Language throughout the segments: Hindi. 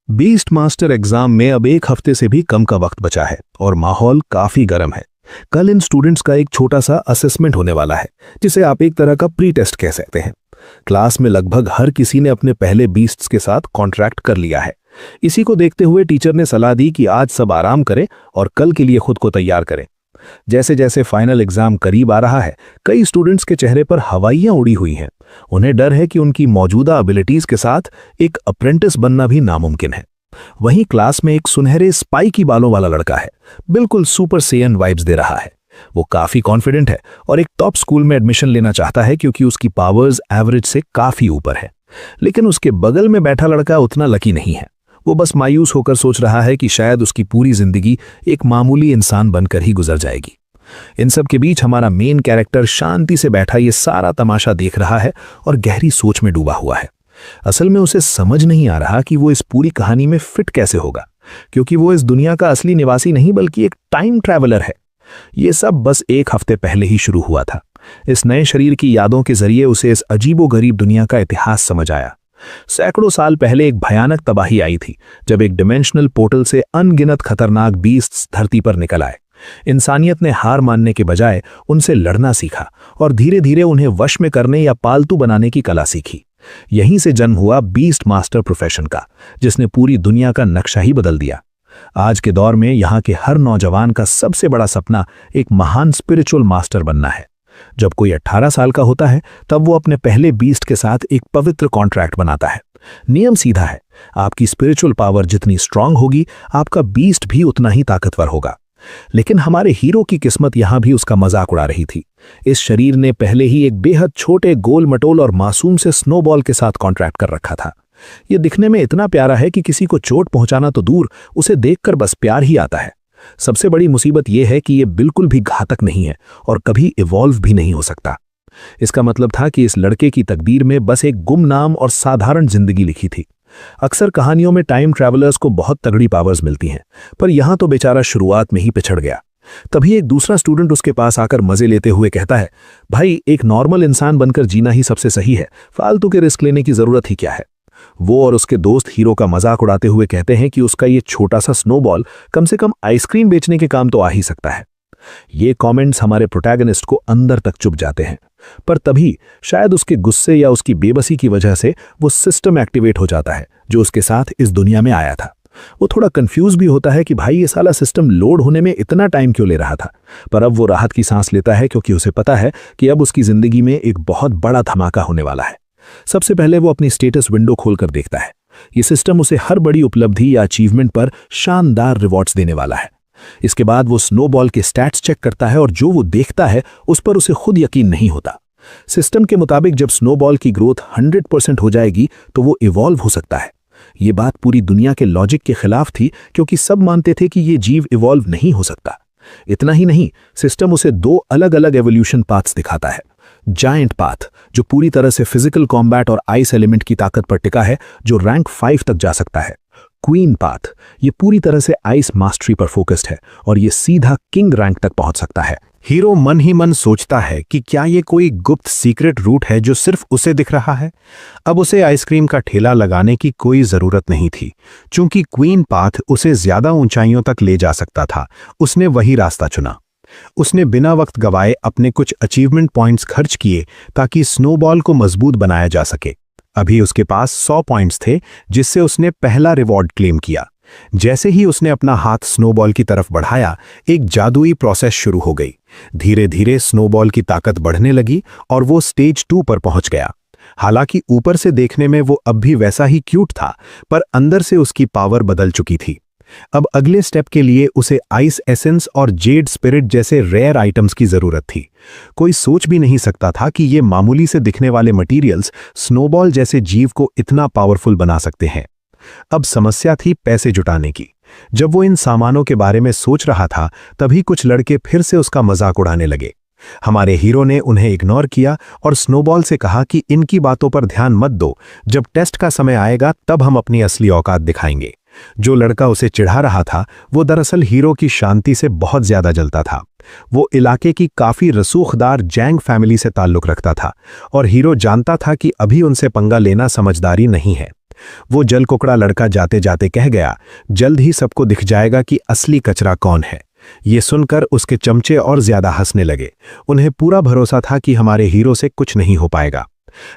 बीस्ट मास्टर एग्जाम में अब एक हफ्ते से भी कम का वक्त बचा है और माहौल काफी गर्म है। कल इन स्टूडेंट्स का एक छोटा सा असेसमेंट होने वाला है, जिसे आप एक तरह का प्री टेस्ट कह सकते हैं। क्लास में लगभग हर किसी ने अपने पहले बीस्ट्स के साथ कॉन्ट्रैक्ट कर लिया है। इसी को देखते हुए टीचर ने सलाह दी कि आज सब आराम करें और कल के लिए खुद को तैयार करें। जैसे जैसे फाइनल एग्जाम करीब आ रहा है, कई स्टूडेंट्स के चेहरे पर हवाइयां उड़ी हुई हैं। उन्हें डर है कि उनकी मौजूदा एबिलिटीज के साथ एक अप्रेंटिस बनना भी नामुमकिन है। वहीं क्लास में एक सुनहरे स्पाइकी बालों वाला लड़का है, बिल्कुल सुपर सेयन वाइब्स दे रहा है। वो काफी कॉन्फिडेंट है और एक टॉप स्कूल में एडमिशन लेना चाहता है क्योंकि उसकी पावर्स एवरेज से काफी ऊपर है। लेकिन उसके बगल में बैठा लड़का उतना लकी नहीं है। वो बस मायूस होकर सोच रहा है कि शायद उसकी पूरी जिंदगी एक मामूली इंसान बनकर ही गुजर जाएगी। इन सब के बीच हमारा मेन कैरेक्टर शांति से बैठा ये सारा तमाशा देख रहा है और गहरी सोच में डूबा हुआ है। असल में उसे समझ नहीं आ रहा कि वो इस पूरी कहानी में फिट कैसे होगा, क्योंकि वो इस दुनिया का असली निवासी नहीं बल्कि एक टाइम ट्रैवलर है। ये सब बस एक हफ्ते पहले ही शुरू हुआ था। इस नए शरीर की यादों के जरिए उसे इस अजीबोगरीब दुनिया का इतिहास समझ आया। सैकड़ों साल पहले एक भयानक तबाही आई थी, जब एक डिमेंशनल पोर्टल से अनगिनत खतरनाक बीस्ट्स धरती पर निकल आए। इंसानियत ने हार मानने के बजाय उनसे लड़ना सीखा और धीरे धीरे उन्हें वश में करने या पालतू बनाने की कला सीखी। यहीं से जन्म हुआ बीस्ट मास्टर प्रोफेशन का, जिसने पूरी दुनिया का नक्शा ही बदल दिया। आज के दौर में यहाँ के हर नौजवान का सबसे बड़ा सपना एक महान स्पिरिचुअल मास्टर बनना है। जब कोई 18 साल का होता है, तब वो अपने पहले बीस्ट के साथ एक पवित्र कॉन्ट्रैक्ट बनाता है। नियम सीधा है, आपकी स्पिरिचुअल पावर जितनी स्ट्रांग होगी, आपका बीस्ट भी उतना ही ताकतवर होगा। लेकिन हमारे हीरो की किस्मत यहां भी उसका मजाक उड़ा रही थी। इस शरीर ने पहले ही एक बेहद छोटे गोल मटोल और मासूम से स्नोबॉल के साथ कॉन्ट्रैक्ट कर रखा था। यह दिखने में इतना प्यारा है कि किसी को चोट पहुंचाना तो दूर, उसे देखकर बस प्यार ही आता है। सबसे बड़ी मुसीबत यह है कि यह बिल्कुल भी घातक नहीं है और कभी इवॉल्व भी नहीं हो सकता। इसका मतलब था कि इस लड़के की तकदीर में बस एक गुमनाम और साधारण जिंदगी लिखी थी। अक्सर कहानियों में टाइम ट्रैवलर्स को बहुत तगड़ी पावर्स मिलती हैं, पर यहां तो बेचारा शुरुआत में ही पिछड़ गया। तभी एक दूसरा स्टूडेंट उसके पास आकर मजे लेते हुए कहता है, भाई एक नॉर्मल इंसान बनकर जीना ही सबसे सही है, फालतू के रिस्क लेने की जरूरत ही क्या है। वो और उसके दोस्त हीरो का मजाक उड़ाते हुए कहते हैं कि उसका ये छोटा सा स्नोबॉल कम से कम आइसक्रीम बेचने के काम तो आ ही सकता है। ये कमेंट्स हमारे प्रोटैगनिस्ट को अंदर तक चुभ जाते हैं, पर तभी शायद उसके गुस्से या उसकी बेबसी की वजह से वो सिस्टम एक्टिवेट हो जाता है जो उसके साथ इस दुनिया में आया था। वो थोड़ा कंफ्यूज भी होता है कि भाई ये साला सिस्टम लोड होने में इतना टाइम क्यों ले रहा था, पर अब वो राहत की सांस लेता है क्योंकि उसे पता है कि अब उसकी जिंदगी में एक बहुत बड़ा धमाका होने वाला है। सबसे पहले वो अपनी स्टेटस विंडो खोलकर देखता है। ये सिस्टम उसे हर बड़ी उपलब्धि या अचीवमेंट पर शानदार रिवॉर्ड्स देने वाला है। इसके बाद वो स्नोबॉल के स्टैट्स चेक करता है और जो वो देखता है उस पर उसे खुद यकीन नहीं होता। सिस्टम के मुताबिक जब स्नोबॉल की ग्रोथ 100% हो जाएगी तो वो इवॉल्व हो सकता है। ये बात पूरी दुनिया के लॉजिक के खिलाफ थी, क्योंकि सब मानते थे कि ये जीव इवॉल्व नहीं हो सकता। इतना ही नहीं, सिस्टम उसे दो अलग अलग एवोल्यूशन पाथ्स दिखाता है। जायंट पाथ, जो पूरी तरह से फिजिकल कॉम्बैट और आइस एलिमेंट की ताकत पर टिका है, जो रैंक 5 तक जा सकता है। क्वीन पाथ, ये पूरी तरह से आइस मास्टरी पर फोकस्ड है और ये सीधा किंग रैंक तक पहुंच सकता है। हीरो मन ही मन सोचता है कि क्या ये कोई गुप्त सीक्रेट रूट है जो सिर्फ उसे दिख रहा है। अब उसे आइसक्रीम का ठेला लगाने की कोई जरूरत नहीं थी, चूंकि क्वीन पाथ उसे ज्यादा ऊंचाइयों तक ले जा सकता था। उसने वही रास्ता चुना। उसने बिना वक्त गवाए अपने कुछ अचीवमेंट पॉइंट्स खर्च किए ताकि स्नोबॉल को मजबूत बनाया जा सके। अभी उसके पास 100 पॉइंट्स थे, जिससे उसने पहला रिवॉर्ड क्लेम किया। जैसे ही उसने अपना हाथ स्नोबॉल की तरफ बढ़ाया, एक जादुई प्रोसेस शुरू हो गई। धीरे धीरे स्नोबॉल की ताकत बढ़ने लगी और वो स्टेज 2 पर पहुंच गया। हालांकि ऊपर से देखने में वो अब भी वैसा ही क्यूट था, पर अंदर से उसकी पावर बदल चुकी थी। अब अगले स्टेप के लिए उसे आइस एसेंस और जेड स्पिरिट जैसे रेयर आइटम्स की जरूरत थी। कोई सोच भी नहीं सकता था कि ये मामूली से दिखने वाले मटेरियल्स स्नोबॉल जैसे जीव को इतना पावरफुल बना सकते हैं। अब समस्या थी पैसे जुटाने की। जब वो इन सामानों के बारे में सोच रहा था, तभी कुछ लड़के फिर से उसका मजाक उड़ाने लगे। हमारे हीरो ने उन्हें इग्नोर किया और स्नोबॉल से कहा कि इनकी बातों पर ध्यान मत दो, जब टेस्ट का समय आएगा तब हम अपनी असली औकात दिखाएंगे। जो लड़का उसे चिढ़ा रहा था, वो दरअसल हीरो की शांति से बहुत ज्यादा जलता था। वो इलाके की काफी रसूखदार जैंग फैमिली से ताल्लुक रखता था और हीरो जानता था कि अभी उनसे पंगा लेना समझदारी नहीं है। वो जलकुकड़ा लड़का जाते जाते कह गया, जल्द ही सबको दिख जाएगा कि असली कचरा कौन है। ये सुनकर उसके चमचे और ज्यादा हंसने लगे। उन्हें पूरा भरोसा था कि हमारे हीरो से कुछ नहीं हो पाएगा।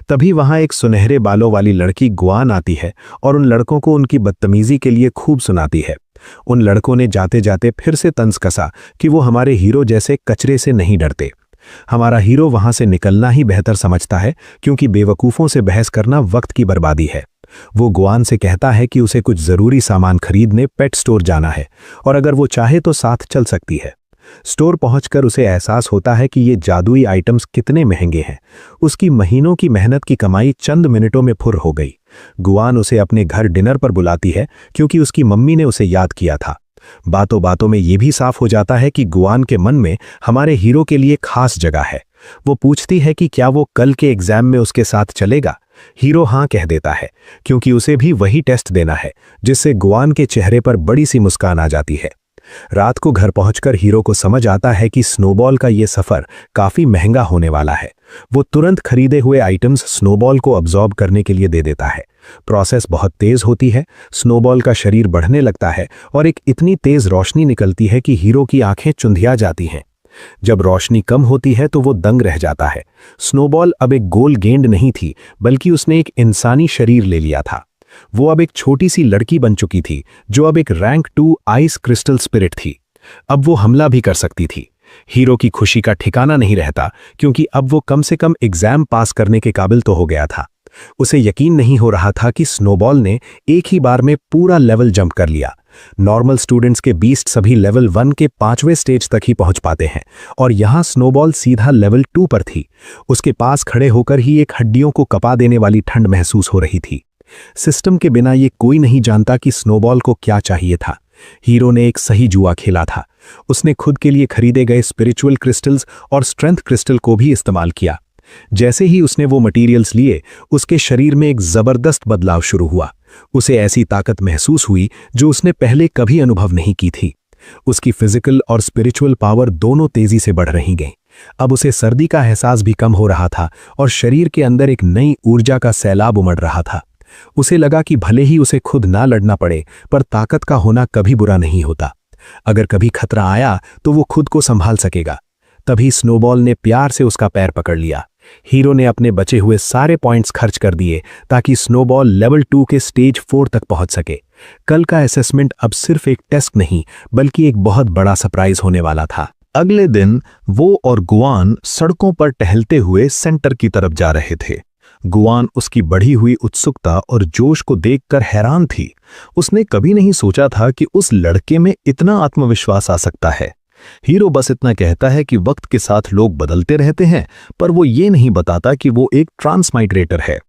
तभी वहां एक सुनहरे बालों वाली लड़की गुआन आती है और उन लड़कों को उनकी बदतमीजी के लिए खूब सुनाती है। उन लड़कों ने जाते जाते फिर से तंज कसा कि वो हमारे हीरो जैसे कचरे से नहीं डरते। हमारा हीरो वहां से निकलना ही बेहतर समझता है, क्योंकि बेवकूफों से बहस करना वक्त की बर्बादी है। वो गुआन से कहता है कि उसे कुछ जरूरी सामान खरीदने पेट स्टोर जाना है और अगर वो चाहे तो साथ चल सकती है। स्टोर पहुंचकर उसे एहसास होता है कि ये जादुई आइटम्स कितने महंगे हैं। उसकी महीनों की मेहनत की कमाई चंद मिनटों में फुर हो गई। गुआन उसे अपने घर डिनर पर बुलाती है क्योंकि उसकी मम्मी ने उसे याद किया था। बातों बातों में ये भी साफ हो जाता है कि गुआन के मन में हमारे हीरो के लिए खास जगह है। वो पूछती है कि क्या वो कल के एग्जाम में उसके साथ चलेगा। हीरो हाँ कह देता है, क्योंकि उसे भी वही टेस्ट देना है, जिससे गुआन के चेहरे पर बड़ी सी मुस्कान आ जाती है। रात को घर पहुंचकर हीरो को समझ आता है कि स्नोबॉल का ये सफर काफी महंगा होने वाला है। वो तुरंत खरीदे हुए आइटम्स स्नोबॉल को अब्जॉर्ब करने के लिए दे देता है। प्रोसेस बहुत तेज होती है। स्नोबॉल का शरीर बढ़ने लगता है और एक इतनी तेज रोशनी निकलती है कि हीरो की आंखें चुंधिया जाती हैं। जब रोशनी कम होती है तो वो दंग रह जाता है। स्नोबॉल अब एक गोल गेंद नहीं थी, बल्कि उसने एक इंसानी शरीर ले लिया था। वो अब एक छोटी सी लड़की बन चुकी थी, जो अब एक रैंक 2 आइस क्रिस्टल स्पिरिट थी। अब वो हमला भी कर सकती थी। हीरो की खुशी का ठिकाना नहीं रहता, क्योंकि अब वो कम से कम एग्जाम पास करने के काबिल तो हो गया था। उसे यकीन नहीं हो रहा था कि स्नोबॉल ने एक ही बार में पूरा लेवल जंप कर लिया। नॉर्मल स्टूडेंट्स के बीस्ट सभी लेवल 1 के 5वें स्टेज तक ही पहुंच पाते हैं, और यहां स्नोबॉल सीधा लेवल 2 पर थी। उसके पास खड़े होकर ही एक हड्डियों को कपा देने वाली ठंड महसूस हो रही थी। सिस्टम के बिना ये कोई नहीं जानता कि स्नोबॉल को क्या चाहिए था। हीरो ने एक सही जुआ खेला था। उसने खुद के लिए खरीदे गए स्पिरिचुअल क्रिस्टल्स और स्ट्रेंथ क्रिस्टल को भी इस्तेमाल किया। जैसे ही उसने वो मटेरियल्स लिए, उसके शरीर में एक जबरदस्त बदलाव शुरू हुआ। उसे ऐसी ताकत महसूस हुई जो उसने पहले कभी अनुभव नहीं की थी। उसकी फिजिकल और स्पिरिचुअल पावर दोनों तेजी से बढ़ रही गईं। अब उसे सर्दी का एहसास भी कम हो रहा था और शरीर के अंदर एक नई ऊर्जा का सैलाब उमड़ रहा था। उसे लगा कि भले ही उसे खुद ना लड़ना पड़े, पर ताकत का होना कभी बुरा नहीं होता। अगर कभी खतरा आया तो वो खुद को संभाल सकेगा। तभी स्नोबॉल ने प्यार से उसका पैर पकड़ लिया। हीरो ने अपने बचे हुए सारे पॉइंट्स खर्च कर दिए ताकि स्नोबॉल लेवल 2 के स्टेज 4 तक पहुंच सके। कल का असेसमेंट अब सिर्फ एक टेस्ट नहीं, बल्कि एक बहुत बड़ा सरप्राइज होने वाला था। अगले दिन वो और गुआन सड़कों पर टहलते हुए सेंटर की तरफ जा रहे थे। गुआन उसकी बढ़ी हुई उत्सुकता और जोश को देखकर हैरान थी। उसने कभी नहीं सोचा था कि उस लड़के में इतना आत्मविश्वास आ सकता है। हीरो बस इतना कहता है कि वक्त के साथ लोग बदलते रहते हैं, पर वो ये नहीं बताता कि वो एक ट्रांसमाइग्रेटर है।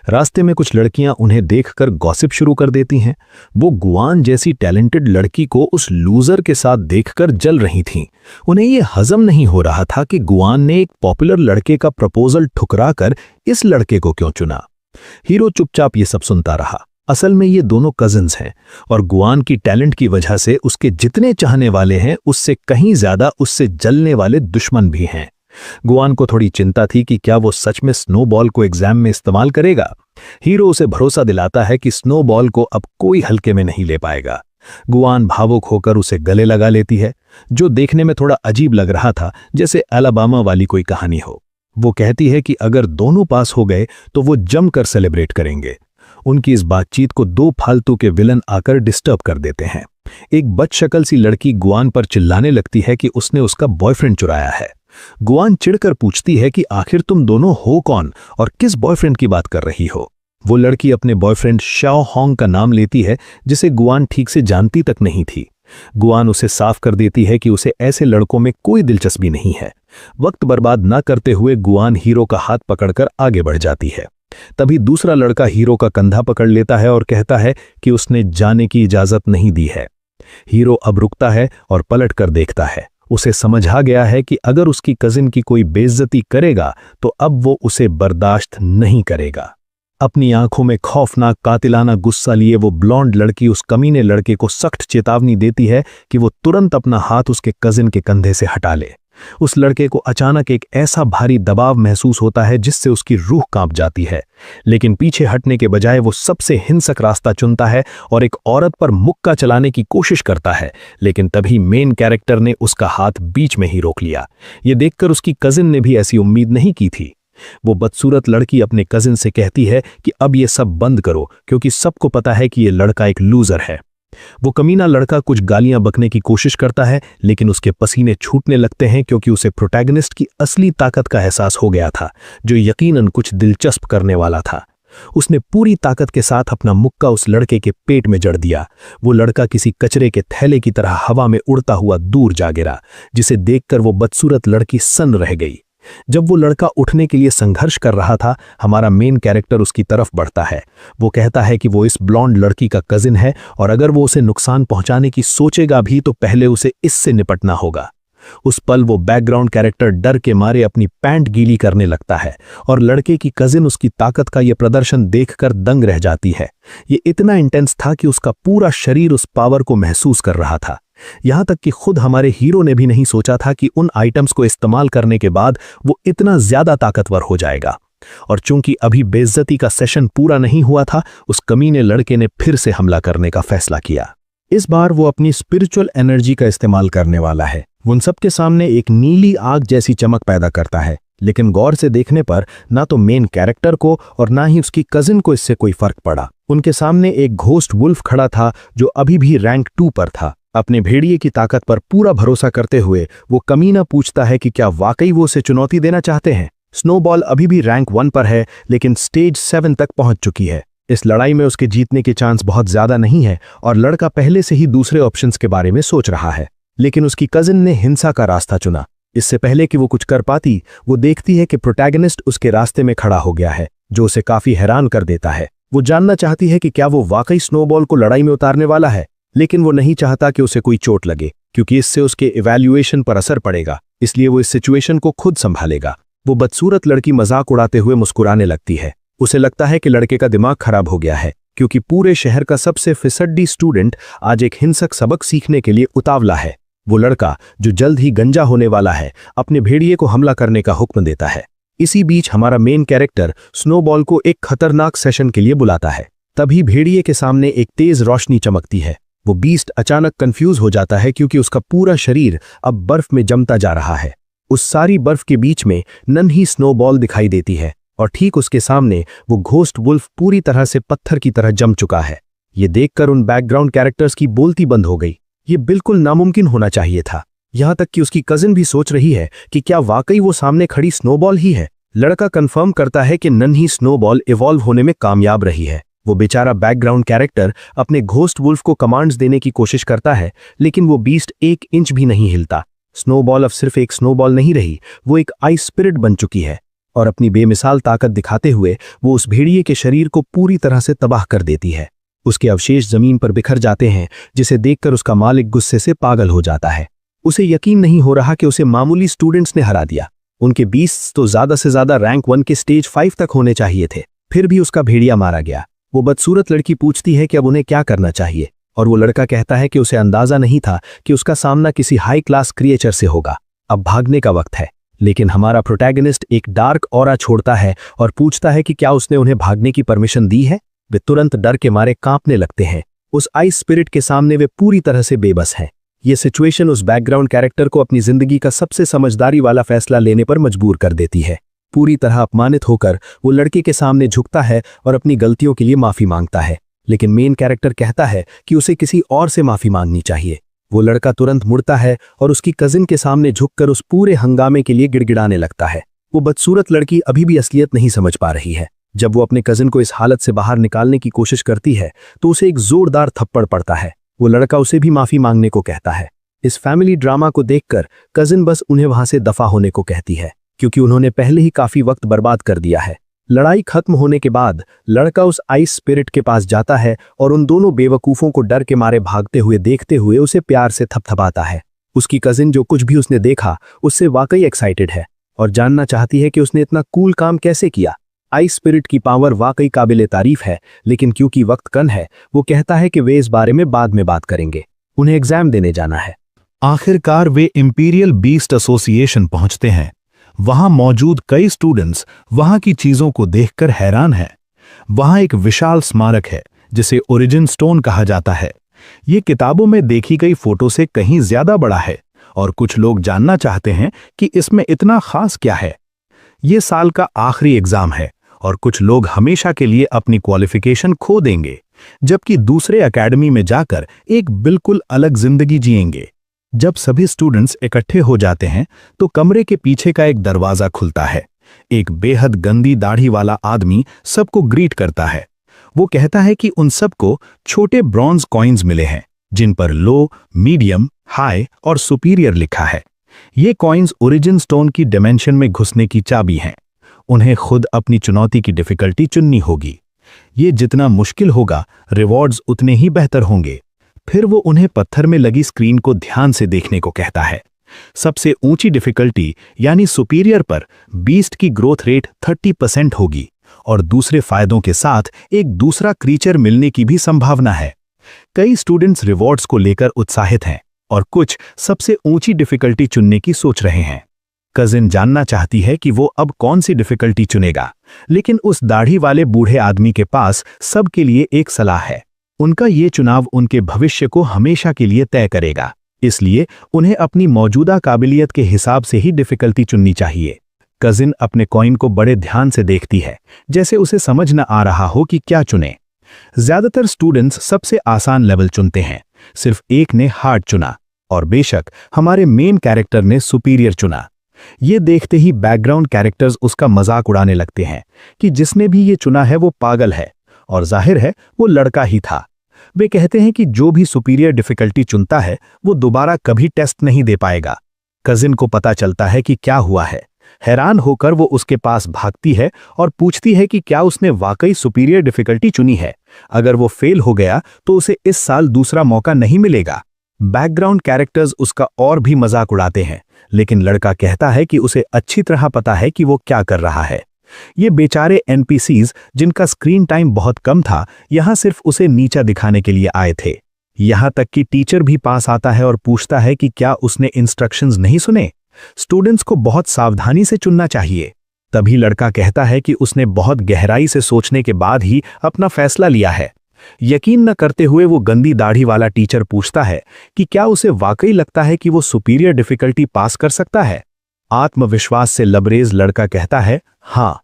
रास्ते में कुछ लड़कियां उन्हें देखकर गॉसिप शुरू कर देती हैं। वो गुआन जैसी टैलेंटेड लड़की को उस लूजर के साथ देखकर जल रही थीं। उन्हें ये हजम नहीं हो रहा था कि गुआन ने एक पॉपुलर लड़के का प्रपोजल ठुकराकर इस लड़के को क्यों चुना। हीरो चुपचाप ये सब सुनता रहा। असल में ये दोनों कजिन्स हैं और गुआन की टैलेंट की वजह से उसके जितने चाहने वाले हैं, उससे कहीं ज्यादा उससे जलने वाले दुश्मन भी हैं। गुआन को थोड़ी चिंता थी कि क्या वो सच में स्नोबॉल को एग्जाम में इस्तेमाल करेगा। हीरो उसे भरोसा दिलाता है कि स्नोबॉल को अब कोई हल्के में नहीं ले पाएगा। गुआन भावुक होकर उसे गले लगा लेती है, जो देखने में थोड़ा अजीब लग रहा था, जैसे अलाबामा वाली कोई कहानी हो। वो कहती है कि अगर दोनों पास हो गए तो वो जमकर सेलिब्रेट करेंगे। उनकी इस बातचीत को दो फालतू के विलन आकर डिस्टर्ब कर देते हैं। एक बदशक्ल सी लड़की गुआन पर चिल्लाने लगती है कि उसने उसका बॉयफ्रेंड चुराया है। गुआन चिढ़कर पूछती है कि आखिर तुम दोनों हो कौन और किस बॉयफ्रेंड की बात कर रही हो। वो लड़की अपने बॉयफ्रेंड शाओ होंग का नाम लेती है, जिसे गुआन ठीक से जानती तक नहीं थी। गुआन उसे साफ कर देती है कि उसे ऐसे लड़कों में कोई दिलचस्पी नहीं है। वक्त बर्बाद न करते हुए गुआन हीरो का हाथ पकड़कर आगे बढ़ जाती है। तभी दूसरा लड़का हीरो का कंधा पकड़ लेता है और कहता है कि उसने जाने की इजाजत नहीं दी है। हीरो अब रुकता है और पलट कर देखता है। उसे समझ आ गया है कि अगर उसकी कजिन की कोई बेइज्जती करेगा तो अब वो उसे बर्दाश्त नहीं करेगा। अपनी आंखों में खौफनाक कातिलाना गुस्सा लिए वो ब्लॉन्ड लड़की उस कमीने लड़के को सख्त चेतावनी देती है कि वो तुरंत अपना हाथ उसके कजिन के कंधे से हटा ले। उस लड़के को अचानक एक ऐसा भारी दबाव महसूस होता है जिससे उसकी रूह कांप जाती है, लेकिन पीछे हटने के बजाय वो सबसे हिंसक रास्ता चुनता है और एक औरत पर मुक्का चलाने की कोशिश करता है। लेकिन तभी मेन कैरेक्टर ने उसका हाथ बीच में ही रोक लिया। ये देखकर उसकी कजिन ने भी ऐसी उम्मीद नहीं की थी। वो बदसूरत लड़की अपने कजिन से कहती है कि अब ये सब बंद करो, क्योंकि सबको पता है कि ये लड़का एक लूजर है। वो कमीना लड़का कुछ गालियां बकने की कोशिश करता है, लेकिन उसके पसीने छूटने लगते हैं क्योंकि उसे प्रोटैगनिस्ट की असली ताकत का एहसास हो गया था, जो यकीनन कुछ दिलचस्प करने वाला था। उसने पूरी ताकत के साथ अपना मुक्का उस लड़के के पेट में जड़ दिया। वो लड़का किसी कचरे के थैले की तरह हवा में उड़ता हुआ दूर जा गिरा, जिसे देखकर वो बदसूरत लड़की सन्न रह गई। जब वो लड़का उठने के लिए संघर्ष कर रहा था, हमारा मेन कैरेक्टर उसकी तरफ बढ़ता है। वो कहता है कि वो इस ब्लॉन्ड लड़की का कजिन है और अगर वो उसे नुकसान पहुंचाने की सोचेगा भी तो पहले उसे इससे निपटना होगा। उस पल वो बैकग्राउंड कैरेक्टर डर के मारे अपनी पैंट गीली करने लगता है और लड़के की कजिन उसकी ताकत का यह प्रदर्शन देखकर दंग रह जाती है। ये इतना इंटेंस था कि उसका पूरा शरीर उस पावर को महसूस कर रहा था। यहां तक कि खुद हमारे हीरो ने भी नहीं सोचा था कि उन आइटम्स को इस्तेमाल करने के बाद वो इतना ज्यादा ताकतवर हो जाएगा। और चूंकि अभी बेइज्जती का सेशन पूरा नहीं हुआ था, उस कमीने लड़के ने फिर से हमला करने का फैसला किया। इस बार वो अपनी स्पिरिचुअल एनर्जी का इस्तेमाल करने वाला है। वो उन सबके सामने एक नीली आग जैसी चमक पैदा करता है, लेकिन गौर से देखने पर ना तो मेन कैरेक्टर को और ना ही उसकी कजिन को इससे कोई फर्क पड़ा। उनके सामने एक घोस्ट वुल्फ खड़ा था जो अभी भी रैंक 2 पर था। अपने भेड़िए की ताकत पर पूरा भरोसा करते हुए वो कमीना पूछता है कि क्या वाकई वो उसे चुनौती देना चाहते हैं। स्नोबॉल अभी भी रैंक 1 पर है, लेकिन स्टेज 7 तक पहुंच चुकी है। इस लड़ाई में उसके जीतने के चांस बहुत ज्यादा नहीं है और लड़का पहले से ही दूसरे ऑप्शंस के बारे में सोच रहा है। लेकिन उसकी कजिन ने हिंसा का रास्ता चुना। इससे पहले कि वो कुछ कर पाती, वो देखती है कि प्रोटैगनिस्ट उसके रास्ते में खड़ा हो गया है, जो उसे काफी हैरान कर देता है। वो जानना चाहती है कि क्या वो वाकई स्नोबॉल को लड़ाई में उतारने वाला है, लेकिन वो नहीं चाहता कि उसे कोई चोट लगे, क्योंकि इससे उसके इवैल्यूएशन पर असर पड़ेगा। इसलिए वो इस सिचुएशन को खुद संभालेगा। वो बदसूरत लड़की मजाक उड़ाते हुए मुस्कुराने लगती है। उसे लगता है कि लड़के का दिमाग खराब हो गया है, क्योंकि पूरे शहर का सबसे फिसड्डी स्टूडेंट आज एक हिंसक सबक सीखने के लिए उतावला है। वो लड़का, जो जल्द ही गंजा होने वाला है, अपने भेड़िए को हमला करने का हुक्म देता है। इसी बीच हमारा मेन कैरेक्टर स्नोबॉल को एक खतरनाक सेशन के लिए बुलाता है। तभी भेड़िए के सामने एक तेज रोशनी चमकती है। वो बीस्ट अचानक कंफ्यूज हो जाता है क्योंकि उसका पूरा शरीर अब बर्फ में जमता जा रहा है। उस सारी बर्फ के बीच में नन्ही स्नोबॉल दिखाई देती है और ठीक उसके सामने वो घोस्ट वुल्फ पूरी तरह से पत्थर की तरह जम चुका है। ये देखकर उन बैकग्राउंड कैरेक्टर्स की बोलती बंद हो गई। ये बिल्कुल नामुमकिन होना चाहिए था। यहां तक कि उसकी कजिन भी सोच रही है कि क्या वाकई वो सामने खड़ी स्नोबॉल ही है। लड़का कंफर्म करता है कि नन्ही स्नोबॉल इवॉल्व होने में कामयाब रही है। वो बेचारा बैकग्राउंड कैरेक्टर अपने घोस्ट वुल्फ को कमांड्स देने की कोशिश करता है, लेकिन वो बीस्ट 1 इंच भी नहीं हिलता। स्नोबॉल अब सिर्फ एक स्नोबॉल नहीं रही, वो एक आइस स्पिरिट बन चुकी है और अपनी बेमिसाल ताकत दिखाते हुए वो उस भेड़िए के शरीर को पूरी तरह से तबाह कर देती है। उसके अवशेष जमीन पर बिखर जाते हैं, जिसे देखकर उसका मालिक गुस्से से पागल हो जाता है। उसे यकीन नहीं हो रहा कि उसे मामूली स्टूडेंट्स ने हरा दिया। उनके 20 तो ज्यादा से ज्यादा रैंक 1 के स्टेज 5 तक होने चाहिए थे, फिर भी उसका भेड़िया मारा गया। वो बदसूरत लड़की पूछती है कि अब उन्हें क्या करना चाहिए, और वो लड़का कहता है कि उसे अंदाजा नहीं था कि उसका सामना किसी हाई क्लास क्रिएचर से होगा। अब भागने का वक्त है। लेकिन हमारा प्रोटैगनिस्ट एक डार्क ऑरा छोड़ता है और पूछता है कि क्या उसने उन्हें भागने की परमिशन दी है। वे तुरंत डर के मारे कांपने लगते हैं। उस आइस स्पिरिट के सामने वे पूरी तरह से बेबस हैं। ये सिचुएशन उस बैकग्राउंड कैरेक्टर को अपनी जिंदगी का सबसे समझदारी वाला फैसला लेने पर मजबूर कर देती है। पूरी तरह अपमानित होकर वो लड़के के सामने झुकता है और अपनी गलतियों के लिए माफी मांगता है, लेकिन मेन कैरेक्टर कहता है कि उसे किसी और से माफी मांगनी चाहिए। वो लड़का तुरंत मुड़ता है और उसकी कजिन के सामने झुककर उस पूरे हंगामे के लिए गिड़गिड़ाने लगता है। वो बदसूरत लड़की अभी भी असलियत नहीं समझ पा रही है। जब वो अपने कजिन को इस हालत से बाहर निकालने की कोशिश करती है तो उसे एक जोरदार थप्पड़ पड़ता है। वो लड़का उसे भी माफी मांगने को कहता है। इस फैमिली ड्रामा को देखकर कजिन बस उन्हें वहां से दफा होने को कहती है, क्योंकि उन्होंने पहले ही काफी वक्त बर्बाद कर दिया है। लड़ाई खत्म होने के बाद लड़का उस आइस स्पिरिट के पास जाता है और उन दोनों बेवकूफों को डर के मारे भागते हुए देखते हुए उसे प्यार से थपथपाता है। उसकी कजिन, जो कुछ भी उसने देखा उससे वाकई एक्साइटेड है और जानना चाहती है कि उसने इतना कूल काम कैसे किया। आइस स्पिरिट की पावर वाकई काबिले तारीफ है, लेकिन क्योंकि वक्त कम है वो कहता है कि वे इस बारे में बाद में बात करेंगे। उन्हें एग्जाम देने जाना है। आखिरकार वे इंपीरियल बीस्ट एसोसिएशन पहुंचते हैं। वहां मौजूद कई स्टूडेंट्स वहां की चीजों को देखकर हैरान हैं। वहां एक विशाल स्मारक है जिसे ओरिजिन स्टोन कहा जाता है। ये किताबों में देखी गई फोटो से कहीं ज्यादा बड़ा है और कुछ लोग जानना चाहते हैं कि इसमें इतना खास क्या है। ये साल का आखिरी एग्जाम है और कुछ लोग हमेशा के लिए अपनी क्वालिफिकेशन खो देंगे, जबकि दूसरे एकेडमी में जाकर एक बिल्कुल अलग जिंदगी जिएंगे। जब सभी स्टूडेंट्स इकट्ठे हो जाते हैं तो कमरे के पीछे का एक दरवाजा खुलता है। एक बेहद गंदी दाढ़ी वाला आदमी सबको ग्रीट करता है। वो कहता है कि उन सबको छोटे ब्रॉन्ज कॉइन्स मिले हैं जिन पर लो, मीडियम, हाई और सुपीरियर लिखा है। ये कॉइन्स ओरिजिन स्टोन की डायमेंशन में घुसने की चाबी हैं। उन्हें खुद अपनी चुनौती की डिफिकल्टी चुननी होगी। ये जितना मुश्किल होगा, रिवॉर्ड्स उतने ही बेहतर होंगे। फिर वो उन्हें पत्थर में लगी स्क्रीन को ध्यान से देखने को कहता है। सबसे ऊंची डिफिकल्टी यानी सुपीरियर पर बीस्ट की ग्रोथ रेट 30% होगी और दूसरे फायदों के साथ एक दूसरा क्रीचर मिलने की भी संभावना है। कई स्टूडेंट्स रिवॉर्ड्स को लेकर उत्साहित हैं और कुछ सबसे ऊंची डिफिकल्टी चुनने की सोच रहे हैं। कजिन जानना चाहती है कि वो अब कौन सी डिफिकल्टी चुनेगा, लेकिन उस दाढ़ी वाले बूढ़े आदमी के पास सबके लिए एक सलाह है। उनका ये चुनाव उनके भविष्य को हमेशा के लिए तय करेगा, इसलिए उन्हें अपनी मौजूदा काबिलियत के हिसाब से ही डिफिकल्टी चुननी चाहिए। कजिन अपने कॉइन को बड़े ध्यान से देखती है, जैसे उसे समझ न आ रहा हो कि क्या चुने। ज्यादातर स्टूडेंट्स सबसे आसान लेवल चुनते हैं, सिर्फ एक ने हार्ड चुना और बेशक हमारे मेन कैरेक्टर ने सुपीरियर चुना। ये देखते ही बैकग्राउंड कैरेक्टर्स उसका मजाक उड़ाने लगते हैं कि जिसने भी ये चुना है वो पागल है, और जाहिर है वो लड़का ही था। वे कहते हैं कि जो भी सुपीरियर डिफिकल्टी चुनता है वो दोबारा कभी टेस्ट नहीं दे पाएगा। कजिन को पता चलता है कि क्या हुआ है। हैरान होकर वो उसके पास भागती है और पूछती है कि क्या उसने वाकई सुपीरियर डिफिकल्टी चुनी है। अगर वो फेल हो गया तो उसे इस साल दूसरा मौका नहीं मिलेगा। बैकग्राउंड कैरेक्टर्स उसका और भी मजाक उड़ाते हैं, लेकिन लड़का कहता है कि उसे अच्छी तरह पता है कि वो क्या कर रहा है। ये बेचारे एनपीसीज जिनका स्क्रीन टाइम बहुत कम था, यहां सिर्फ उसे नीचा दिखाने के लिए आए थे। यहां तक कि टीचर भी पास आता है और पूछता है कि क्या उसने इंस्ट्रक्शंस नहीं सुने। स्टूडेंट्स को बहुत सावधानी से चुनना चाहिए। तभी लड़का कहता है कि उसने बहुत गहराई से सोचने के बाद ही अपना फैसला लिया है। यकीन न करते हुए वो गंदी दाढ़ी वाला टीचर पूछता है कि क्या उसे वाकई लगता है कि वो सुपीरियर डिफिकल्टी पास कर सकता है। आत्मविश्वास से लबरेज लड़का कहता है हाँ।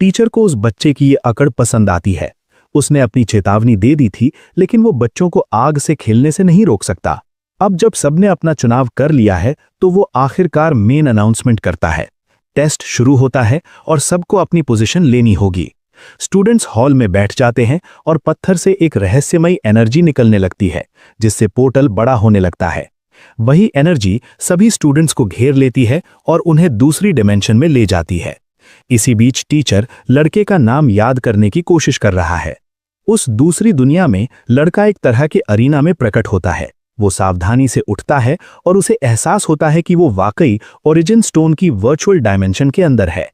टीचर को उस बच्चे की ये अकड़ पसंद आती है। उसने अपनी चेतावनी दे दी थी, लेकिन वो बच्चों को आग से खेलने से नहीं रोक सकता। अब जब सबने अपना चुनाव कर लिया है तो वो आखिरकार मेन अनाउंसमेंट करता है। टेस्ट शुरू होता है और सबको अपनी पोजीशन लेनी होगी। स्टूडेंट्स हॉल में बैठ जाते हैं और पत्थर से एक रहस्यमयी एनर्जी निकलने लगती है, जिससे पोर्टल बड़ा होने लगता है। वही एनर्जी सभी स्टूडेंट्स को घेर लेती है और उन्हें दूसरी डिमेंशन में ले जाती है। इसी बीच टीचर लड़के का नाम याद करने की कोशिश कर रहा है। उस दूसरी दुनिया में लड़का एक तरह के अरीना में प्रकट होता है। वो सावधानी से उठता है और उसे एहसास होता है कि वो वाकई ओरिजिन स्टोन की वर्चुअल डायमेंशन के अंदर है।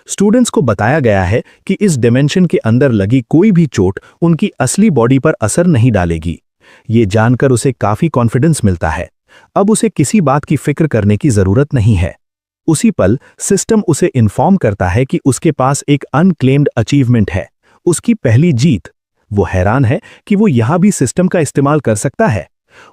स्टूडेंट्स को बताया गया है कि इस डायमेंशन के अंदर लगी कोई भी चोट उनकी असली बॉडी पर असर नहीं डालेगी। ये जानकर उसे काफी कॉन्फिडेंस मिलता है। अब उसे किसी बात की फिक्र करने की जरूरत नहीं है। उसी पल सिस्टम उसे इन्फॉर्म करता है कि उसके पास एक अनक्लेम्ड अचीवमेंट है, उसकी पहली जीत। वो हैरान है कि वो यहां भी सिस्टम का इस्तेमाल कर सकता है।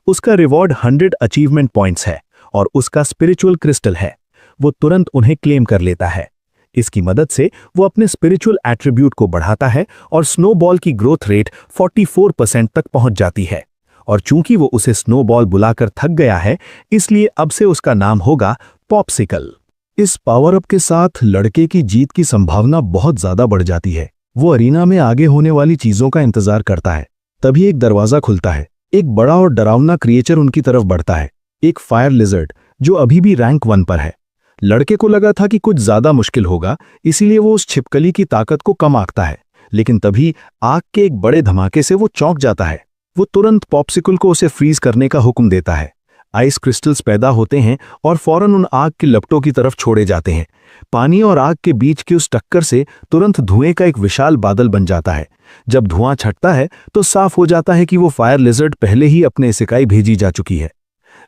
उसका रिवॉर्ड 100 अचीवमेंट पॉइंट्स है और उसका स्पिरिचुअल क्रिस्टल है। वो तुरंत उन्हें क्लेम कर लेता है। इसकी मदद से वो अपने स्पिरिचुअल एट्रीब्यूट को बढ़ाता है और स्नोबॉल की ग्रोथ रेट 44% तक पहुंच जाती है। और चूंकि वो उसे स्नोबॉल बुलाकर थक गया है, इसलिए अब से उसका नाम होगा पॉप्सिकल। इस पावर अप के साथ लड़के की जीत की संभावना बहुत ज्यादा बढ़ जाती है। वो अरीना में आगे होने वाली चीजों का इंतजार करता है। तभी एक दरवाजा खुलता है। एक बड़ा और डरावना क्रिएचर उनकी तरफ बढ़ता है, एक फायर लिजर्ड जो अभी भी रैंक 1 पर है। लड़के को लगा था कि कुछ ज्यादा मुश्किल होगा, इसीलिए वो उस छिपकली की ताकत को कम आंकता है। लेकिन तभी आग के एक बड़े धमाके से वो चौंक जाता है। वो तुरंत पॉप्सिकल को उसे फ्रीज करने का हुक्म देता है। आइस क्रिस्टल्स पैदा होते हैं और फौरन उन आग की लपटों की तरफ छोड़े जाते हैं। पानी और आग के बीच की उस टक्कर से तुरंत धुएं का एक विशाल बादल बन जाता है। जब धुआं छटता है तो साफ हो जाता है कि वो फायर लिजर्ड पहले ही अपने इकाई भेजी जा चुकी है।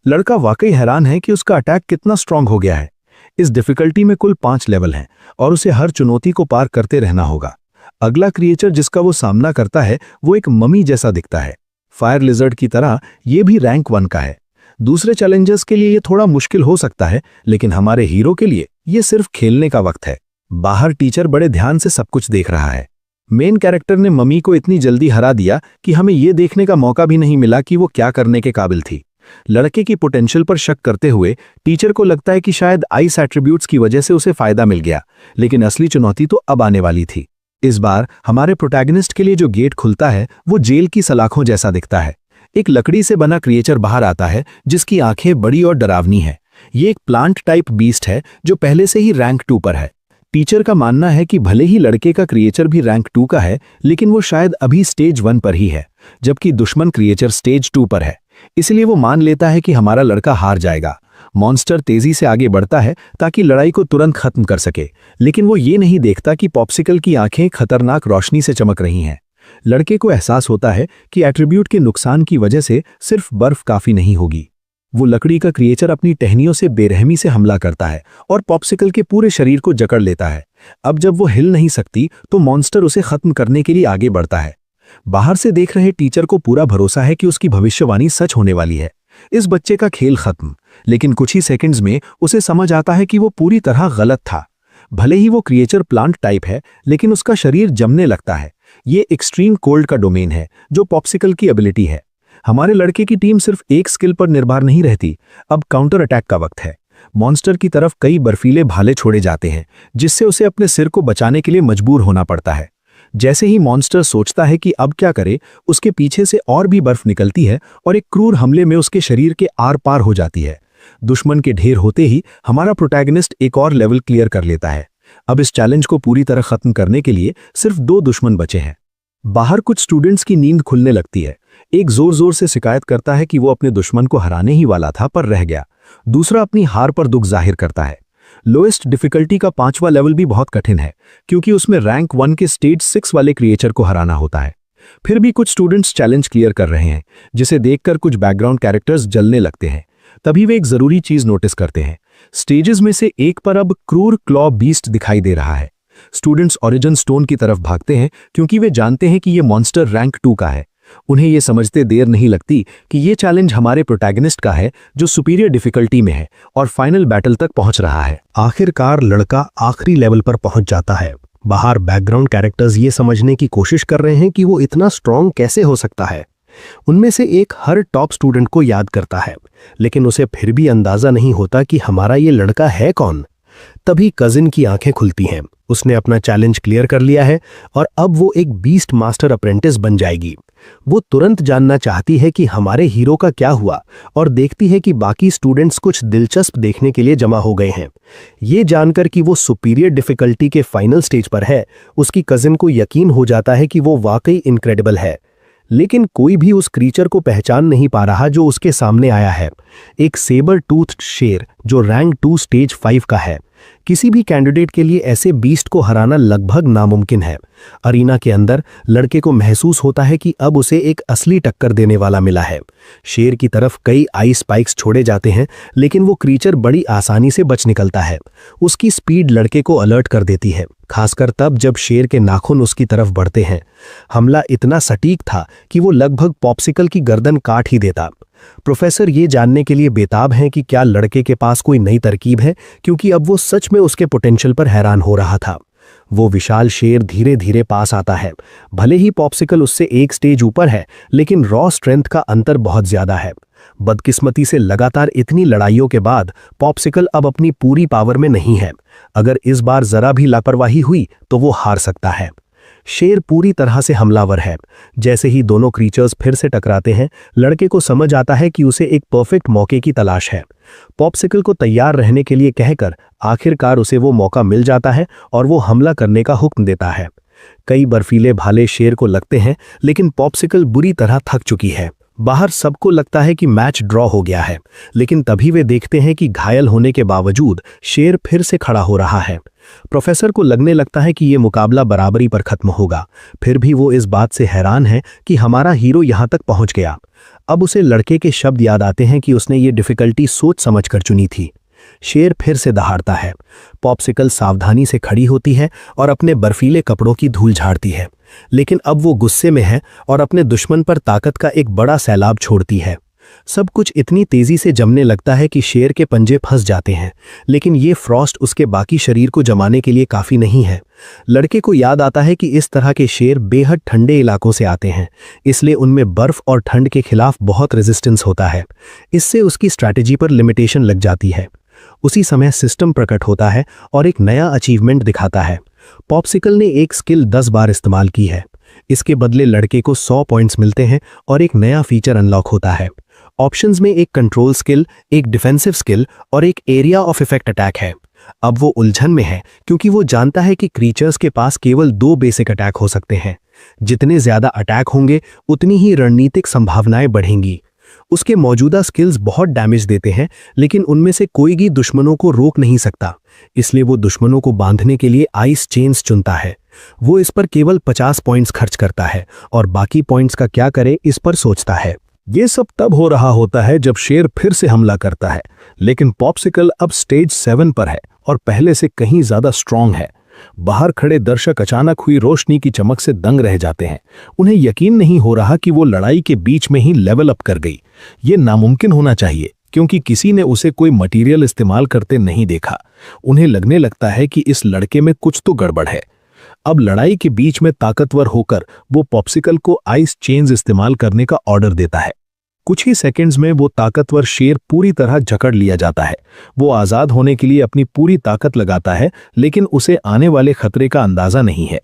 लड़का वाकई हैरान है कि उसका अटैक कितना स्ट्रांग हो गया है। इस डिफिकल्टी में कुल 5 लेवल हैं और उसे हर चुनौती को पार करते रहना होगा। अगला क्रिएचर जिसका वो सामना करता है वो एक ममी जैसा दिखता है। फायर लिजर्ड की तरह ये भी रैंक 1 का है। दूसरे चैलेंजर्स के लिए ये थोड़ा मुश्किल हो सकता है, लेकिन हमारे हीरो के लिए ये सिर्फ खेलने का वक्त है। बाहर टीचर बड़े ध्यान से सब कुछ देख रहा है। मेन कैरेक्टर ने मम्मी को इतनी जल्दी हरा दिया कि हमें ये देखने का मौका भी नहीं मिला कि वो क्या करने के काबिल थी। लड़के की पोटेंशियल पर शक करते हुए टीचर को लगता है कि शायद आइस एट्रीब्यूट्स की वजह से उसे फायदा मिल गया, लेकिन असली चुनौती तो अब आने वाली थी। इस बार हमारे प्रोटैगनिस्ट के लिए जो गेट खुलता है वो जेल की सलाखों जैसा दिखता है। एक लकड़ी से बना क्रिएचर बाहर आता है जिसकी आंखें बड़ी और डरावनी है। ये एक प्लांट टाइप बीस्ट है जो पहले से ही रैंक 2 पर है। टीचर का मानना है कि भले ही लड़के का क्रिएचर भी रैंक 2 का है, लेकिन वो शायद अभी स्टेज 1 पर ही है, जबकि दुश्मन क्रिएचर स्टेज 2 पर है। इसलिए वो मान लेता है कि हमारा लड़का हार जाएगा। मॉन्स्टर तेजी से आगे बढ़ता है ताकि लड़ाई को तुरंत खत्म कर सके, लेकिन वो ये नहीं देखता कि पॉप्सिकल की आंखें खतरनाक रोशनी से चमक रही हैं। लड़के को एहसास होता है कि एट्रीब्यूट के नुकसान की वजह से सिर्फ बर्फ काफी नहीं होगी। वो लकड़ी का क्रिएचर अपनी टहनियों से बेरहमी से हमला करता है और पॉप्सिकल के पूरे शरीर को जकड़ लेता है। अब जब वो हिल नहीं सकती तो मॉन्स्टर उसे खत्म करने के लिए आगे बढ़ता है। बाहर से देख रहे टीचर को पूरा भरोसा है कि उसकी भविष्यवाणी सच होने वाली है। इस बच्चे का खेल खत्म, लेकिन कुछ ही सेकंड्स में उसे समझ आता है कि वो पूरी तरह गलत था। भले ही वो क्रिएचर प्लांट टाइप है, लेकिन उसका शरीर जमने लगता है। ये एक्सट्रीम कोल्ड का डोमेन है जो पॉप्सिकल की एबिलिटी है। हमारे लड़के की टीम सिर्फ एक स्किल पर निर्भर नहीं रहती, अब काउंटर अटैक का वक्त है। मॉन्स्टर की तरफ कई बर्फीले भाले छोड़े जाते हैं, जिससे उसे अपने सिर को बचाने के लिए मजबूर होना पड़ता है। जैसे ही मॉन्स्टर सोचता है कि अब क्या करे, उसके पीछे से और भी बर्फ निकलती है और एक क्रूर हमले में उसके शरीर के आर पार हो जाती है। दुश्मन के ढेर होते ही हमारा प्रोटैगनिस्ट एक और लेवल क्लियर कर लेता है। अब इस चैलेंज को पूरी तरह खत्म करने के लिए सिर्फ 2 दुश्मन बचे हैं। बाहर कुछ स्टूडेंट्स की नींद खुलने लगती है। एक जोर जोर से शिकायत करता है कि वो अपने दुश्मन को हराने ही वाला था पर रह गया। दूसरा अपनी हार पर दुख जाहिर करता है। लोएस्ट डिफिकल्टी का 5वां लेवल भी बहुत कठिन है, क्योंकि उसमें रैंक 1 के स्टेज 6 वाले क्रिएचर को हराना होता है। फिर भी कुछ स्टूडेंट्स चैलेंज क्लियर कर रहे हैं, जिसे देखकर कुछ बैकग्राउंड कैरेक्टर्स जलने लगते हैं। तभी वे एक जरूरी चीज नोटिस करते हैं। स्टेजेस में से एक पर अब क्रूर क्लॉ बीस्ट दिखाई दे रहा है। स्टूडेंट्स ओरिजिन स्टोन की तरफ भागते हैं क्योंकि वे जानते हैं कि यह मॉन्स्टर रैंक 2 का है। उन्हें यह समझते देर नहीं लगती कि यह चैलेंज हमारे प्रोटैगनिस्ट का है, जो सुपीरियर डिफिकल्टी में है और फाइनल बैटल तक पहुंच रहा है। आखिरकार लड़का आखिरी लेवल पर पहुंच जाता है। बाहर बैकग्राउंड कैरेक्टर्स ये समझने की कोशिश कर रहे हैं कि वो इतना स्ट्रांग कैसे हो सकता है। उनमें से एक हर टॉप स्टूडेंट को याद करता है, लेकिन उसे फिर भी अंदाजा नहीं होता कि हमारा ये लड़का है कौन। तभी कजिन की आंखें खुलती हैं। उसने अपना चैलेंज क्लियर कर लिया है और अब वो एक बीस्ट मास्टर अप्रेंटिस बन जाएगी। वो तुरंत जानना चाहती है कि हमारे हीरो का क्या हुआ और देखती है कि बाकी स्टूडेंट्स कुछ दिलचस्प देखने के लिए जमा हो गए हैं। ये जानकर कि वो सुपीरियर डिफिकल्टी के फाइनल स्टेज पर है, उसकी कजिन को यकीन हो जाता है कि वो वाकई इनक्रेडिबल है। लेकिन कोई भी उस क्रीचर को पहचान नहीं पा रहा जो उसके सामने आया है। एक सेबर टूथ शेर जो रैंक 2 स्टेज 5 का है। किसी भी कैंडिडेट के लिए ऐसे बीस्ट को हराना लगभग नामुमकिन है। अरीना के अंदर लड़के को महसूस होता है कि अब उसे एक असली टक्कर देने वाला मिला है। शेर की तरफ कई आइस स्पाइक्स छोड़े जाते हैं, लेकिन वो क्रीचर बड़ी आसानी से बच निकलता है। उसकी स्पीड लड़के को अलर्ट कर देती है, खासकर तब जब शेर के नाखून उसकी तरफ बढ़ते हैं। हमला इतना सटीक था कि वो लगभग पॉप्सिकल की गर्दन काट ही देता। प्रोफेसर ये जानने के लिए बेताब हैं कि क्या लड़के के पास कोई नई तरकीब है, क्योंकि अब वो सच में उसके पोटेंशियल पर हैरान हो रहा था। वो विशाल शेर धीरे धीरे पास आता है। भले ही पॉप्सिकल उससे एक स्टेज ऊपर है, लेकिन रॉ स्ट्रेंथ का अंतर बहुत ज्यादा है। बदकिस्मती से लगातार इतनी लड़ाइयों के बाद पॉप्सिकल अब अपनी पूरी पावर में नहीं है। अगर इस बार जरा भी लापरवाही हुई तो वो हार सकता है। शेर पूरी तरह से हमलावर है। जैसे ही दोनों क्रीचर्स फिर से टकराते हैं, लड़के को समझ आता है कि उसे एक परफेक्ट मौके की तलाश है। पॉप्सिकल को तैयार रहने के लिए कहकर आखिरकार उसे वो मौका मिल जाता है और वो हमला करने का हुक्म देता है। कई बर्फीले भाले शेर को लगते हैं, लेकिन पॉप्सिकल बुरी तरह थक चुकी है। बाहर सबको लगता है कि मैच ड्रॉ हो गया है, लेकिन तभी वे देखते हैं कि घायल होने के बावजूद शेर फिर से खड़ा हो रहा है। प्रोफेसर को लगने लगता है कि ये मुकाबला बराबरी पर खत्म होगा। फिर भी वो इस बात से हैरान है कि हमारा हीरो यहां तक पहुंच गया। अब उसे लड़के के शब्द याद आते हैं कि उसने ये डिफिकल्टी सोच समझकर चुनी थी। शेर फिर से दहाड़ता है। पॉप्सिकल सावधानी से खड़ी होती है और अपने बर्फीले कपड़ों की धूल झाड़ती है, लेकिन अब वो गुस्से में है और अपने दुश्मन पर ताकत का एक बड़ा सैलाब छोड़ती है। सब कुछ इतनी तेजी से जमने लगता है कि शेर के पंजे फंस जाते हैं, लेकिन ये फ्रॉस्ट उसके बाकी शरीर को जमाने के लिए काफी नहीं है। लड़के को याद आता है कि इस तरह के शेर बेहद ठंडे इलाकों से आते हैं, इसलिए उनमें बर्फ और ठंड के खिलाफ बहुत रेजिस्टेंस होता है। इससे उसकी स्ट्रैटेजी पर लिमिटेशन लग जाती है। उसी समय सिस्टम प्रकट होता है और एक नया अचीवमेंट दिखाता है। पॉप्सिकल ने एक स्किल 10 बार इस्तेमाल की है। इसके बदले लड़के को 100 पॉइंट्स मिलते हैं और एक नया फीचर अनलॉक होता है। ऑप्शंस में एक कंट्रोल स्किल, एक डिफेंसिव स्किल और एक एरिया ऑफ इफेक्ट अटैक है। अब वो उलझन में है क्योंकि वो जानता है कि क्रीचर्स के पास केवल 2 बेसिक अटैक हो सकते हैं। जितने ज्यादा अटैक होंगे उतनी ही रणनीतिक संभावनाएं बढ़ेंगी। उसके मौजूदा स्किल्स बहुत डैमेज देते हैं, लेकिन उनमें से कोई भी दुश्मनों को रोक नहीं सकता। इसलिए वो दुश्मनों को बांधने के लिए आइस चेन्स चुनता है। वो इस पर केवल 50 पॉइंट्स खर्च करता है और बाकी पॉइंट्स का क्या करे इस पर सोचता है। ये सब तब हो रहा होता है जब शेर फिर से हमला करता है, लेकिन पॉप्सिकल अब स्टेज 7 पर है और पहले से कहीं ज्यादा स्ट्रांग है। बाहर खड़े दर्शक अचानक हुई रोशनी की चमक से दंग रह जाते हैं। उन्हें यकीन नहीं हो रहा कि वो लड़ाई के बीच में ही लेवल अप कर गई। ये नामुमकिन होना चाहिए क्योंकि किसी ने उसे कोई मटेरियल इस्तेमाल करते नहीं देखा। उन्हें लगने लगता है कि इस लड़के में कुछ तो गड़बड़ है। अब लड़ाई के बीच में ताकतवर होकर वो पॉप्सिकल को आइस चेन्स इस्तेमाल करने का ऑर्डर देता है। कुछ ही सेकंड्स में वो ताकतवर शेर पूरी तरह जकड़ लिया जाता है। वो आजाद होने के लिए अपनी पूरी ताकत लगाता है, लेकिन उसे आने वाले खतरे का अंदाजा नहीं है।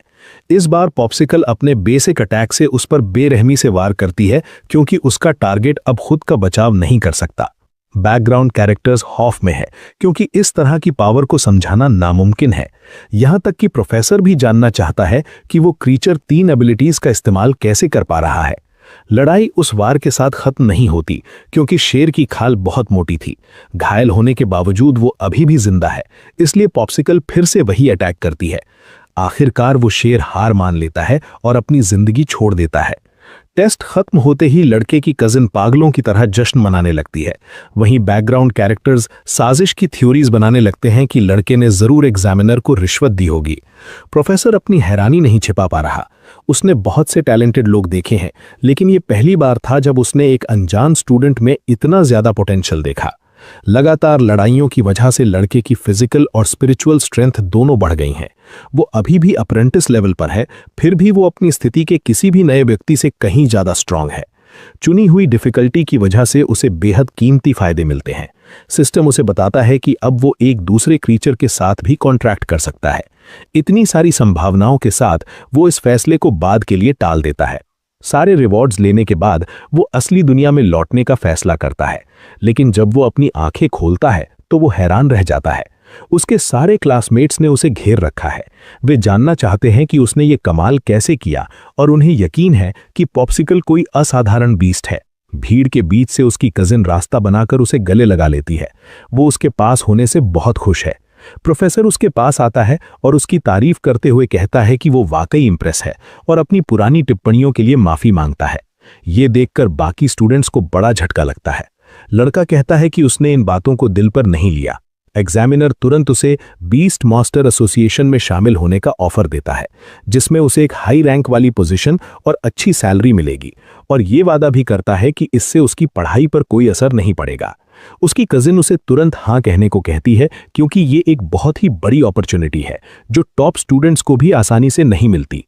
इस बार पॉप्सिकल अपने बेसिक अटैक से उस पर बेरहमी से वार करती है क्योंकि उसका टारगेट अब खुद का बचाव नहीं कर सकता। बैकग्राउंड कैरेक्टर्स खौफ में है क्योंकि इस तरह की पावर को समझाना नामुमकिन है। यहां तक कि प्रोफेसर भी जानना चाहता है कि वो क्रीचर 3 एबिलिटीज का इस्तेमाल कैसे कर पा रहा है। लड़ाई उस वार के साथ खत्म नहीं होती क्योंकि शेर की खाल बहुत मोटी थी। घायल होने के बावजूद वो अभी भी जिंदा है, इसलिए पॉप्सिकल फिर से वही अटैक करती है। आखिरकार वो शेर हार मान लेता है और अपनी जिंदगी छोड़ देता है। टेस्ट खत्म होते ही लड़के की कजिन पागलों की तरह जश्न मनाने लगती है। वहीं बैकग्राउंड कैरेक्टर्स साजिश की थ्योरीज बनाने लगते हैं कि लड़के ने जरूर एग्जामिनर को रिश्वत दी होगी। प्रोफेसर अपनी हैरानी नहीं छिपा पा रहा। उसने बहुत से टैलेंटेड लोग देखे हैं, लेकिन ये पहली बार था जब उसने एक अनजान स्टूडेंट में इतना ज्यादा पोटेंशियल देखा। लगातार लड़ाइयों की वजह से लड़के की फिजिकल और स्पिरिचुअल स्ट्रेंथ दोनों बढ़ गई हैं। वो अभी भी अप्रेंटिस लेवल पर है, फिर भी वो अपनी स्थिति के किसी भी नए व्यक्ति से कहीं ज्यादा स्ट्रांग है। चुनी हुई डिफिकल्टी की वजह से उसे बेहद कीमती फायदे मिलते हैं। सिस्टम उसे बताता है कि अब वो एक दूसरे क्रीचर के साथ भी कॉन्ट्रैक्ट कर सकता है। इतनी सारी संभावनाओं के साथ वो इस फैसले को बाद के लिए टाल देता है। सारे रिवॉर्ड्स लेने के बाद वो असली दुनिया में लौटने का फैसला करता है, लेकिन जब वो अपनी आंखें खोलता है तो वो हैरान रह जाता है। उसके सारे क्लासमेट्स ने उसे घेर रखा है। वे जानना चाहते हैं कि उसने ये कमाल कैसे किया और उन्हें यकीन है कि पॉप्सिकल कोई असाधारण बीस्ट है। भीड़ के बीच से उसकी कजिन रास्ता बनाकर उसे गले लगा लेती है। वो उसके पास होने से बहुत खुश है। प्रोफेसर उसके पास आता है और उसकी तारीफ करते हुए कहता है कि वो वाकई इंप्रेस है और अपनी पुरानी टिप्पणियों के लिए माफी मांगता है। ये देखकर बाकी स्टूडेंट्स को बड़ा झटका लगता है। लड़का कहता है कि उसने इन बातों को दिल पर नहीं लिया। एग्जामिनर तुरंत उसे बीस्ट मास्टर एसोसिएशन में शामिल होने का ऑफर देता है, जिसमें उसे एक हाई रैंक वाली पोजीशन और अच्छी सैलरी मिलेगी, और ये वादा भी करता है कि इससे उसकी पढ़ाई पर कोई असर नहीं पड़ेगा। उसकी कजिन उसे तुरंत हाँ कहने को कहती है क्योंकि ये एक बहुत ही बड़ी अपॉर्चुनिटी है जो टॉप स्टूडेंट्स को भी आसानी से नहीं मिलती।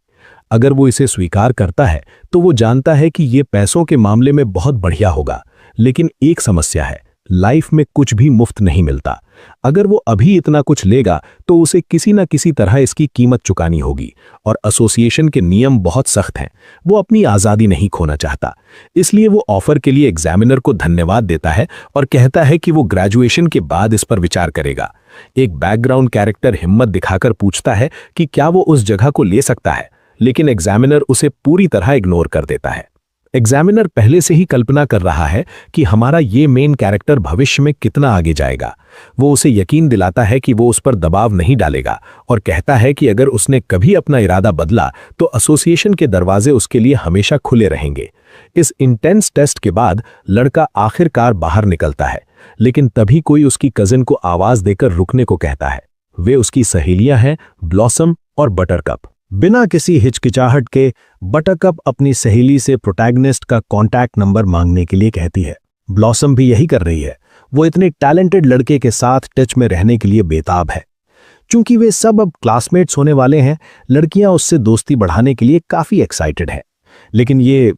अगर वो इसे स्वीकार करता है तो वो जानता है कि ये पैसों के मामले में बहुत बढ़िया होगा, लेकिन एक समस्या है, लाइफ में कुछ भी मुफ्त नहीं मिलता। अगर वो अभी इतना कुछ लेगा तो उसे किसी न किसी तरह इसकी कीमत चुकानी होगी, और एसोसिएशन के नियम बहुत सख्त हैं। वो अपनी आज़ादी नहीं खोना चाहता, इसलिए वो ऑफर के लिए एग्जामिनर को धन्यवाद देता है और कहता है कि वो ग्रेजुएशन के बाद इस पर विचार करेगा। एक बैकग्राउंड कैरेक्टर हिम्मत दिखाकर पूछता है कि क्या वो उस जगह को ले सकता है, लेकिन एग्जामिनर उसे पूरी तरह इग्नोर कर देता है। एग्जामिनर पहले से ही कल्पना कर रहा है कि हमारा ये मेन कैरेक्टर भविष्य में कितना आगे जाएगा। वो उसे यकीन दिलाता है कि वो उस पर दबाव नहीं डालेगा और कहता है कि अगर उसने कभी अपना इरादा बदला तो एसोसिएशन के दरवाजे उसके लिए हमेशा खुले रहेंगे। इस इंटेंस टेस्ट के बाद लड़का आखिरकार बाहर निकलता है, लेकिन तभी कोई उसकी कजिन को आवाज देकर रुकने को कहता है। वे उसकी सहेलियां हैं ब्लॉसम और बटरकप। बिना किसी हिचकिचाहट के बटरकप अपनी सहेली से प्रोटैगनिस्ट का कॉन्टैक्ट नंबर मांगने के लिए कहती है। ब्लॉसम भी यही कर रही है। वो इतने टैलेंटेड लड़के के साथ टच में रहने के लिए बेताब है। चूंकि वे सब अब क्लासमेट्स होने वाले हैं, लड़कियां उससे दोस्ती बढ़ाने के लिए काफी एक्साइटेड है। लेकिन ये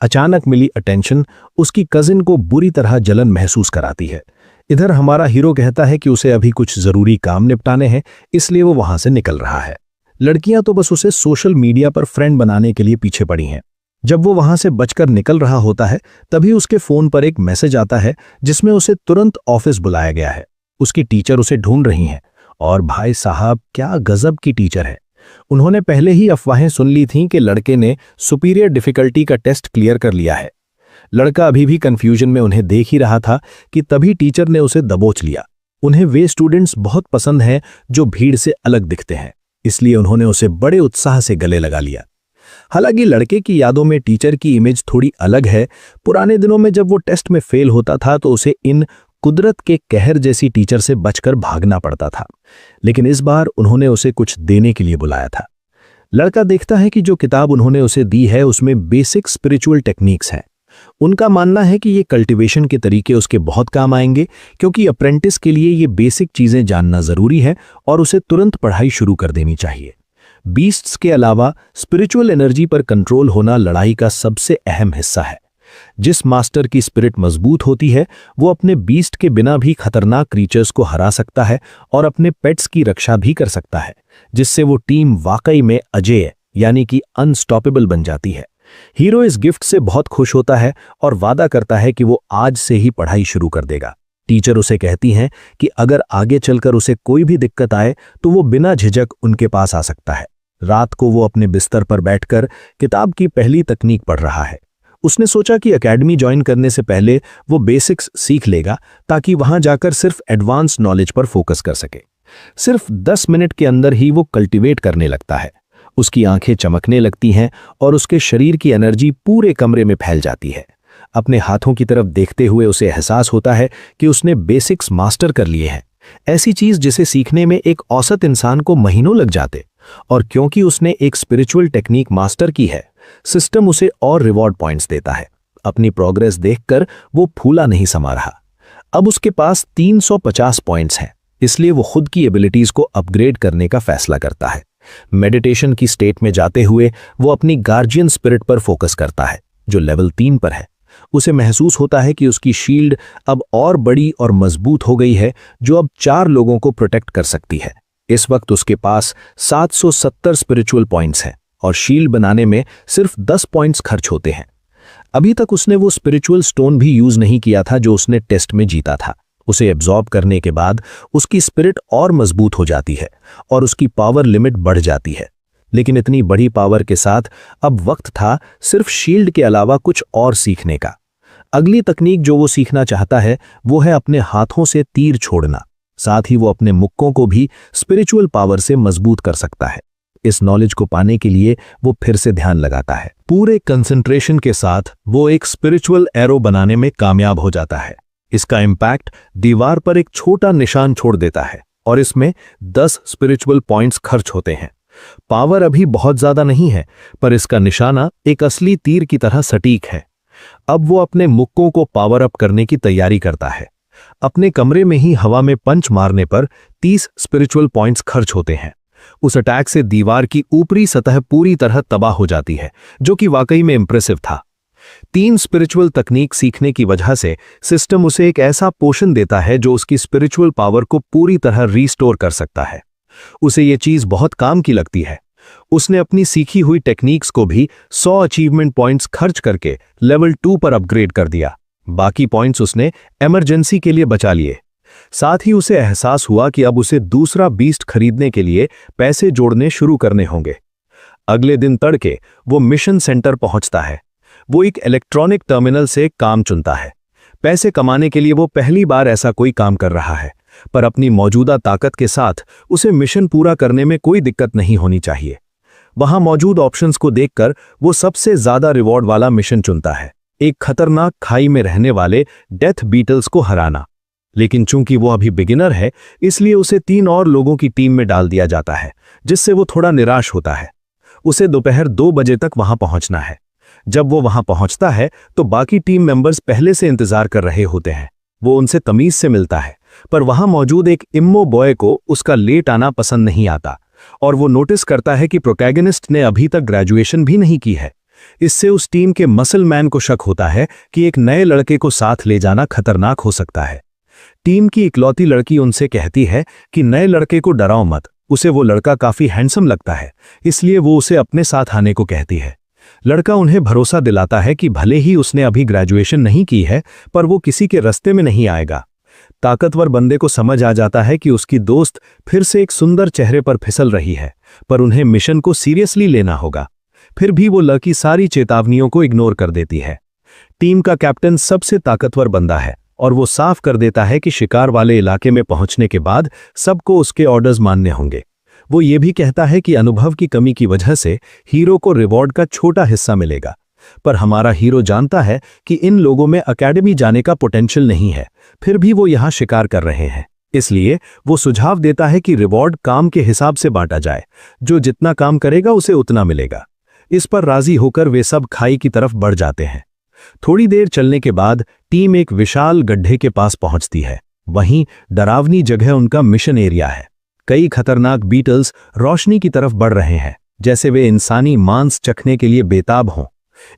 अचानक मिली अटेंशन उसकी कजिन को बुरी तरह जलन महसूस कराती है। इधर हमारा हीरो कहता है कि उसे अभी कुछ जरूरी काम निपटाने हैं, इसलिए वो वहां से निकल रहा है। लड़कियां तो बस उसे सोशल मीडिया पर फ्रेंड बनाने के लिए पीछे पड़ी हैं। जब वो वहां से बचकर निकल रहा होता है, तभी उसके फोन पर एक मैसेज आता है जिसमें उसे तुरंत ऑफिस बुलाया गया है। उसकी टीचर उसे ढूंढ रही हैं, और भाई साहब क्या गजब की टीचर है। उन्होंने पहले ही अफवाहें सुन ली थीं कि लड़के ने सुपीरियर डिफिकल्टी का टेस्ट क्लियर कर लिया है। लड़का अभी भी कंफ्यूजन में उन्हें देख ही रहा था कि तभी टीचर ने उसे दबोच लिया। उन्हें वे स्टूडेंट्स बहुत पसंद हैं जो भीड़ से अलग दिखते हैं, इसलिए उन्होंने उसे बड़े उत्साह से गले लगा लिया। हालांकि लड़के की यादों में टीचर की इमेज थोड़ी अलग है। पुराने दिनों में जब वो टेस्ट में फेल होता था तो उसे इन कुदरत के कहर जैसी टीचर से बचकर भागना पड़ता था, लेकिन इस बार उन्होंने उसे कुछ देने के लिए बुलाया था। लड़का देखता है कि जो किताब उन्होंने उसे दी है उसमें बेसिक स्पिरिचुअल टेक्निक्स हैं। उनका मानना है कि ये कल्टीवेशन के तरीके उसके बहुत काम आएंगे, क्योंकि अप्रेंटिस के लिए ये बेसिक चीजें जानना जरूरी है और उसे तुरंत पढ़ाई शुरू कर देनी चाहिए। बीस्ट्स के अलावा स्पिरिचुअल एनर्जी पर कंट्रोल होना लड़ाई का सबसे अहम हिस्सा है। जिस मास्टर की स्पिरिट मजबूत होती है वो अपने बीस्ट के बिना भी खतरनाक क्रीचर्स को हरा सकता है और अपने पेट्स की रक्षा भी कर सकता है, जिससे वो टीम वाकई में अजेय यानी कि अनस्टॉपेबल बन जाती है। हीरो इस गिफ्ट से बहुत खुश होता है और वादा करता है कि वो आज से ही पढ़ाई शुरू कर देगा। टीचर उसे कहती हैं कि अगर आगे चलकर उसे कोई भी दिक्कत आए तो वो बिना झिझक उनके पास आ सकता है। रात को वो अपने बिस्तर पर बैठकर किताब की पहली तकनीक पढ़ रहा है। उसने सोचा कि एकेडमी ज्वाइन करने से पहले वो बेसिक्स सीख लेगा ताकि वहां जाकर सिर्फ एडवांस नॉलेज पर फोकस कर सके। सिर्फ 10 मिनट के अंदर ही वो कल्टीवेट करने लगता है। उसकी आंखें चमकने लगती हैं और उसके शरीर की एनर्जी पूरे कमरे में फैल जाती है। अपने हाथों की तरफ देखते हुए उसे एहसास होता है कि उसने बेसिक्स मास्टर कर लिए हैं, ऐसी चीज जिसे सीखने में एक औसत इंसान को महीनों लग जाते। और क्योंकि उसने एक स्पिरिचुअल टेक्निक मास्टर की है, सिस्टम उसे और रिवॉर्ड पॉइंट्स देता है। अपनी प्रोग्रेस देखकर वो फूला नहीं समा रहा। अब उसके पास 350 पॉइंट्स हैं, इसलिए वो खुद की एबिलिटीज को अपग्रेड करने का फैसला करता है। मेडिटेशन की स्टेट में जाते हुए वो अपनी गार्जियन स्पिरिट पर फोकस करता है, जो लेवल 3 पर है। उसे महसूस होता है कि उसकी शील्ड अब और बड़ी और मजबूत हो गई है, जो अब 4 लोगों को प्रोटेक्ट कर सकती है। इस वक्त उसके पास 770 स्पिरिचुअल पॉइंट्स हैं और शील्ड बनाने में सिर्फ 10 पॉइंट्स खर्च होते हैं। अभी तक उसने वो स्पिरिचुअल स्टोन भी यूज नहीं किया था जो उसने टेस्ट में जीता था। उसे एब्जॉर्ब करने के बाद उसकी स्पिरिट और मजबूत हो जाती है और उसकी पावर लिमिट बढ़ जाती है। लेकिन इतनी बड़ी पावर के साथ अब वक्त था सिर्फ शील्ड के अलावा कुछ और सीखने का। अगली तकनीक जो वो सीखना चाहता है वो है अपने हाथों से तीर छोड़ना। साथ ही वो अपने मुक्कों को भी स्पिरिचुअल पावर से मजबूत कर सकता है। इस नॉलेज को पाने के लिए वो फिर से ध्यान लगाता है। पूरे कंसंट्रेशन के साथ वो एक स्पिरिचुअल एरो बनाने में कामयाब हो जाता है। इसका इंपैक्ट दीवार पर एक छोटा निशान छोड़ देता है और इसमें 10 स्पिरिचुअल पॉइंट्स खर्च होते हैं। पावर अभी बहुत ज्यादा नहीं है, पर इसका निशाना एक असली तीर की तरह सटीक है। अब वो अपने मुक्कों को पावर अप करने की तैयारी करता है। अपने कमरे में ही हवा में पंच मारने पर 30 स्पिरिचुअल पॉइंट्स खर्च होते हैं। उस अटैक से दीवार की ऊपरी सतह पूरी तरह तबाह हो जाती है, जो कि वाकई में इंप्रेसिव था। 3 स्पिरिचुअल तकनीक सीखने की वजह से सिस्टम उसे एक ऐसा पोषण देता है जो उसकी स्पिरिचुअल पावर को पूरी तरह रीस्टोर कर सकता है। उसे ये चीज बहुत काम की लगती है। उसने अपनी सीखी हुई टेक्निक्स को भी 100 अचीवमेंट पॉइंट्स खर्च करके लेवल 2 पर अपग्रेड कर दिया। बाकी पॉइंट्स उसने इमरजेंसी के लिए बचा लिए। साथ ही उसे एहसास हुआ कि अब उसे दूसरा बीस्ट खरीदने के लिए पैसे जोड़ने शुरू करने होंगे। अगले दिन तड़के वो मिशन सेंटर पहुंचता है। वो एक इलेक्ट्रॉनिक टर्मिनल से काम चुनता है। पैसे कमाने के लिए वो पहली बार ऐसा कोई काम कर रहा है, पर अपनी मौजूदा ताकत के साथ उसे मिशन पूरा करने में कोई दिक्कत नहीं होनी चाहिए। वहां मौजूद ऑप्शंस को देखकर वो सबसे ज्यादा रिवॉर्ड वाला मिशन चुनता है, एक खतरनाक खाई में रहने वाले डेथ बीटल्स को हराना। लेकिन चूंकि वो अभी बिगिनर है, इसलिए उसे 3 और लोगों की टीम में डाल दिया जाता है, जिससे वो थोड़ा निराश होता है। उसे दोपहर 2 बजे तक वहां पहुंचना है। जब वो वहां पहुंचता है तो बाकी टीम मेंबर्स पहले से इंतजार कर रहे होते हैं। वो उनसे तमीज से मिलता है, पर वहां मौजूद एक इम्मो बॉय को उसका लेट आना पसंद नहीं आता और वो नोटिस करता है कि प्रोटैगनिस्ट ने अभी तक ग्रेजुएशन भी नहीं की है। इससे उस टीम के मसल मैन को शक होता है कि एक नए लड़के को साथ ले जाना खतरनाक हो सकता है। टीम की इकलौती लड़की उनसे कहती है कि नए लड़के को डराओ मत, उसे वो लड़का काफी हैंडसम लगता है, इसलिए वो उसे अपने साथ आने को कहती है। लड़का उन्हें भरोसा दिलाता है कि भले ही उसने अभी ग्रेजुएशन नहीं की है, पर वो किसी के रास्ते में नहीं आएगा। ताकतवर बंदे को समझ आ जाता है कि उसकी दोस्त फिर से एक सुंदर चेहरे पर फिसल रही है, पर उन्हें मिशन को सीरियसली लेना होगा। फिर भी वो लड़की सारी चेतावनियों को इग्नोर कर देती है। टीम का कैप्टन सबसे ताकतवर बंदा है और वो साफ कर देता है कि शिकार वाले इलाके में पहुंचने के बाद सबको उसके ऑर्डर्स मानने होंगे। वो ये भी कहता है कि अनुभव की कमी की वजह से हीरो को रिवॉर्ड का छोटा हिस्सा मिलेगा, पर हमारा हीरो जानता है कि इन लोगों में एकेडमी जाने का पोटेंशियल नहीं है, फिर भी वो यहाँ शिकार कर रहे हैं। इसलिए वो सुझाव देता है कि रिवॉर्ड काम के हिसाब से बांटा जाए, जो जितना काम करेगा उसे उतना मिलेगा। इस पर राजी होकर वे सब खाई की तरफ बढ़ जाते हैं। थोड़ी देर चलने के बाद टीम एक विशाल गड्ढे के पास पहुंचती है। वहीं डरावनी जगह उनका मिशन एरिया है। कई खतरनाक बीटल्स रोशनी की तरफ बढ़ रहे हैं, जैसे वे इंसानी मांस चखने के लिए बेताब हों।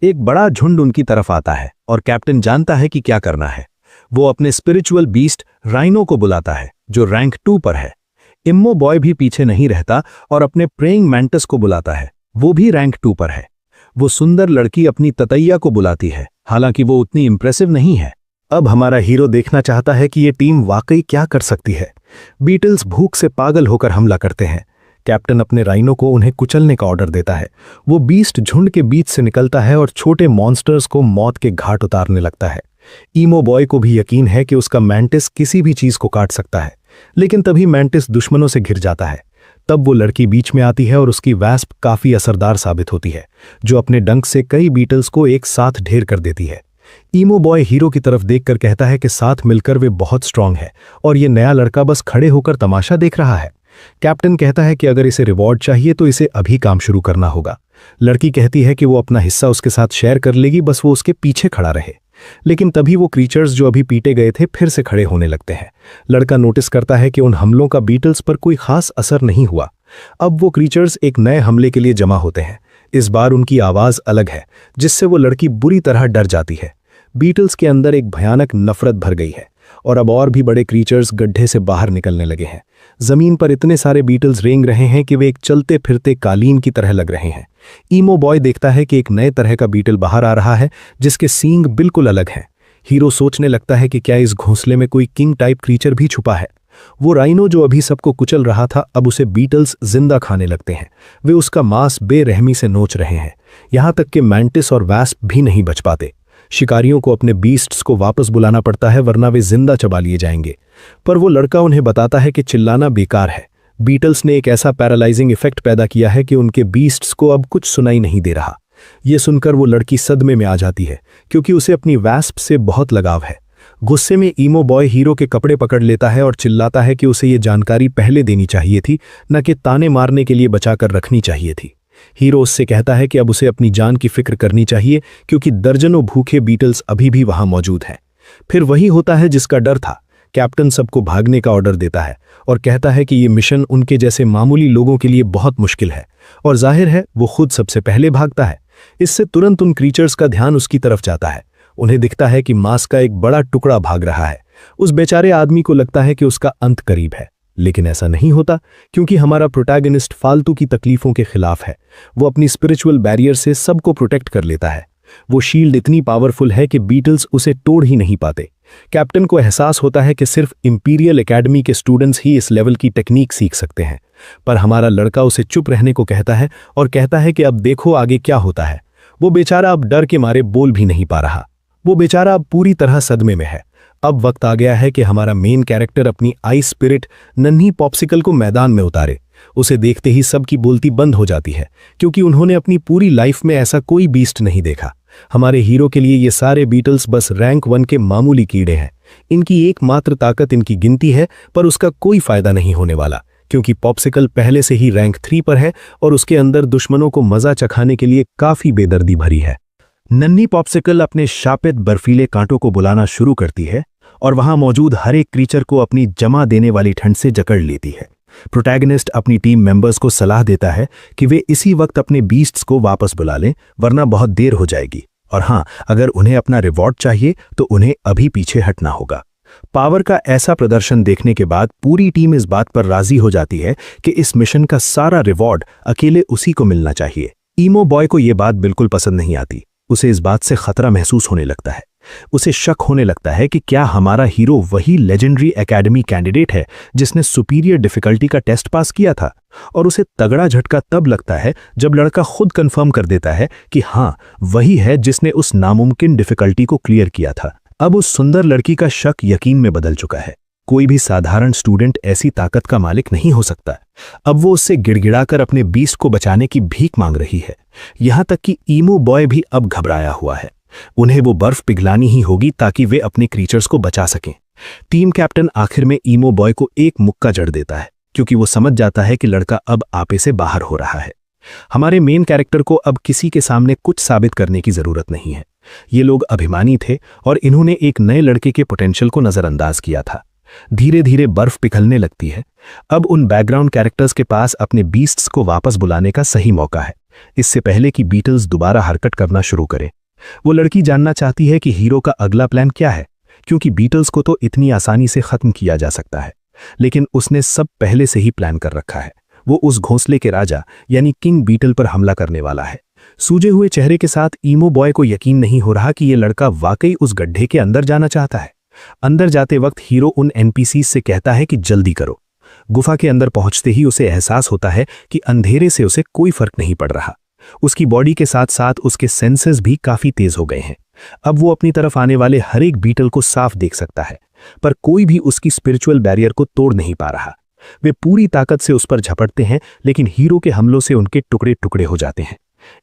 एक बड़ा झुंड उनकी तरफ आता है और कैप्टन जानता है कि क्या करना है। वो अपने स्पिरिचुअल बीस्ट राइनो को बुलाता है, जो रैंक 2 पर है। इम्मो बॉय भी पीछे नहीं रहता और अपने प्रेइंग मैंटिस को बुलाता है, वो भी रैंक 2 पर है। वो सुंदर लड़की अपनी ततैया को बुलाती है, हालांकि वो उतनी इंप्रेसिव नहीं है। अब हमारा हीरो देखना चाहता है कि ये टीम वाकई क्या कर सकती है। बीटल्स भूख से पागल होकर हमला करते हैं। कैप्टन अपने राइनो को उन्हें कुचलने का ऑर्डर देता है। वो बीस्ट झुंड के बीच से निकलता है और छोटे मॉन्स्टर्स को मौत के घाट उतारने लगता है। ईमो बॉय को भी यकीन है कि उसका मैंटिस किसी भी चीज को काट सकता है, लेकिन तभी मैंटिस दुश्मनों से घिर जाता है। तब वो लड़की बीच में आती है और उसकी वैस्प काफी असरदार साबित होती है, जो अपने डंक से कई बीटल्स को एक साथ ढेर कर देती है। ईमो बॉय हीरो की तरफ देखकर कहता है कि साथ मिलकर वे बहुत स्ट्रांग है और ये नया लड़का बस खड़े होकर तमाशा देख रहा है। कैप्टन कहता है कि अगर इसे रिवॉर्ड चाहिए तो इसे अभी काम शुरू करना होगा। लड़की कहती है कि वो अपना हिस्सा उसके साथ शेयर कर लेगी, बस वो उसके पीछे खड़ा रहे। लेकिन तभी वो क्रीचर्स जो अभी पीटे गए थे फिर से खड़े होने लगते हैं। लड़का नोटिस करता है कि उन हमलों का बीटल्स पर कोई खास असर नहीं हुआ। अब वो क्रीचर्स एक नए हमले के लिए जमा होते हैं। इस बार उनकी आवाज अलग है, जिससे वो लड़की बुरी तरह डर जाती है। बीटल्स के अंदर एक भयानक नफरत भर गई है और अब और भी बड़े क्रीचर्स गड्ढे से बाहर निकलने लगे हैं। जमीन पर इतने सारे बीटल्स रेंग रहे हैं कि वे एक चलते फिरते कालीन की तरह लग रहे हैं। ईमो बॉय देखता है कि एक नए तरह का बीटल बाहर आ रहा है, जिसके सींग बिल्कुल अलग हैं। हीरो सोचने लगता है कि क्या इस घोंसले में कोई किंग टाइप क्रीचर भी छुपा है। वो राइनो जो अभी सबको कुचल रहा था, अब उसे बीटल्स जिंदा खाने लगते हैं। वे उसका मांस बेरहमी से नोच रहे हैं, यहां तक कि मैंटिस और वैस्प भी नहीं बच पाते। शिकारियों को अपने बीस्ट्स को वापस बुलाना पड़ता है, वरना वे जिंदा चबा लिए जाएंगे। पर वो लड़का उन्हें बताता है कि चिल्लाना बेकार है। बीटल्स ने एक ऐसा पैरालाइजिंग इफेक्ट पैदा किया है कि उनके बीस्ट्स को अब कुछ सुनाई नहीं दे रहा। ये सुनकर वो लड़की सदमे में आ जाती है, क्योंकि उसे अपनी वैस्प से बहुत लगाव है। गुस्से में ईमो बॉय हीरो के कपड़े पकड़ लेता है और चिल्लाता है कि उसे ये जानकारी पहले देनी चाहिए थी, न कि ताने मारने के लिए बचाकर रखनी चाहिए थी। हीरो उससे कहता है कि अब उसे अपनी जान की फिक्र करनी चाहिए, क्योंकि दर्जनों भूखे बीटल्स अभी भी वहां मौजूद हैं। फिर वही होता है जिसका डर था। कैप्टन सबको भागने का ऑर्डर देता है और कहता है कि ये मिशन उनके जैसे मामूली लोगों के लिए बहुत मुश्किल है, और जाहिर है वो खुद सबसे पहले भागता है। इससे तुरंत उन क्रीचर्स का ध्यान उसकी तरफ जाता है। उन्हें दिखता है कि मांस का एक बड़ा टुकड़ा भाग रहा है। उस बेचारे आदमी को लगता है कि उसका अंत करीब है, लेकिन ऐसा नहीं होता, क्योंकि हमारा प्रोटैगनिस्ट फालतू की तकलीफों के खिलाफ है। वो अपनी स्पिरिचुअल बैरियर से सबको प्रोटेक्ट कर लेता है। वो शील्ड इतनी पावरफुल है कि बीटल्स उसे तोड़ ही नहीं पाते। कैप्टन को एहसास होता है कि सिर्फ इंपीरियल एकेडमी के स्टूडेंट्स ही इस लेवल की टेक्निक सीख सकते हैं, पर हमारा लड़का उसे चुप रहने को कहता है और कहता है कि अब देखो आगे क्या होता है। वो बेचारा अब डर के मारे बोल भी नहीं पा रहा। वो बेचारा अब पूरी तरह सदमे में है। अब वक्त आ गया है कि हमारा मेन कैरेक्टर अपनी आइस स्पिरिट नन्ही पॉप्सिकल को मैदान में उतारे। उसे देखते ही सबकी बोलती बंद हो जाती है, क्योंकि उन्होंने अपनी पूरी लाइफ में ऐसा कोई बीस्ट नहीं देखा। हमारे हीरो के लिए ये सारे बीटल्स बस रैंक 1 के मामूली कीड़े हैं। इनकी एकमात्र ताकत इनकी गिनती है, पर उसका कोई फायदा नहीं होने वाला, क्योंकि पॉप्सिकल पहले से ही रैंक 3 पर है और उसके अंदर दुश्मनों को मजा चखाने के लिए काफी बेदर्दी भरी है। नन्ही पॉप्सिकल अपने शापित बर्फीले कांटों को बुलाना शुरू करती है और वहां मौजूद हर एक क्रीचर को अपनी जमा देने वाली ठंड से जकड़ लेती है। प्रोटैगनिस्ट अपनी टीम मेंबर्स को सलाह देता है कि वे इसी वक्त अपने बीस्ट्स को वापस बुला लें, वरना बहुत देर हो जाएगी। और हाँ, अगर उन्हें अपना रिवॉर्ड चाहिए तो उन्हें अभी पीछे हटना होगा। पावर का ऐसा प्रदर्शन देखने के बाद पूरी टीम इस बात पर राजी हो जाती है कि इस मिशन का सारा रिवॉर्ड अकेले उसी को मिलना चाहिए। ईमो बॉय को यह बात बिल्कुल पसंद नहीं आती। उसे इस बात से खतरा महसूस होने लगता है। उसे शक होने लगता है कि क्या हमारा हीरो वही लेजेंडरी एकेडमी कैंडिडेट है जिसने सुपीरियर डिफिकल्टी का टेस्ट पास किया था। और उसे तगड़ा झटका तब लगता है जब लड़का खुद कंफर्म कर देता है कि हाँ, वही है जिसने उस नामुमकिन डिफिकल्टी को क्लियर किया था। अब उस सुंदर लड़की का शक यकीन में बदल चुका है। कोई भी साधारण स्टूडेंट ऐसी ताकत का मालिक नहीं हो सकता। अब वो उससे गिड़गिड़ाकर अपने बीस्ट को बचाने की भीख मांग रही है। यहां तक कि ईमो बॉय भी अब घबराया हुआ है। उन्हें वो बर्फ पिघलानी ही होगी ताकि वे अपने क्रीचर्स को बचा सकें। टीम कैप्टन आखिर में ईमो बॉय को एक मुक्का जड़ देता है, क्योंकि वो समझ जाता है कि लड़का अब आपे से बाहर हो रहा है। हमारे मेन कैरेक्टर को अब किसी के सामने कुछ साबित करने की जरूरत नहीं है। ये लोग अभिमानी थे और इन्होंने एक नए लड़के के पोटेंशियल को नजरअंदाज किया था। धीरे धीरे बर्फ पिघलने लगती है। अब उन बैकग्राउंड कैरेक्टर्स के पास अपने बीस्ट्स को वापस बुलाने का सही मौका है, इससे पहले कि बीटल्स दोबारा हरकत करना शुरू करें। वो लड़की जानना चाहती है कि हीरो का अगला प्लान क्या है, क्योंकि बीटल्स को तो इतनी आसानी से खत्म किया जा सकता है, लेकिन उसने सब पहले से ही प्लान कर रखा है। वो उस घोंसले के राजा यानी किंग बीटल पर हमला करने वाला है। सूजे हुए चेहरे के साथ ईमो बॉय को यकीन नहीं हो रहा कि ये लड़का वाकई उस गड्ढे के अंदर जाना चाहता है। अंदर जाते वक्त हीरो उन एनपीसी से कहता है कि जल्दी करो। गुफा के अंदर पहुंचते ही उसे एहसास होता है कि अंधेरे से उसे कोई फर्क नहीं पड़ रहा। उसकी बॉडी के साथ साथ उसके सेंसेस भी काफी तेज हो गए हैं। अब वो अपनी तरफ आने वाले हर एक बीटल को साफ देख सकता है, पर कोई भी उसकी स्पिरिचुअल बैरियर को तोड़ नहीं पा रहा। वे पूरी ताकत से उस पर झपटते हैं, लेकिन हीरो के हमलों से उनके टुकड़े टुकड़े हो जाते हैं।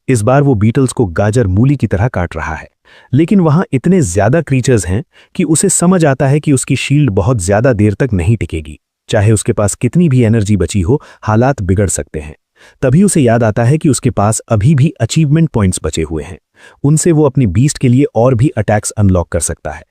इस बार वो बीटल्स को गाजर मूली की तरह काट रहा है, लेकिन वहां इतने ज्यादा क्रीचर्स हैं कि उसे समझ आता है कि उसकी शील्ड बहुत ज्यादा देर तक नहीं टिकेगी। चाहे उसके पास कितनी भी एनर्जी बची हो, हालात बिगड़ सकते हैं। तभी उसे याद आता है कि उसके पास अभी भी अचीवमेंट पॉइंट्स बचे हुए हैं। उनसे वो अपनी बीस्ट के लिए और भी अटैक्स अनलॉक कर सकता है।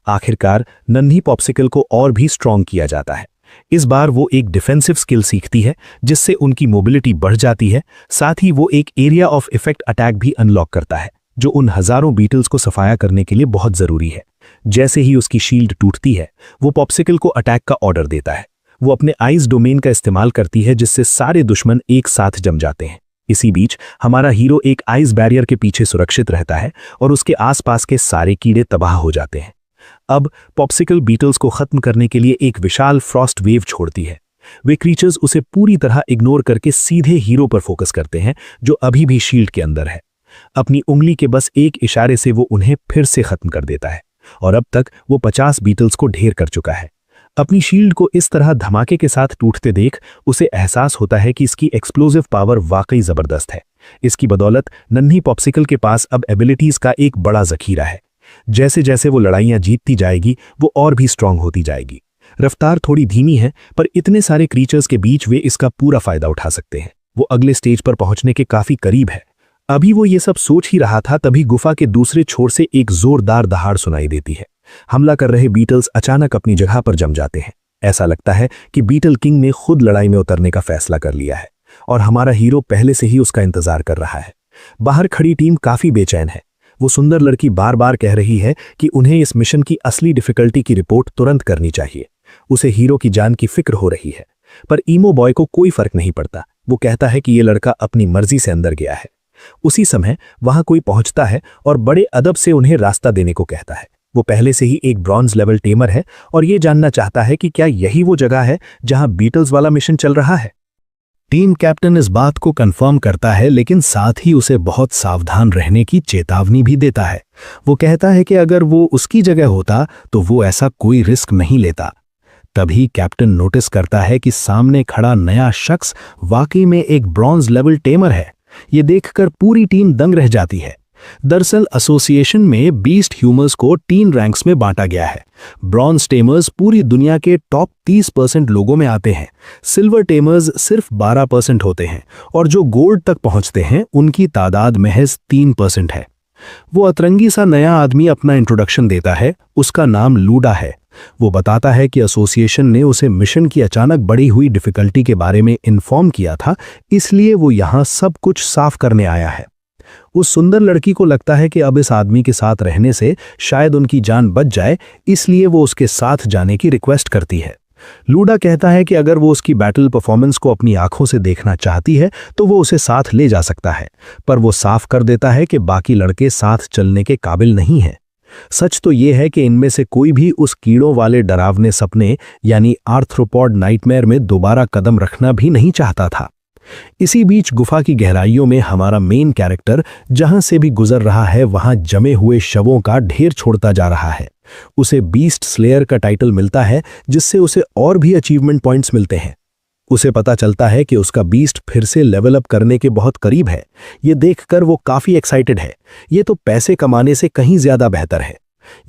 आखिरकार नन्ही पॉप्सिकल को और भी स्ट्रॉन्ग किया जाता है। इस बार वो एक डिफेंसिव स्किल सीखती है, जिससे उनकी मोबिलिटी बढ़ जाती है। साथ ही वो एक एरिया ऑफ इफेक्ट अटैक भी अनलॉक करता है, जो उन हजारों बीटल्स को सफाया करने के लिए बहुत जरूरी है। जैसे ही उसकी शील्ड टूटती है, वो पॉप्सिकल को अटैक का ऑर्डर देता है। वो अपने आइस डोमेन का इस्तेमाल करती है, जिससे सारे दुश्मन एक साथ जम जाते हैं। इसी बीच हमारा हीरो एक आइस बैरियर के पीछे सुरक्षित रहता है और उसके आसपास के सारे कीड़े तबाह हो जाते हैं। अब पॉप्सिकल बीटल्स को खत्म करने के लिए एक विशाल फ्रॉस्ट वेव छोड़ती है। वे क्रीचर्स उसे पूरी तरह इग्नोर करके सीधे हीरो पर फोकस करते हैं, जो अभी भी शील्ड के अंदर है। अपनी उंगली के बस एक इशारे से वो उन्हें फिर से खत्म कर देता है, और अब तक वो 50 बीटल्स को ढेर कर चुका है। अपनी शील्ड को इस तरह धमाके के साथ टूटते देख उसे एहसास होता है कि इसकी एक्सप्लोजिव पावर वाकई जबरदस्त है। इसकी बदौलत नन्ही पॉप्सिकल के पास अब एबिलिटीज का एक बड़ा जखीरा है। जैसे जैसे वो लड़ाइयां जीतती जाएगी, वो और भी स्ट्रांग होती जाएगी। रफ्तार थोड़ी धीमी है, पर इतने सारे क्रीचर्स के बीच वे इसका पूरा फायदा उठा सकते हैं। वो अगले स्टेज पर पहुंचने के काफी करीब है। अभी वो ये सब सोच ही रहा था, तभी गुफा के दूसरे छोर से एक जोरदार दहाड़ सुनाई देती है। हमला कर रहे बीटल्स अचानक अपनी जगह पर जम जाते हैं। ऐसा लगता है कि बीटल किंग ने खुद लड़ाई में उतरने का फैसला कर लिया है, और हमारा हीरो पहले से ही उसका इंतजार कर रहा है। बाहर खड़ी टीम काफी बेचैन है। वो सुंदर लड़की बार बार कह रही है कि उन्हें इस मिशन की असली डिफिकल्टी की रिपोर्ट तुरंत करनी चाहिए। उसे हीरो की जान की फिक्र हो रही है, पर ईमो बॉय को कोई फर्क नहीं पड़ता। वो कहता है कि ये लड़का अपनी मर्जी से अंदर गया है। उसी समय वहां कोई पहुंचता है और बड़े अदब से उन्हें रास्ता देने को कहता है। वो पहले से ही एक ब्रॉन्ज लेवल टेमर है और ये जानना चाहता है कि क्या यही वो जगह है जहां बीटल्स वाला मिशन चल रहा है। टीम कैप्टन इस बात को कंफर्म करता है, लेकिन साथ ही उसे बहुत सावधान रहने की चेतावनी भी देता है। वो कहता है कि अगर वो उसकी जगह होता तो वो ऐसा कोई रिस्क नहीं लेता। तभी कैप्टन नोटिस करता है कि सामने खड़ा नया शख्स वाकई में एक ब्रॉन्ज लेवल टेमर है। ये देखकर पूरी टीम दंग रह जाती है। दरअसल एसोसिएशन में बीस्ट ह्यूमर्स को 3 रैंक्स में बांटा गया है। ब्रॉन्ज टेमर्स पूरी दुनिया के टॉप 30% लोगों में आते हैं, सिल्वर टेमर्स सिर्फ 12% होते हैं और जो गोल्ड तक पहुंचते हैं उनकी तादाद महज 3% है। वो अतरंगी सा नया आदमी अपना इंट्रोडक्शन देता है। उसका नाम लूडा है। वो बताता है कि एसोसिएशन ने उसे मिशन की अचानक बढ़ी हुई डिफिकल्टी के बारे में इन्फॉर्म किया था, इसलिए वो यहाँ सब कुछ साफ करने आया है। उस सुंदर लड़की को लगता है कि अब इस आदमी के साथ रहने से शायद उनकी जान बच जाए, इसलिए वो उसके साथ जाने की रिक्वेस्ट करती है। लूडा कहता है कि अगर वो उसकी बैटल परफॉर्मेंस को अपनी आंखों से देखना चाहती है तो वो उसे साथ ले जा सकता है, पर वो साफ कर देता है कि बाकी लड़के साथ चलने के काबिल नहीं हैं। सच तो ये है कि इनमें से कोई भी उस कीड़ों वाले डरावने सपने यानी आर्थ्रोपॉड नाइटमेयर में दोबारा कदम रखना भी नहीं चाहता था। इसी बीच गुफा की गहराइयों में हमारा मेन कैरेक्टर जहां से भी गुजर रहा है वहां जमे हुए शवों का ढेर छोड़ता जा रहा है। उसे बीस्ट स्लेयर का टाइटल मिलता है, जिससे उसे और भी अचीवमेंट पॉइंट्स मिलते हैं। उसे पता चलता है कि उसका बीस्ट फिर से लेवल अप करने के बहुत करीब है। ये देखकर वो काफी एक्साइटेड है। ये तो पैसे कमाने से कहीं ज्यादा बेहतर है।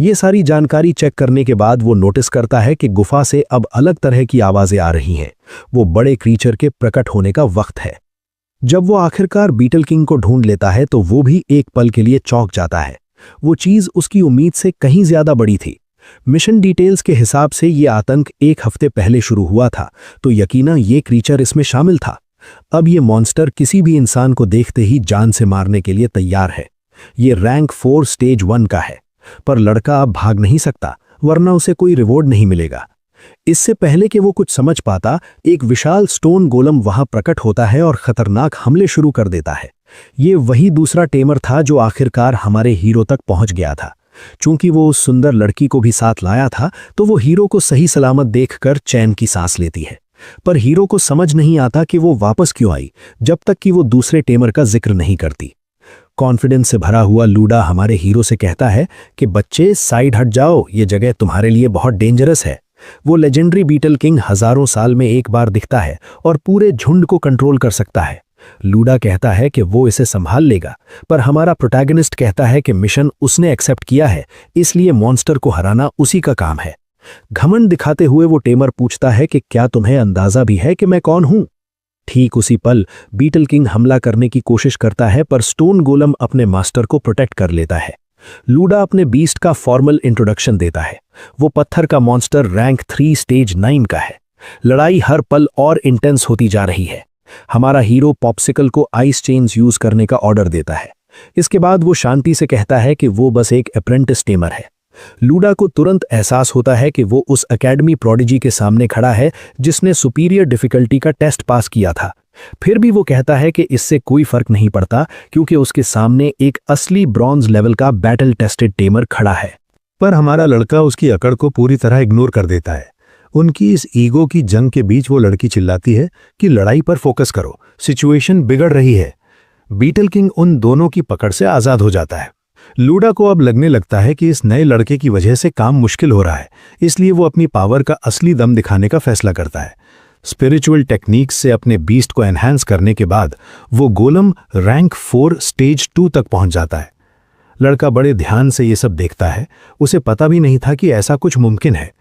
ये सारी जानकारी चेक करने के बाद वो नोटिस करता है कि गुफा से अब अलग तरह की आवाजें आ रही हैं। वो बड़े क्रीचर के प्रकट होने का वक्त है। जब वो आखिरकार बीटल किंग को ढूंढ लेता है तो वो भी एक पल के लिए चौंक जाता है। वो चीज उसकी उम्मीद से कहीं ज्यादा बड़ी थी। मिशन डिटेल्स के हिसाब से ये आतंक 1 हफ्ते पहले शुरू हुआ था, तो यकीनन ये क्रीचर इसमें शामिल था। अब ये मॉन्स्टर किसी भी इंसान को देखते ही जान से मारने के लिए तैयार है। ये रैंक 4 स्टेज 1 का है, पर लड़का अब भाग नहीं सकता, वरना उसे कोई रिवॉर्ड नहीं मिलेगा। इससे पहले कि वो कुछ समझ पाता, एक विशाल स्टोन गोलम वहां प्रकट होता है और खतरनाक हमले शुरू कर देता है। ये वही दूसरा टेमर था जो आखिरकार हमारे हीरो तक पहुंच गया था। चूंकि वो उस सुंदर लड़की को भी साथ लाया था, तो वो हीरो को सही सलामत देखकर चैन की सांस लेती है। पर हीरो को समझ नहीं आता कि वो वापस क्यों आई, जब तक कि वो दूसरे टेमर का जिक्र नहीं करती। कॉन्फिडेंस से भरा हुआ लूडा हमारे हीरो से कहता है कि बच्चे साइड हट जाओ, ये जगह तुम्हारे लिए बहुत डेंजरस है। वो लेजेंडरी बीटल किंग हजारों साल में एक बार दिखता है और पूरे झुंड को कंट्रोल कर सकता है। लूडा कहता है कि वो इसे संभाल लेगा, पर हमारा प्रोटैगनिस्ट कहता है कि मिशन उसने एक्सेप्ट किया है, इसलिए मॉन्स्टर को हराना उसी का काम है। घमंड दिखाते हुए वो टेमर पूछता है कि क्या तुम्हें अंदाजा भी है कि मैं कौन हूं? ठीक उसी पल बीटल किंग हमला करने की कोशिश करता है, पर स्टोन गोलम अपने मास्टर को प्रोटेक्ट कर लेता है। लूडा अपने बीस्ट का फॉर्मल इंट्रोडक्शन देता है। वो पत्थर का मॉन्स्टर रैंक 3 स्टेज 9 का है। लड़ाई हर पल और इंटेंस होती जा रही है। हमारा हीरो पॉप्सिकल को आइस चेन्स यूज करने का ऑर्डर देता है। इसके बाद वो शांति से कहता है कि वो बस एक अप्रेंटिस टेमर है। लूडा को तुरंत एहसास होता है कि वो उस एकेडमी प्रोडिजी के सामने खड़ा है जिसने सुपीरियर डिफिकल्टी का टेस्ट पास किया था। फिर भी वो कहता है कि इससे कोई फर्क नहीं पड़ता, क्योंकि उसके सामने एक असली ब्रॉन्ज लेवल का बैटल टेस्टेड टेमर खड़ा है। पर हमारा लड़का उसकी अकड़ को पूरी तरह इग्नोर कर देता है। उनकी इस ईगो की जंग के बीच वो लड़की चिल्लाती है कि लड़ाई पर फोकस करो, सिचुएशन बिगड़ रही है। बीटल किंग उन दोनों की पकड़ से आजाद हो जाता है। लूडा को अब लगने लगता है कि इस नए लड़के की वजह से काम मुश्किल हो रहा है, इसलिए वो अपनी पावर का असली दम दिखाने का फैसला करता है। स्पिरिचुअल टेक्निक्स से अपने बीस्ट को एनहांस करने के बाद वो गोलम रैंक 4 स्टेज 2 तक पहुंच जाता है। लड़का बड़े ध्यान से ये सब देखता है। उसे पता भी नहीं था कि ऐसा कुछ मुमकिन है।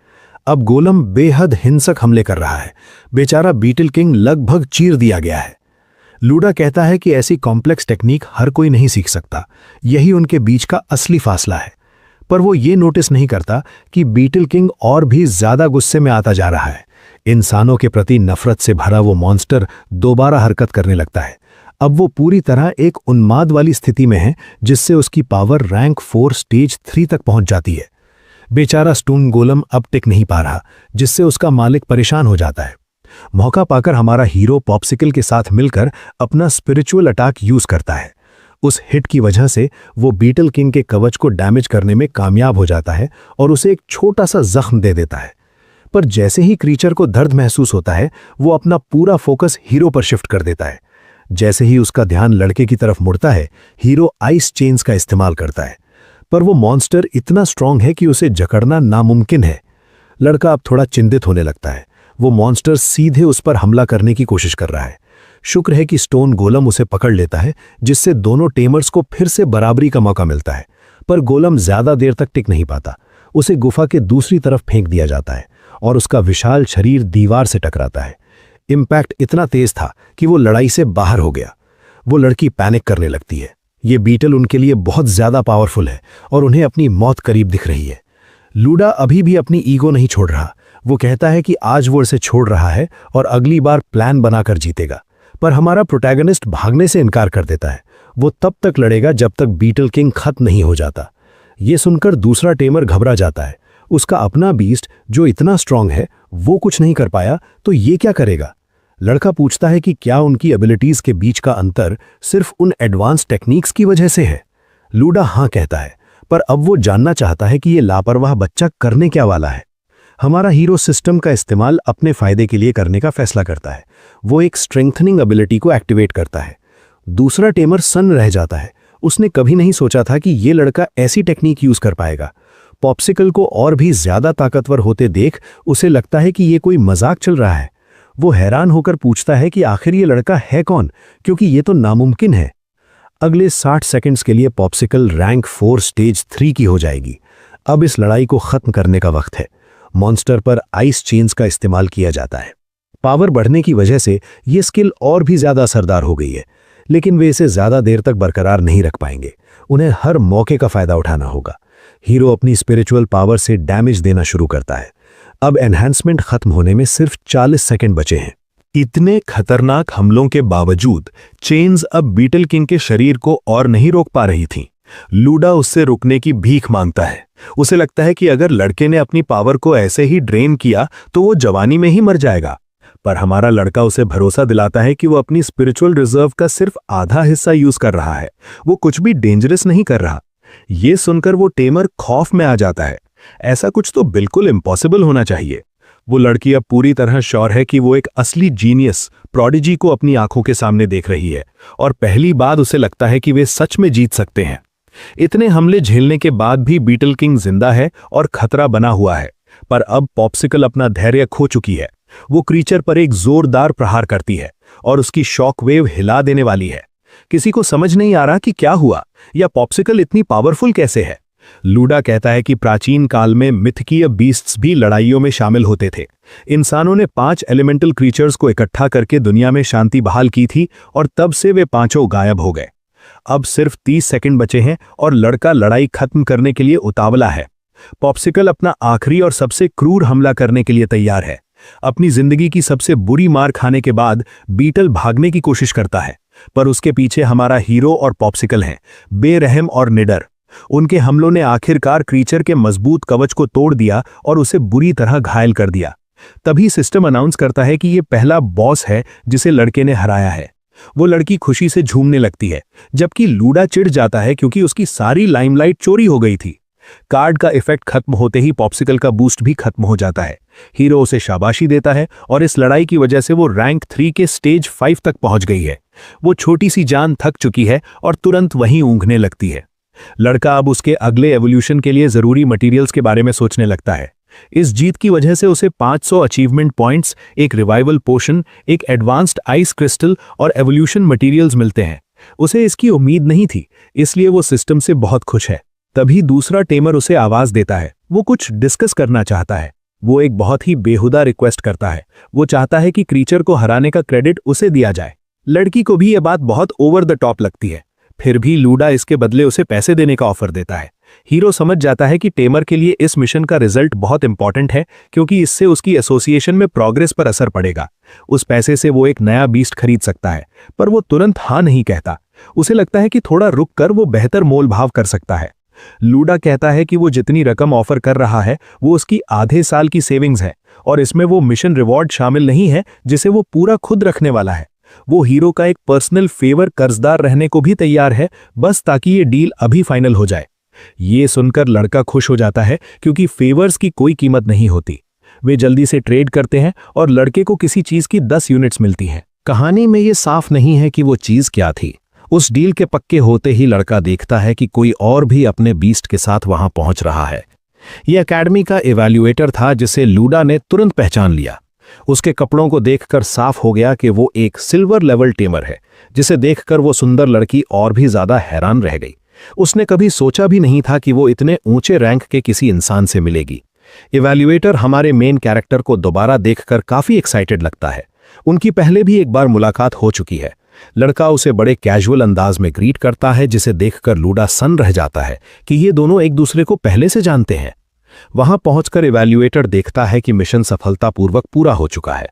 अब गोलम बेहद हिंसक हमले कर रहा है। बेचारा बीटल किंग लगभग चीर दिया गया है। लूडा कहता है कि ऐसी कॉम्प्लेक्स टेक्निक हर कोई नहीं सीख सकता, यही उनके बीच का असली फासला है। पर वो ये नोटिस नहीं करता कि बीटल किंग और भी ज्यादा गुस्से में आता जा रहा है। इंसानों के प्रति नफरत से भरा वो मॉन्स्टर दोबारा हरकत करने लगता है। अब वो पूरी तरह एक उन्माद वाली स्थिति में है, जिससे उसकी पावर रैंक 4 स्टेज 3 तक पहुंच जाती है। बेचारा स्टोन गोलम अब टिक नहीं पा रहा, जिससे उसका मालिक परेशान हो जाता है। मौका पाकर हमारा हीरो पॉप्सिकल के साथ मिलकर अपना स्पिरिचुअल अटैक यूज करता है। उस हिट की वजह से वो बीटल किंग के कवच को डैमेज करने में कामयाब हो जाता है और उसे एक छोटा सा जख्म दे देता है। पर जैसे ही क्रीचर को दर्द महसूस होता है, वो अपना पूरा फोकस हीरो पर शिफ्ट कर देता है। जैसे ही उसका ध्यान लड़के की तरफ मुड़ता है, हीरो आइस चेन्स का इस्तेमाल करता है। पर वो मॉन्स्टर इतना स्ट्रांग है कि उसे जकड़ना नामुमकिन है। लड़का अब थोड़ा चिंतित होने लगता है। वो मॉन्स्टर सीधे उस पर हमला करने की कोशिश कर रहा है। शुक्र है कि स्टोन गोलम उसे पकड़ लेता है, जिससे दोनों टेमर्स को फिर से बराबरी का मौका मिलता है। पर गोलम ज्यादा देर तक टिक नहीं पाता। उसे गुफा के दूसरी तरफ फेंक दिया जाता है और उसका विशाल शरीर दीवार से टकराता है। इम्पैक्ट इतना तेज था कि वो लड़ाई से बाहर हो गया। वो लड़की पैनिक करने लगती है। ये बीटल उनके लिए बहुत ज्यादा पावरफुल है और उन्हें अपनी मौत करीब दिख रही है। लूडा अभी भी अपनी ईगो नहीं छोड़ रहा। वो कहता है कि आज वो इसे छोड़ रहा है और अगली बार प्लान बनाकर जीतेगा। पर हमारा प्रोटैगनिस्ट भागने से इनकार कर देता है। वो तब तक लड़ेगा जब तक बीटल किंग खत्म नहीं हो जाता। ये सुनकर दूसरा टेमर घबरा जाता है। उसका अपना बीस्ट जो इतना स्ट्रांग है वो कुछ नहीं कर पाया, तो ये क्या करेगा? लड़का पूछता है कि क्या उनकी एबिलिटीज के बीच का अंतर सिर्फ उन एडवांस टेक्निक्स की वजह से है। लूडा हाँ कहता है, पर अब वो जानना चाहता है कि ये लापरवाह बच्चा करने क्या वाला है। हमारा हीरो सिस्टम का इस्तेमाल अपने फायदे के लिए करने का फैसला करता है। वो एक स्ट्रेंथनिंग एबिलिटी को एक्टिवेट करता है। दूसरा टेमर सन्न रह जाता है। उसने कभी नहीं सोचा था कि ये लड़का ऐसी टेक्निक यूज कर पाएगा। पॉप्सिकल को और भी ज्यादा ताकतवर होते देख उसे लगता है कि ये कोई मजाक चल रहा है। वो हैरान होकर पूछता है कि आखिर ये लड़का है कौन, क्योंकि ये तो नामुमकिन है। अगले 60 सेकंड्स के लिए पॉप्सिकल रैंक 4 स्टेज 3 की हो जाएगी। अब इस लड़ाई को खत्म करने का वक्त है। मॉन्स्टर पर आइस चेन्स का इस्तेमाल किया जाता है। पावर बढ़ने की वजह से ये स्किल और भी ज्यादा असरदार हो गई है, लेकिन वे इसे ज्यादा देर तक बरकरार नहीं रख पाएंगे। उन्हें हर मौके का फायदा उठाना होगा। हीरो अपनी स्पिरिचुअल पावर से डैमेज देना शुरू करता है। अब एनहांसमेंट खत्म होने में सिर्फ 40 सेकंड बचे हैं। इतने खतरनाक हमलों के बावजूद चेन्स अब बीटल किंग के शरीर को और नहीं रोक पा रही थीं। लूडा उससे रुकने की भीख मांगता है। उसे लगता है कि अगर लड़के ने अपनी पावर को ऐसे ही ड्रेन किया तो वो जवानी में ही मर जाएगा। पर हमारा लड़का उसे भरोसा दिलाता है कि वो अपनी स्पिरिचुअल रिजर्व का सिर्फ आधा हिस्सा यूज कर रहा है। वो कुछ भी डेंजरस नहीं कर रहा। ये सुनकर वो टेमर खौफ में आ जाता है। ऐसा कुछ तो बिल्कुल इम्पॉसिबल होना चाहिए। वो लड़की अब पूरी तरह श्योर है कि वो एक असली जीनियस प्रोडिजी को अपनी आंखों के सामने देख रही है और पहली बार उसे लगता है कि वे सच में जीत सकते हैं। इतने हमले झेलने के बाद भी बीटल किंग जिंदा है और खतरा बना हुआ है, पर अब पॉप्सिकल अपना धैर्य खो चुकी है। वो क्रीचर पर एक जोरदार प्रहार करती है और उसकी शॉक वेव हिला देने वाली है। किसी को समझ नहीं आ रहा कि क्या हुआ या पॉप्सिकल इतनी पावरफुल कैसे है। लूडा कहता है कि प्राचीन काल में मिथकीय बीस्ट्स भी लड़ाइयों में शामिल होते थे। इंसानों ने 5 एलिमेंटल क्रीचर्स को इकट्ठा करके दुनिया में शांति बहाल की थी और तब से वे पांचों गायब हो गए। अब सिर्फ 30 सेकंड बचे हैं और लड़का लड़ाई खत्म करने के लिए उतावला है। पॉप्सिकल अपना आखिरी और सबसे क्रूर हमला करने के लिए तैयार है। अपनी जिंदगी की सबसे बुरी मार खाने के बाद बीटल भागने की कोशिश करता है, पर उसके पीछे हमारा हीरो और पॉप्सिकल हैं, बेरहम और निडर। उनके हमलों ने आखिरकार क्रीचर के मजबूत कवच को तोड़ दिया और उसे बुरी तरह घायल कर दिया। तभी सिस्टम अनाउंस करता है कि ये पहला बॉस है जिसे लड़के ने हराया है। वो लड़की खुशी से झूमने लगती है, जबकि लूडा चिढ़ जाता है क्योंकि उसकी सारी लाइमलाइट चोरी हो गई थी। कार्ड का इफेक्ट खत्म होते ही पॉप्सिकल का बूस्ट भी खत्म हो जाता है। हीरो उसे शाबाशी देता है और इस लड़ाई की वजह से वो रैंक 3 के स्टेज 5 तक पहुंच गई है। वो छोटी सी जान थक चुकी है और तुरंत वहीं ऊँघने लगती है। लड़का अब उसके अगले एवोल्यूशन के लिए जरूरी मटेरियल्स के बारे में सोचने लगता है। इस जीत की वजह से उसे 500 अचीवमेंट पॉइंट्स, एक रिवाइवल पोशन, एक एडवांस्ड आइस क्रिस्टल और एवोल्यूशन मटेरियल्स मिलते हैं। उसे इसकी उम्मीद नहीं थी, इसलिए वो सिस्टम से बहुत खुश है। तभी दूसरा टेमर उसे आवाज देता है। वो कुछ डिस्कस करना चाहता है। वो एक बहुत ही बेहुदा रिक्वेस्ट करता है। वो चाहता है कि क्रीचर को हराने का क्रेडिट उसे दिया जाए। लड़की को भी यह बात बहुत ओवर द टॉप लगती है, फिर भी लूडा इसके बदले उसे पैसे देने का ऑफर देता है। हीरो समझ जाता है कि टेमर के लिए इस मिशन का रिजल्ट बहुत इंपॉर्टेंट है, क्योंकि इससे उसकी एसोसिएशन में प्रोग्रेस पर असर पड़ेगा। उस पैसे से वो एक नया बीस्ट खरीद सकता है, पर वो तुरंत हाँ नहीं कहता। उसे लगता है कि थोड़ा रुक कर वो बेहतर मोल भाव कर सकता है। लूडा कहता है कि वो जितनी रकम ऑफर कर रहा है वो उसकी आधे साल की सेविंग्स है और इसमें वो मिशन रिवॉर्ड शामिल नहीं है जिसे वो पूरा खुद रखने वाला है। वो हीरो का एक पर्सनल फेवर कर्जदार रहने को भी तैयार है, बस ताकि ये डील अभी फाइनल हो जाए। ये सुनकर लड़का खुश हो जाता है क्योंकि फेवर्स की कोई कीमत नहीं होती। वे जल्दी से ट्रेड करते हैं और लड़के को किसी चीज की 10 यूनिट्स मिलती हैं। कहानी में ये साफ नहीं है कि वो चीज क्या थी। उस डील के पक्के होते ही लड़का देखता है कि कोई और भी अपने बीस्ट के साथ वहां पहुंच रहा है। यह एकेडमी का इवैल्यूएटर था जिसे लूडा ने तुरंत पहचान लिया। उसके कपड़ों को देखकर साफ हो गया कि वो एक सिल्वर लेवल टेमर है, जिसे देखकर वो सुंदर लड़की और भी ज्यादा हैरान रह गई। उसने कभी सोचा भी नहीं था कि वो इतने ऊंचे रैंक के किसी इंसान से मिलेगी। इवैल्यूएटर हमारे मेन कैरेक्टर को दोबारा देखकर काफी एक्साइटेड लगता है। उनकी पहले भी एक बार मुलाकात हो चुकी है। लड़का उसे बड़े कैजुअल अंदाज में ग्रीट करता है, जिसे देखकर लूडा सन्न रह जाता है कि ये दोनों एक दूसरे को पहले से जानते हैं। वहां पहुंचकर इवैल्यूएटर देखता है कि मिशन सफलतापूर्वक पूरा हो चुका है।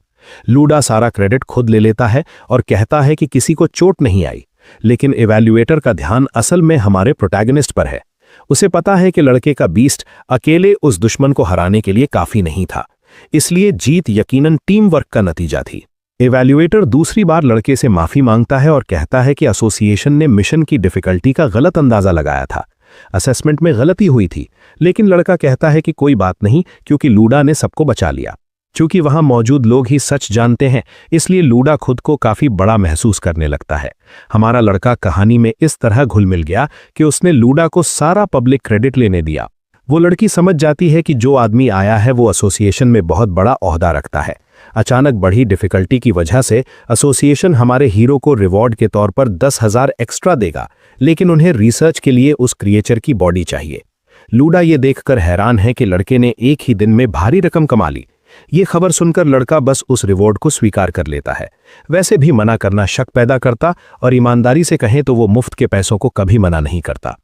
लूडा सारा क्रेडिट खुद ले लेता है और कहता है कि किसी को चोट नहीं आई, लेकिन इवैल्यूएटर का ध्यान असल में हमारे प्रोटैगनिस्ट पर है। उसे पता है कि लड़के का बीस्ट अकेले उस दुश्मन को हराने के लिए काफी नहीं था, इसलिए जीत यकीनन टीम वर्क का नतीजा थी। इवैल्यूएटर दूसरी बार लड़के से माफी मांगता है और कहता है कि एसोसिएशन ने मिशन की डिफिकल्टी का गलत अंदाजा लगाया था। असेसमेंट में गलती हुई थी, लेकिन लड़का कहता है कि कोई बात नहीं, क्योंकि लूडा ने सबको बचा लिया। चूंकि वहां मौजूद लोग ही सच जानते हैं, इसलिए लूडा खुद को काफी बड़ा महसूस करने लगता है। हमारा लड़का कहानी में इस तरह घुल मिल गया कि उसने लूडा को सारा पब्लिक क्रेडिट लेने दिया। वो लड़की समझ जाती है कि जो आदमी आया है वो एसोसिएशन में बहुत बड़ा ओहदा रखता है। अचानक बढ़ी डिफिकल्टी की वजह से एसोसिएशन हमारे हीरो को रिवॉर्ड के तौर पर 10,000 एक्स्ट्रा देगा, लेकिन उन्हें रिसर्च के लिए उस क्रिएचर की बॉडी चाहिए। लूडा ये देखकर हैरान है कि लड़के ने एक ही दिन में भारी रकम कमा ली। ये खबर सुनकर लड़का बस उस रिवॉर्ड को स्वीकार कर लेता है। वैसे भी मना करना शक पैदा करता, और ईमानदारी से कहें तो वो मुफ्त के पैसों को कभी मना नहीं करता।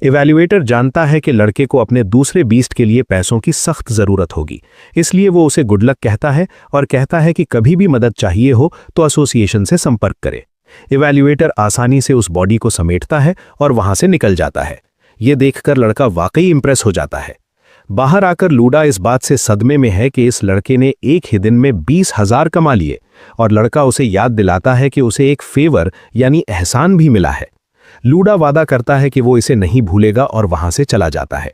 इवैल्यूएटर जानता है कि लड़के को अपने दूसरे बीस्ट के लिए पैसों की सख्त जरूरत होगी, इसलिए वो उसे गुड लक कहता है और कहता है कि कभी भी मदद चाहिए हो तो एसोसिएशन से संपर्क करे। इवैल्यूएटर आसानी से उस बॉडी को समेटता है और वहां से निकल जाता है। ये देखकर लड़का वाकई इंप्रेस हो जाता है। बाहर आकर लूडा इस बात से सदमे में है कि इस लड़के ने एक ही दिन में 20,000 कमा लिए, और लड़का उसे याद दिलाता है कि उसे एक फेवर यानी एहसान भी मिला है। लूडा वादा करता है कि वो इसे नहीं भूलेगा और वहां से चला जाता है।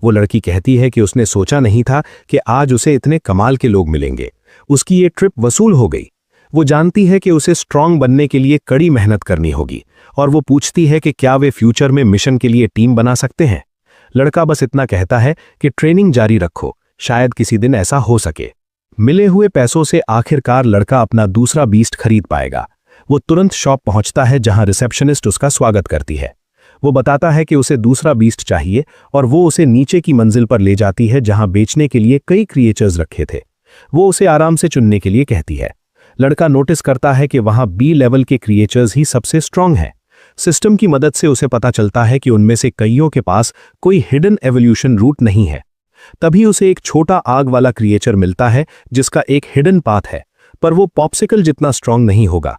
वो लड़की कहती है कि उसने सोचा नहीं था कि आज उसे इतने कमाल के लोग मिलेंगे। उसकी ये ट्रिप वसूल हो गई। वो जानती है कि उसे स्ट्रांग बनने के लिए कड़ी मेहनत करनी होगी, और वो पूछती है कि क्या वे फ्यूचर में मिशन के लिए टीम बना सकते हैं। लड़का बस इतना कहता है कि ट्रेनिंग जारी रखो, शायद किसी दिन ऐसा हो सके। मिले हुए पैसों से आखिरकार लड़का अपना दूसरा बीस्ट खरीद पाएगा। वो तुरंत शॉप पहुंचता है जहां रिसेप्शनिस्ट उसका स्वागत करती है। वो बताता है कि उसे दूसरा बीस्ट चाहिए, और वो उसे नीचे की मंजिल पर ले जाती है जहां बेचने के लिए कई क्रिएचर्स रखे थे। वो उसे आराम से चुनने के लिए कहती है। लड़का नोटिस करता है कि वहां बी लेवल के क्रिएचर्स ही सबसे स्ट्रांग हैं। सिस्टम की मदद से उसे पता चलता है कि उनमें से कईयों के पास कोई हिडन एवोल्यूशन रूट नहीं है। तभी उसे एक छोटा आग वाला क्रिएचर मिलता है जिसका एक हिडन पाथ है, पर वो पॉप्सिकल जितना स्ट्रांग नहीं होगा।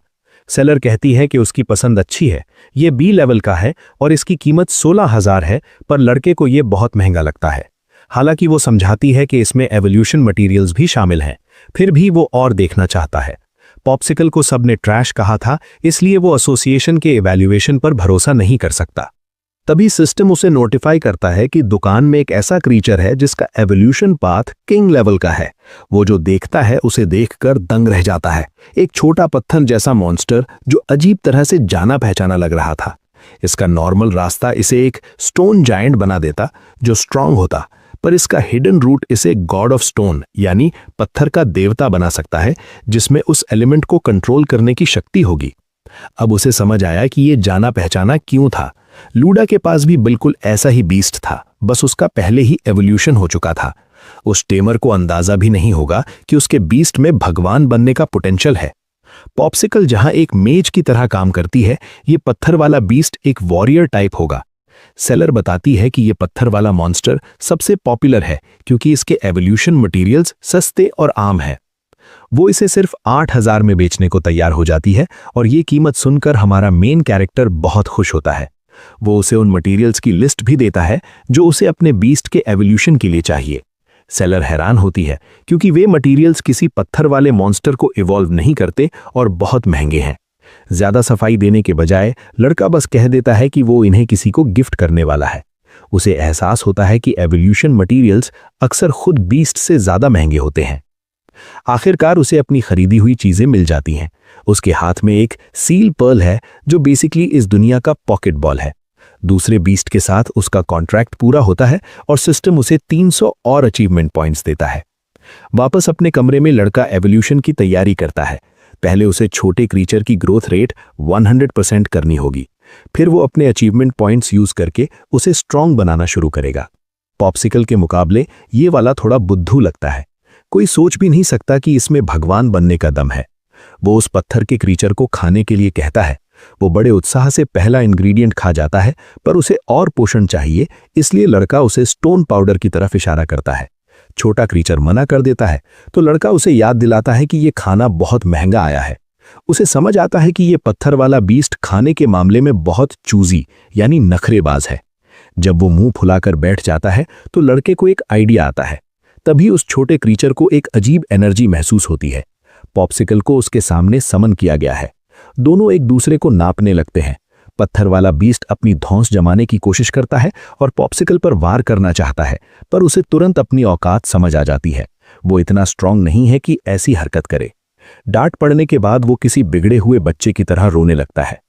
सेलर कहती है कि उसकी पसंद अच्छी है, ये बी लेवल का है और इसकी कीमत 16,000 है, पर लड़के को ये बहुत महंगा लगता है। हालांकि वो समझाती है कि इसमें एवोल्यूशन मटेरियल्स भी शामिल हैं, फिर भी वो और देखना चाहता है। पॉप्सिकल को सबने ट्रैश कहा था, इसलिए वो एसोसिएशन के इवैल्यूएशन पर भरोसा नहीं कर सकता। तभी सिस्टम उसे नोटिफाई करता है कि दुकान में एक ऐसा क्रीचर है जिसका एवोल्यूशन पाथ किंग लेवल का है। वो जो देखता है उसे देखकर दंग रह जाता है। एक छोटा पत्थर जैसा मॉन्स्टर जो अजीब तरह से जाना पहचाना लग रहा था। इसका नॉर्मल रास्ता इसे एक स्टोन जायंट बना देता जो स्ट्रांग होता, पर इसका हिडन रूट इसे गॉड ऑफ स्टोन यानी पत्थर का देवता बना सकता है, जिसमें उस एलिमेंट को कंट्रोल करने की शक्ति होगी। अब उसे समझ आया कि ये जाना पहचाना क्यों था। लूडा के पास भी बिल्कुल ऐसा ही बीस्ट था, बस उसका पहले ही एवोल्यूशन हो चुका था। उस टेमर को अंदाजा भी नहीं होगा कि उसके बीस्ट में भगवान बनने का पोटेंशियल है। पॉप्सिकल जहां एक मेज की तरह काम करती है, ये पत्थर वाला बीस्ट एक वॉरियर टाइप होगा। सेलर बताती है कि ये पत्थर वाला मॉन्स्टर सबसे पॉपुलर है क्योंकि इसके एवोल्यूशन मटेरियल्स सस्ते और आम है। वो इसे सिर्फ 8,000 में बेचने को तैयार हो जाती है, और ये कीमत सुनकर हमारा मेन कैरेक्टर बहुत खुश होता है। वो उसे उन मटेरियल्स की लिस्ट भी देता है जो उसे अपने बीस्ट के एवोल्यूशन के लिए चाहिए। सेलर हैरान होती है क्योंकि वे मटेरियल्स किसी पत्थर वाले मॉन्स्टर को इवॉल्व नहीं करते और बहुत महंगे हैं। ज्यादा सफाई देने के बजाय लड़का बस कह देता है कि वो इन्हें किसी को गिफ्ट करने वाला है। उसे एहसास होता है कि एवोल्यूशन मटेरियल्स अक्सर खुद बीस्ट से ज्यादा महंगे होते हैं। आखिरकार उसे अपनी खरीदी हुई चीजें मिल जाती हैं। उसके हाथ में एक सील पर्ल है जो बेसिकली इस दुनिया का पॉकेट बॉल है। दूसरे बीस्ट के साथ उसका कॉन्ट्रैक्ट पूरा होता है और सिस्टम उसे 300 और अचीवमेंट पॉइंट्स देता है। वापस अपने कमरे में लड़का एवोल्यूशन की तैयारी करता है। पहले उसे छोटे क्रीचर की ग्रोथ रेट 100% करनी होगी। फिर वो अपने अचीवमेंट पॉइंट्स यूज करके उसे स्ट्रांग बनाना शुरू करेगा। पॉप्सिकल के मुकाबले ये वाला थोड़ा बुद्धू लगता है। कोई सोच भी नहीं सकता कि इसमें भगवान बनने का दम है। वो उस पत्थर के क्रीचर को खाने के लिए कहता है। वो बड़े उत्साह से पहला इंग्रेडिएंट खा जाता है, पर उसे और पोषण चाहिए, इसलिए लड़का उसे स्टोन पाउडर की तरफ इशारा करता है। छोटा क्रीचर मना कर देता है, तो लड़का उसे याद दिलाता है कि ये खाना बहुत महंगा आया है। उसे समझ आता है कि ये पत्थर वाला बीस्ट खाने के मामले में बहुत चूजी यानी नखरेबाज है। जब वो मुंह फुलाकर बैठ जाता है तो लड़के को एक आइडिया आता है। तभी उस छोटे क्रीचर को एक अजीब एनर्जी महसूस होती है। पॉप्सिकल को उसके सामने समन किया गया है। दोनों एक दूसरे को नापने लगते हैं। पत्थर वाला बीस्ट अपनी धौंस जमाने की कोशिश करता है और पॉप्सिकल पर वार करना चाहता है, पर उसे तुरंत अपनी औकात समझ आ जाती है। वो इतना स्ट्रांग नहीं है कि ऐसी हरकत करे। डांट पड़ने के बाद वो किसी बिगड़े हुए बच्चे की तरह रोने लगता है।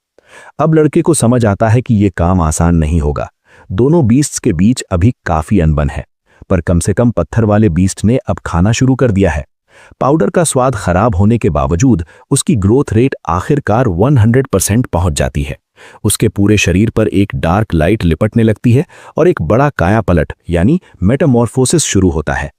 अब लड़के को समझ आता है कि ये काम आसान नहीं होगा। दोनों बीस्ट्स के बीच अभी काफी अनबन है, पर कम से कम पत्थर वाले बीस्ट ने अब खाना शुरू कर दिया है। पाउडर का स्वाद खराब होने के बावजूद उसकी ग्रोथ रेट आखिरकार 100% पहुंच जाती है। उसके पूरे शरीर पर एक डार्क लाइट लिपटने लगती है और एक बड़ा कायापलट यानी मेटामॉर्फोसिस शुरू होता है।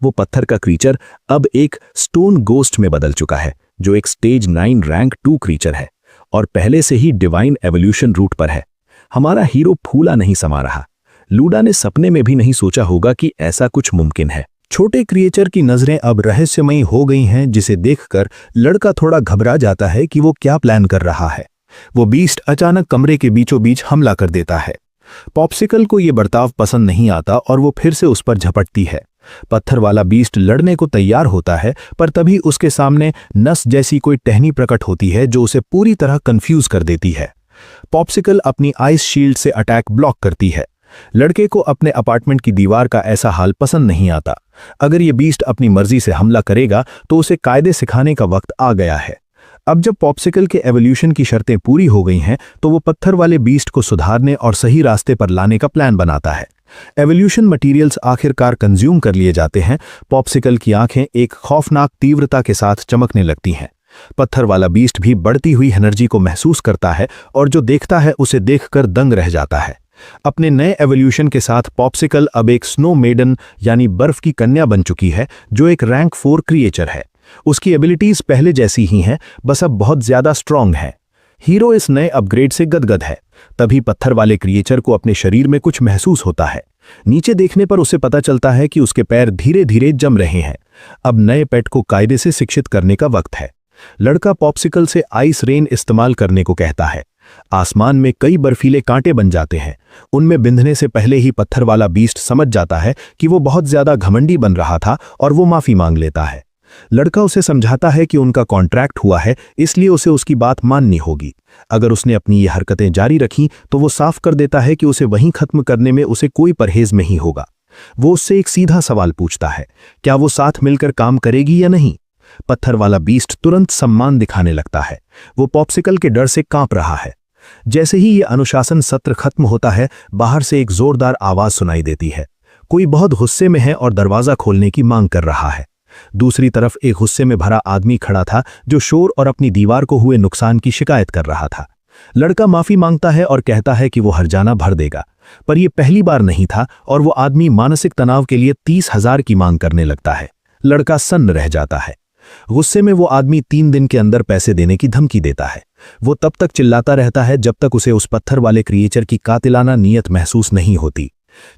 वो पत्थर का क्रीचर अब एक स्टोन गोस्ट में बदल चुका है, जो एक स्टेज 9 रैंक 2 क्रीचर है और पहले से ही डिवाइन एवोल्यूशन रूट पर है। हमारा हीरो फूला नहीं समा रहा। लूडा ने सपने में भी नहीं सोचा होगा कि ऐसा कुछ मुमकिन है। छोटे क्रिएचर की नजरें अब रहस्यमयी हो गई हैं, जिसे देखकर लड़का थोड़ा घबरा जाता है कि वो क्या प्लान कर रहा है। वो बीस्ट अचानक कमरे के बीचों बीच हमला कर देता है। पॉप्सिकल को ये बर्ताव पसंद नहीं आता और वो फिर से उस पर झपटती है। पत्थर वाला बीस्ट लड़ने को तैयार होता है, पर तभी उसके सामने नस जैसी कोई टहनी प्रकट होती है जो उसे पूरी तरह कंफ्यूज कर देती है। पॉप्सिकल अपनी आइस शील्ड से अटैक ब्लॉक करती है। लड़के को अपने अपार्टमेंट की दीवार का ऐसा हाल पसंद नहीं आता। अगर ये बीस्ट अपनी मर्जी से हमला करेगा तो उसे कायदे सिखाने का वक्त आ गया है। अब जब पॉप्सिकल के एवोल्यूशन की शर्तें पूरी हो गई हैं, तो वो पत्थर वाले बीस्ट को सुधारने और सही रास्ते पर लाने का प्लान बनाता है। एवोल्यूशन मटेरियल्स आखिरकार कंज्यूम कर लिए जाते हैं। पॉप्सिकल की आंखें एक खौफनाक तीव्रता के साथ चमकने लगती हैं। पत्थर वाला बीस्ट भी बढ़ती हुई एनर्जी को महसूस करता है और जो देखता है उसे देखकर दंग रह जाता है। अपने नए एवोल्यूशन के साथ पॉप्सिकल अब एक स्नो मेडन यानी बर्फ की कन्या बन चुकी है, जो एक रैंक 4 क्रिएचर है। उसकी एबिलिटीज पहले जैसी ही हैं, बस अब बहुत ज्यादा स्ट्रांग है। हीरो इस नए अपग्रेड से गदगद है। तभी पत्थर वाले क्रिएचर को अपने शरीर में कुछ महसूस होता है। नीचे देखने पर उसे पता चलता है कि उसके पैर धीरे धीरे जम रहे हैं। अब नए पेट को कायदे से शिक्षित करने का वक्त है। लड़का पॉप्सिकल से आइस रेन इस्तेमाल करने को कहता है। आसमान में कई बर्फीले कांटे बन जाते हैं। उनमें बिंधने से पहले ही पत्थर वाला बीस्ट समझ जाता है कि वो बहुत ज्यादा घमंडी बन रहा था और वो माफी मांग लेता है। लड़का उसे समझाता है कि उनका कॉन्ट्रैक्ट हुआ है, इसलिए उसे उसकी बात माननी होगी। अगर उसने अपनी ये हरकतें जारी रखी तो वो साफ कर देता है कि उसे वहीं खत्म करने में उसे कोई परहेज नहीं होगा। वो उससे एक सीधा सवाल पूछता है, क्या वो साथ मिलकर काम करेगी या नहीं। पत्थर वाला बीस्ट तुरंत सम्मान दिखाने लगता है। वो पॉप्सिकल के डर से कांप रहा है। जैसे ही ये अनुशासन सत्र खत्म होता है, बाहर से एक जोरदार आवाज सुनाई देती है। कोई बहुत गुस्से में है और दरवाजा खोलने की मांग कर रहा है। दूसरी तरफ एक गुस्से में भरा आदमी खड़ा था, जो शोर और अपनी दीवार को हुए नुकसान की शिकायत कर रहा था। लड़का माफी मांगता है और कहता है कि वो हर्जाना भर देगा, पर यह पहली बार नहीं था और वो आदमी मानसिक तनाव के लिए 30,000 की मांग करने लगता है। लड़का सन्न रह जाता है। गुस्से में वो आदमी 3 दिन के अंदर पैसे देने की धमकी देता है। वो तब तक चिल्लाता रहता है जब तक उसे उस पत्थर वाले क्रिएचर की कातिलाना नीयत महसूस नहीं होती।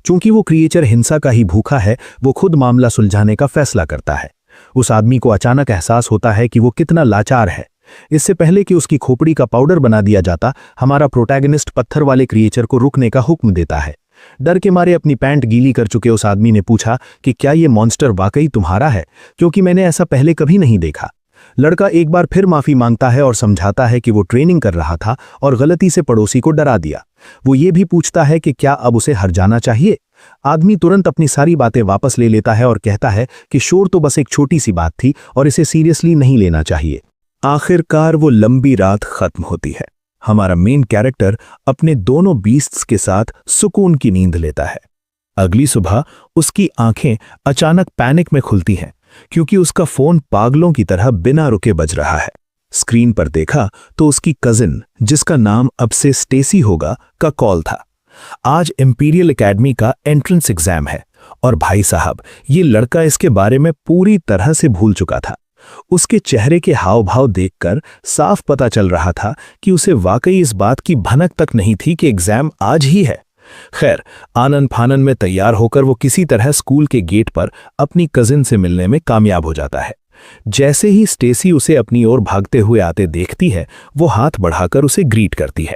चूंकि वो क्रिएचर हिंसा का ही भूखा है, वो खुद मामला सुलझाने का फैसला करता है। उस आदमी को अचानक एहसास होता है कि वो कितना लाचार है। इससे पहले कि उसकी खोपड़ी का पाउडर बना दिया जाता, हमारा प्रोटैगनिस्ट पत्थर वाले क्रिएचर को रुकने का हुक्म देता है। डर के मारे अपनी पैंट गीली कर चुके उस आदमी ने पूछा कि क्या ये मॉन्स्टर वाकई तुम्हारा है, क्योंकि मैंने ऐसा पहले कभी नहीं देखा। लड़का एक बार फिर माफी मांगता है और समझाता है कि वो ट्रेनिंग कर रहा था और गलती से पड़ोसी को डरा दिया। वो ये भी पूछता है कि क्या अब उसे हर जाना चाहिए। आदमी तुरंत अपनी सारी बातें वापस ले लेता है और कहता है कि शोर तो बस एक छोटी सी बात थी और इसे सीरियसली नहीं लेना चाहिए। आखिरकार वो लंबी रात खत्म होती है। हमारा मेन कैरेक्टर अपने दोनों बीस्ट्स के साथ सुकून की नींद लेता है। अगली सुबह उसकी आंखें अचानक पैनिक में खुलती हैं क्योंकि उसका फोन पागलों की तरह बिना रुके बज रहा है। स्क्रीन पर देखा तो उसकी कजिन, जिसका नाम अब से स्टेसी होगा, का कॉल था। आज इंपीरियल एकेडमी का एंट्रेंस एग्जाम है और भाई साहब, ये लड़का इसके बारे में पूरी तरह से भूल चुका था। उसके चेहरे के हाव भाव देखकर साफ पता चल रहा था कि उसे वाकई इस बात की भनक तक नहीं थी कि एग्जाम आज ही है। खैर, आनन फानन में तैयार होकर वो किसी तरह स्कूल के गेट पर अपनी कजिन से मिलने में कामयाब हो जाता है। जैसे ही स्टेसी उसे अपनी ओर भागते हुए आते देखती है, वो हाथ बढ़ाकर उसे ग्रीट करती है।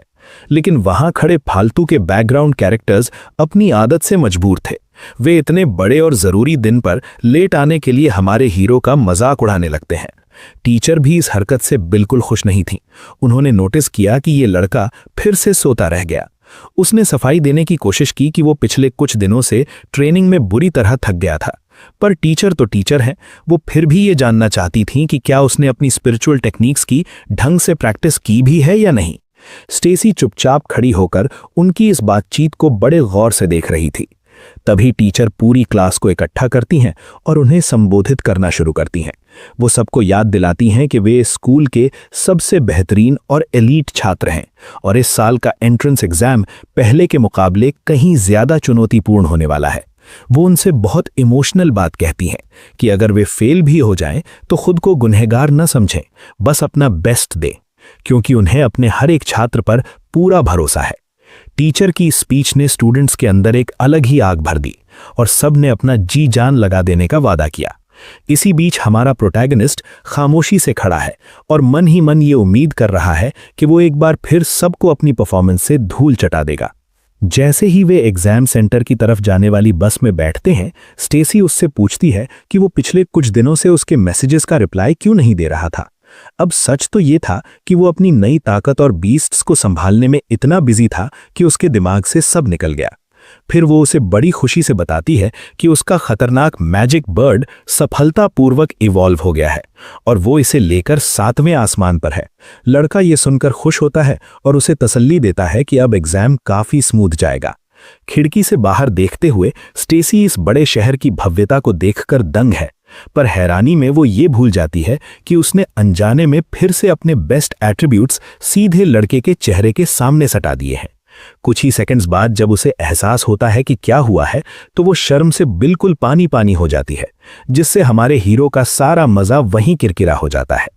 लेकिन वहां खड़े फालतू के बैकग्राउंड कैरेक्टर्स अपनी आदत से मजबूर थे। वे इतने बड़े और जरूरी दिन पर लेट आने के लिए हमारे हीरो का मजाक उड़ाने लगते हैं। टीचर भी इस हरकत से बिल्कुल खुश नहीं थी। उन्होंने नोटिस किया कि ये लड़का फिर से सोता रह गया। उसने सफाई देने की कोशिश की कि वो पिछले कुछ दिनों से ट्रेनिंग में बुरी तरह थक गया था, पर टीचर तो टीचर है। वो फिर भी ये जानना चाहती थी कि क्या उसने अपनी स्पिरिचुअल टेक्निक्स की ढंग से प्रैक्टिस की भी है या नहीं। स्टेसी चुपचाप खड़ी होकर उनकी इस बातचीत को बड़े गौर से देख रही थी। तभी टीचर पूरी क्लास को इकट्ठा करती हैं और उन्हें संबोधित करना शुरू करती हैं। वो सबको याद दिलाती हैं कि वे स्कूल के सबसे बेहतरीन और एलीट छात्र हैं और इस साल का एंट्रेंस एग्जाम पहले के मुकाबले कहीं ज्यादा चुनौतीपूर्ण होने वाला है। वो उनसे बहुत इमोशनल बात कहती हैं कि अगर वे फेल भी हो जाएं तो खुद को गुनहगार न समझें, बस अपना बेस्ट दें, क्योंकि उन्हें अपने हर एक छात्र पर पूरा भरोसा है। टीचर की स्पीच ने स्टूडेंट्स के अंदर एक अलग ही आग भर दी और सब ने अपना जी जान लगा देने का वादा किया। इसी बीच हमारा प्रोटैगनिस्ट खामोशी से खड़ा है और मन ही मन ये उम्मीद कर रहा है कि वो एक बार फिर सबको अपनी परफॉर्मेंस से धूल चटा देगा। जैसे ही वे एग्जाम सेंटर की तरफ जाने वाली बस में बैठते हैं, स्टेसी उससे पूछती है कि वो पिछले कुछ दिनों से उसके मैसेजेस का रिप्लाई क्यों नहीं दे रहा था। अब सच तो ये था कि वो अपनी नई ताकत और बीस्ट्स को संभालने में इतना बिजी था कि उसके दिमाग से सब निकल गया। फिर वो उसे बड़ी खुशी से बताती है कि उसका खतरनाक मैजिक बर्ड सफलतापूर्वक इवॉल्व हो गया है और वो इसे लेकर 7वें आसमान पर है। लड़का ये सुनकर खुश होता है और उसे तसल्ली देता है कि अब एग्जाम काफी स्मूथ जाएगा। खिड़की से बाहर देखते हुए स्टेसी इस बड़े शहर की भव्यता को देखकर दंग है, पर हैरानी में वो ये भूल जाती है कि उसने अनजाने में फिर से अपने बेस्ट एट्रीब्यूट्स सीधे लड़के के चेहरे के सामने सटा दिए हैं। कुछ ही सेकंड्स बाद जब उसे एहसास होता है कि क्या हुआ है, तो वो शर्म से बिल्कुल पानी पानी हो जाती है, जिससे हमारे हीरो का सारा मजा वहीं किरकिरा हो जाता है।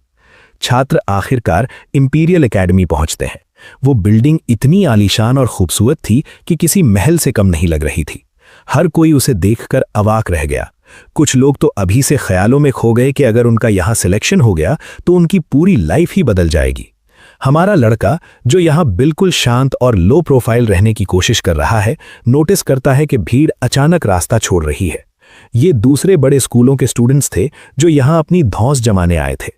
छात्र आखिरकार इंपीरियल एकेडमी पहुंचते हैं। वो बिल्डिंग इतनी आलीशान और खूबसूरत थी कि किसी महल से कम नहीं लग रही थी। हर कोई उसे देखकर अवाक रह गया। कुछ लोग तो अभी से ख्यालों में खो गए कि अगर उनका यहां सिलेक्शन हो गया तो उनकी पूरी लाइफ ही बदल जाएगी। हमारा लड़का, जो यहां बिल्कुल शांत और लो प्रोफाइल रहने की कोशिश कर रहा है, नोटिस करता है कि भीड़ अचानक रास्ता छोड़ रही है। ये दूसरे बड़े स्कूलों के स्टूडेंट्स थे जो यहां अपनी धौंस जमाने आए थे।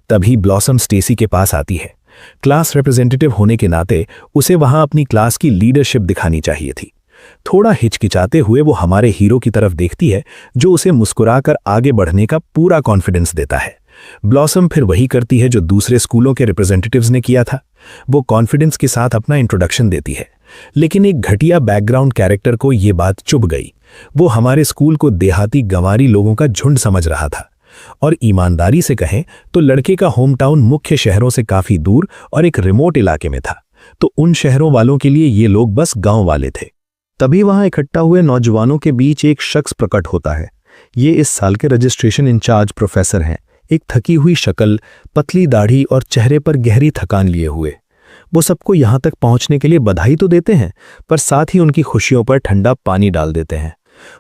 तभी ब्लॉसम स्टेसी के पास आती है। क्लास रिप्रेजेंटेटिव होने के नाते उसे वहां अपनी क्लास की लीडरशिप दिखानी चाहिए थी। थोड़ा हिचकिचाते हुए वो हमारे हीरो की तरफ देखती है, जो उसे मुस्कुराकर आगे बढ़ने का पूरा कॉन्फिडेंस देता है। ब्लॉसम फिर वही करती है जो दूसरे स्कूलों के रिप्रेजेंटेटिव्स ने किया था। वो कॉन्फिडेंस के साथ अपना इंट्रोडक्शन देती है, लेकिन एक घटिया बैकग्राउंड कैरेक्टर को ये बात चुभ गई। वो हमारे स्कूल को देहाती गंवारी लोगों का झुंड समझ रहा था, और ईमानदारी से कहें तो लड़के का होम टाउन मुख्य शहरों से काफी दूर और एक रिमोट इलाके में था, तो उन शहरों वालों के लिए ये लोग बस गांव वाले थे। तभी वहां इकट्ठा हुए नौजवानों के बीच एक शख्स प्रकट होता है। ये इस साल के रजिस्ट्रेशन इंचार्ज प्रोफेसर हैं। एक थकी हुई शक्ल, पतली दाढ़ी और चेहरे पर गहरी थकान लिए हुए। वो सबको यहां तक पहुंचने के लिए बधाई तो देते हैं, पर साथ ही उनकी खुशियों पर ठंडा पानी डाल देते हैं।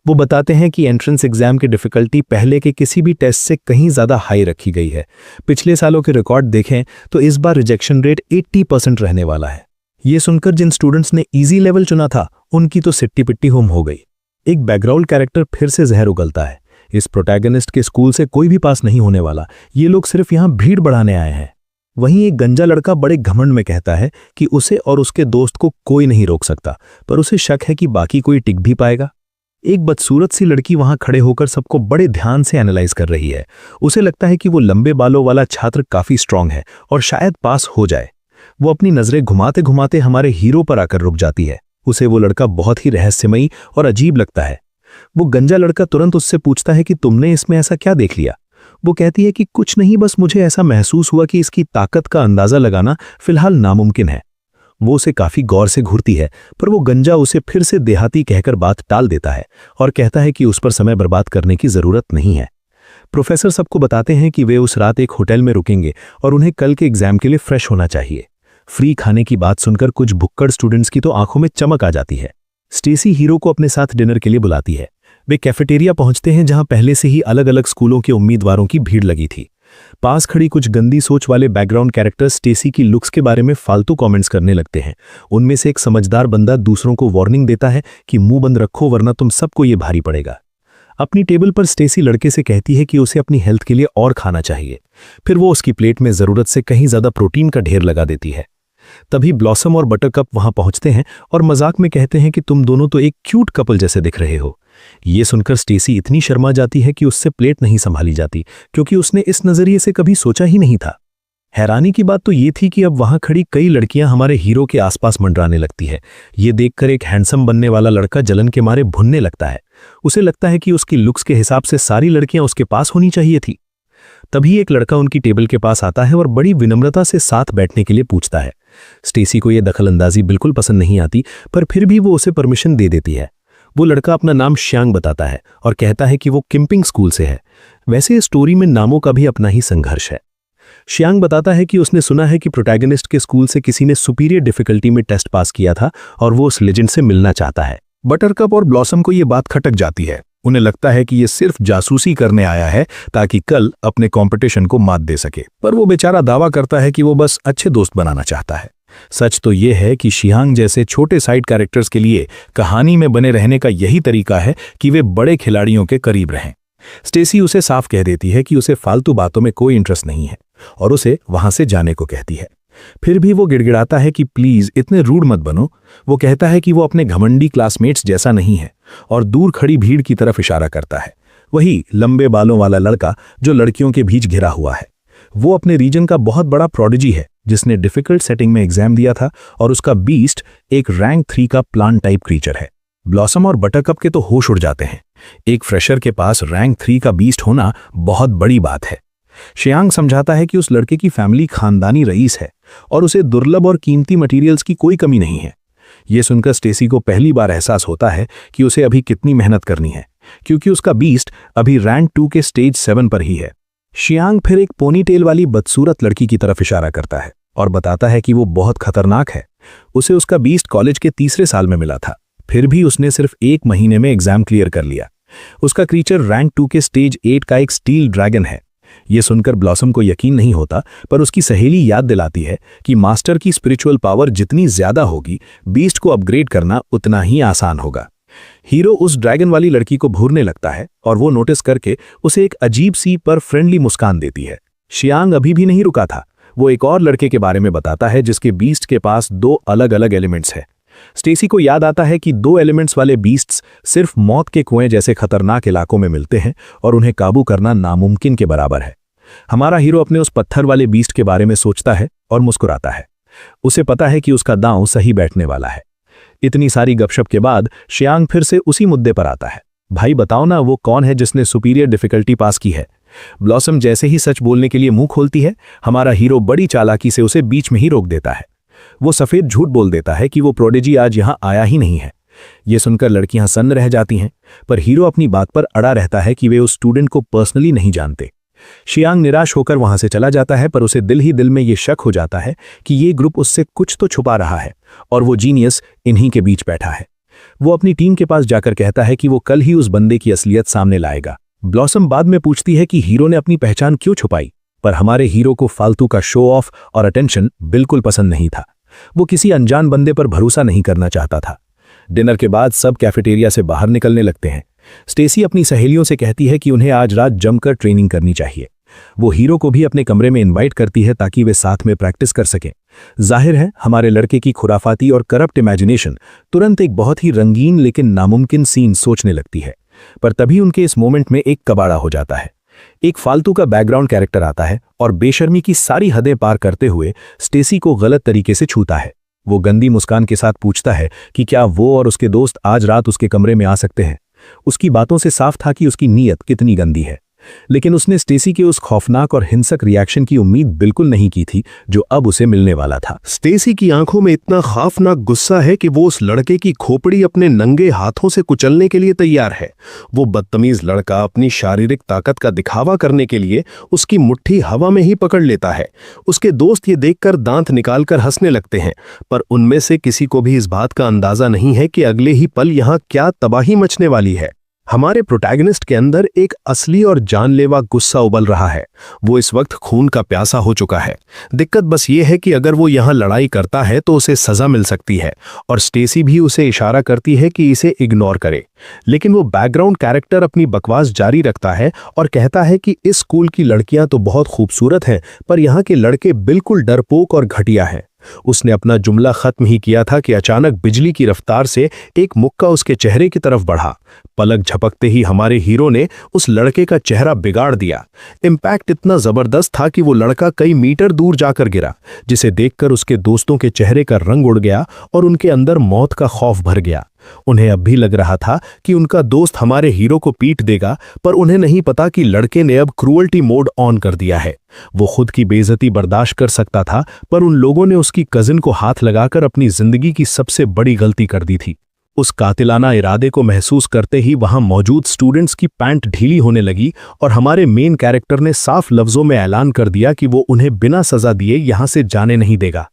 वो बताते हैं कि एंट्रेंस एग्जाम की डिफिकल्टी पहले के किसी भी टेस्ट से कहीं ज़्यादा हाई रखी गई है। पिछले सालों के रिकॉर्ड देखें तो इस बार रिजेक्शन रेट 80% रहने वाला है। ये सुनकर जिन स्टूडेंट्स ने इजी लेवल चुना था, उनकी तो सिट्टी पिट्टी होम हो गई। एक बैकग्राउंड कैरेक्टर फिर से जहर उगलता है। इस प्रोटैगनिस्ट के स्कूल से कोई भी पास नहीं होने वाला, ये लोग सिर्फ यहाँ भीड़ बढ़ाने आए हैं। वहीं एक गंजा लड़का बड़े घमंड में कहता है कि उसे और उसके दोस्त को कोई नहीं रोक सकता, पर उसे शक है कि बाकी कोई टिक भी पाएगा। एक बदसूरत सी लड़की वहां खड़े होकर सबको बड़े ध्यान से एनालाइज कर रही है। उसे लगता है कि वो लंबे बालों वाला छात्र काफी स्ट्रांग है और शायद पास हो जाए। वो अपनी नजरें घुमाते घुमाते हमारे हीरो पर आकर रुक जाती है। उसे वो लड़का बहुत ही रहस्यमयी और अजीब लगता है। वो गंजा लड़का तुरंत उससे पूछता है कि तुमने इसमें ऐसा क्या देख लिया। वो कहती है कि कुछ नहीं, बस मुझे ऐसा महसूस हुआ कि इसकी ताकत का अंदाजा लगाना फिलहाल नामुमकिन है। वो उसे काफी गौर से घूरती है, पर वो गंजा उसे फिर से देहाती कहकर बात टाल देता है और कहता है कि उस पर समय बर्बाद करने की जरूरत नहीं है। प्रोफेसर सबको बताते हैं कि वे उस रात एक होटल में रुकेंगे और उन्हें कल के एग्जाम के लिए फ्रेश होना चाहिए। फ्री खाने की बात सुनकर कुछ भुक्कड़ स्टूडेंट्स की तो आंखों में चमक आ जाती है। स्टेसी हीरो को अपने साथ डिनर के लिए बुलाती है। वे कैफेटेरिया पहुंचते हैं जहां पहले से ही अलग अलग स्कूलों के उम्मीदवारों की भीड़ लगी थी। पास खड़ी कुछ गंदी सोच वाले बैकग्राउंड कैरेक्टर्स स्टेसी की लुक्स के बारे में फालतू कमेंट्स करने लगते हैं। उनमें से एक समझदार बंदा दूसरों को वार्निंग देता है कि मुंह बंद रखो वरना तुम सबको ये भारी पड़ेगा। अपनी टेबल पर स्टेसी लड़के से कहती है कि उसे अपनी हेल्थ के लिए और खाना चाहिए। फिर वो उसकी प्लेट में जरूरत से कहीं ज्यादा प्रोटीन का ढेर लगा देती है। तभी ब्लॉसम और बटरकप वहां पहुंचते हैं और मजाक में कहते हैं कि तुम दोनों तो एक क्यूट कपल जैसे दिख रहे हो। ये सुनकर स्टेसी इतनी शर्मा जाती है कि उससे प्लेट नहीं संभाली जाती, क्योंकि उसने इस नजरिए से कभी सोचा ही नहीं था। हैरानी की बात तो ये थी कि अब वहां खड़ी कई लड़कियां हमारे हीरो के आसपास मंडराने लगती है। ये देखकर एक हैंडसम बनने वाला लड़का जलन के मारे भुनने लगता है। उसे लगता है कि उसकी लुक्स के हिसाब से सारी लड़कियां उसके पास होनी चाहिए थी। तभी एक लड़का उनकी टेबल के पास आता है और बड़ी विनम्रता से साथ बैठने के लिए पूछता है। स्टेसी को यह दखलंदाजी बिल्कुल पसंद नहीं आती, पर फिर भी वो उसे परमिशन दे देती है। वो लड़का अपना नाम श्यांग बताता है और कहता है कि वो किम्पिंग स्कूल से है। वैसे इस स्टोरी में नामों का भी अपना ही संघर्ष है। श्यांग बताता है कि उसने सुना है कि प्रोटैगनिस्ट के स्कूल से किसी ने सुपीरियर डिफिकल्टी में टेस्ट पास किया था और वो उस लेजेंड से मिलना चाहता है। बटरकप और ब्लॉसम को ये बात खटक जाती है। उन्हें लगता है कि ये सिर्फ जासूसी करने आया है ताकि कल अपने कंपटीशन को मात दे सके, पर वो बेचारा दावा करता है कि वो बस अच्छे दोस्त बनाना चाहता है। सच तो ये है कि शियांग जैसे छोटे साइड कैरेक्टर्स के लिए कहानी में बने रहने का यही तरीका है कि वे बड़े खिलाड़ियों के करीब रहें। स्टेसी उसे साफ कह देती है कि उसे फालतू बातों में कोई इंटरेस्ट नहीं है और उसे वहां से जाने को कहती है। फिर भी वो गिड़गिड़ाता है कि प्लीज इतने रूड मत बनो। वो कहता है कि वो अपने घमंडी क्लासमेट्स जैसा नहीं है और दूर खड़ी भीड़ की तरफ इशारा करता है। वही लंबे बालों वाला लड़का जो लड़कियों के बीच घिरा हुआ है। वो अपने रीजन का बहुत बड़ा प्रोडिजी है जिसने डिफिकल्ट सेटिंग में एग्जाम दिया था और उसका बीस्ट एक रैंक 3 का प्लांट टाइप क्रीचर है। ब्लॉसम और बटरकप के तो होश उड़ जाते हैं। एक फ्रेशर के पास रैंक 3 का बीस्ट होना बहुत बड़ी बात है। शियांग समझाता है कि उस लड़के की फैमिली खानदानी रईस है और उसे दुर्लभ और कीमती मटेरियल्स की कोई कमी नहीं है। यह सुनकर स्टेसी को पहली बार एहसास होता है कि उसे अभी कितनी मेहनत करनी है, क्योंकि उसका बीस्ट अभी रैंक 2 के स्टेज 7 पर ही है। शियांग फिर एक पोनीटेल वाली बदसूरत लड़की की तरफ इशारा करता है और बताता है कि वो बहुत खतरनाक है। उसे उसका बीस्ट कॉलेज के 3रे साल में मिला था, फिर भी उसने सिर्फ 1 महीने में एग्जाम क्लियर कर लिया। उसका क्रीचर रैंक 2 के स्टेज 8 का एक स्टील ड्रैगन है। यह सुनकर ब्लॉसम को यकीन नहीं होता, पर उसकी सहेली याद दिलाती है कि मास्टर की स्पिरिचुअल पावर जितनी ज्यादा होगी, बीस्ट को अपग्रेड करना उतना ही आसान होगा। हीरो उस ड्रैगन वाली लड़की को घूरने लगता है और वो नोटिस करके उसे एक अजीब सी पर फ्रेंडली मुस्कान देती है। शियांग अभी भी नहीं रुका था। वो एक और लड़के के बारे में बताता है जिसके बीस्ट के पास 2 अलग अलग एलिमेंट्स हैं। स्टेसी को याद आता है कि 2 एलिमेंट्स वाले बीस्ट्स सिर्फ मौत के कुएं जैसे खतरनाक इलाकों में मिलते हैं और उन्हें काबू करना नामुमकिन के बराबर है। हमारा हीरो अपने उस पत्थर वाले बीस्ट के बारे में सोचता है और मुस्कुराता है। उसे पता है कि उसका दांव सही बैठने वाला है। इतनी सारी गपशप के बाद शियांग फिर से उसी मुद्दे पर आता है। भाई बताओ ना, वो कौन है जिसने सुपीरियर डिफिकल्टी पास की है? ब्लॉसम जैसे ही सच बोलने के लिए मुंह खोलती है, हमारा हीरो बड़ी चालाकी से उसे बीच में ही रोक देता है। वो सफेद झूठ बोल देता है कि वो प्रोडिजी आज यहां आया ही नहीं है। ये सुनकर लड़कियां सन्न रह जाती हैं, पर हीरो अपनी बात पर अड़ा रहता है कि वे उस स्टूडेंट को पर्सनली नहीं जानते। शियांग निराश होकर वहां से चला जाता है, पर उसे दिल ही दिल में ये शक हो जाता है कि ये ग्रुप उससे कुछ तो छुपा रहा है और वो जीनियस इन्हीं के बीच बैठा है। वो अपनी टीम के पास जाकर कहता है कि वो कल ही उस बंदे की असलियत सामने लाएगा। ब्लॉसम बाद में पूछती है कि हीरो ने अपनी पहचान क्यों छुपाई, पर हमारे हीरो को फालतू का शो ऑफ और अटेंशन बिल्कुल पसंद नहीं था। वो किसी अनजान बंदे पर भरोसा नहीं करना चाहता था। डिनर के बाद सब कैफेटेरिया से बाहर निकलने लगते हैं। स्टेसी अपनी सहेलियों से कहती है कि उन्हें आज रात जमकर ट्रेनिंग करनी चाहिए। वो हीरो को भी अपने कमरे में इनवाइट करती है ताकि वे साथ में प्रैक्टिस कर सकें। जाहिर है हमारे लड़के की खुराफाती और करप्ट इमेजिनेशन तुरंत एक बहुत ही रंगीन लेकिन नामुमकिन सीन सोचने लगती है, पर तभी उनके इस मोमेंट में एक कबाड़ा हो जाता है। एक फालतू का बैकग्राउंड कैरेक्टर आता है और बेशर्मी की सारी हदें पार करते हुए स्टेसी को गलत तरीके से छूता है। वो गंदी मुस्कान के साथ पूछता है कि क्या वो और उसके दोस्त आज रात उसके कमरे में आ सकते हैं। उसकी बातों से साफ था कि उसकी नीयत कितनी गंदी है, लेकिन उसने स्टेसी के उस खौफनाक और हिंसक रिएक्शन की उम्मीद बिल्कुल नहीं की थी जो अब उसे मिलने वाला था। स्टेसी की आंखों में इतना खौफनाक गुस्सा है कि वो उस लड़के की खोपड़ी अपने नंगे हाथों से कुचलने के लिए तैयार है। वो बदतमीज लड़का अपनी शारीरिक ताकत का दिखावा करने के लिए उसकी मुट्ठी हवा में ही पकड़ लेता है। उसके दोस्त ये देखकर दांत निकालकर हंसने लगते हैं, पर उनमें से किसी को भी इस बात का अंदाजा नहीं है कि अगले ही पल यहां क्या तबाही मचने वाली है। हमारे प्रोटैगनिस्ट के अंदर एक असली और जानलेवा गुस्सा उबल रहा है। वो इस वक्त खून का प्यासा हो चुका है। दिक्कत बस ये है कि अगर वो यहाँ लड़ाई करता है तो उसे सजा मिल सकती है, और स्टेसी भी उसे इशारा करती है कि इसे इग्नोर करे। लेकिन वो बैकग्राउंड कैरेक्टर अपनी बकवास जारी रखता है और कहता है कि इस स्कूल की लड़कियां तो बहुत खूबसूरत हैं, पर यहाँ के लड़के बिल्कुल डरपोक और घटिया हैं। उसने अपना जुमला खत्म ही किया था कि अचानक बिजली की रफ्तार से एक मुक्का उसके चेहरे की तरफ बढ़ा। पलक झपकते ही हमारे हीरो ने उस लड़के का चेहरा बिगाड़ दिया। इम्पैक्ट इतना जबरदस्त था कि वो लड़का कई मीटर दूर जाकर गिरा, जिसे देखकर उसके दोस्तों के चेहरे का रंग उड़ गया और उनके अंदर मौत का खौफ भर गया। उन्हें अब भी लग रहा था कि उनका दोस्त हमारे हीरो को पीट देगा, पर उन्हें नहीं पता कि लड़के ने अब क्रूअल्टी मोड ऑन कर दिया है। वो खुद की बेइज्जती बर्दाश्त कर सकता था, पर उन लोगों ने उसकी कजिन को हाथ लगाकर अपनी जिंदगी की सबसे बड़ी गलती कर दी थी। उस कातिलाना इरादे को महसूस करते ही वहां मौजूद स्टूडेंट्स की पैंट ढीली होने लगी और हमारे मेन कैरेक्टर ने साफ लफ्जों में ऐलान कर दिया कि वो उन्हें बिना सजा दिए यहां से जाने नहीं देगा।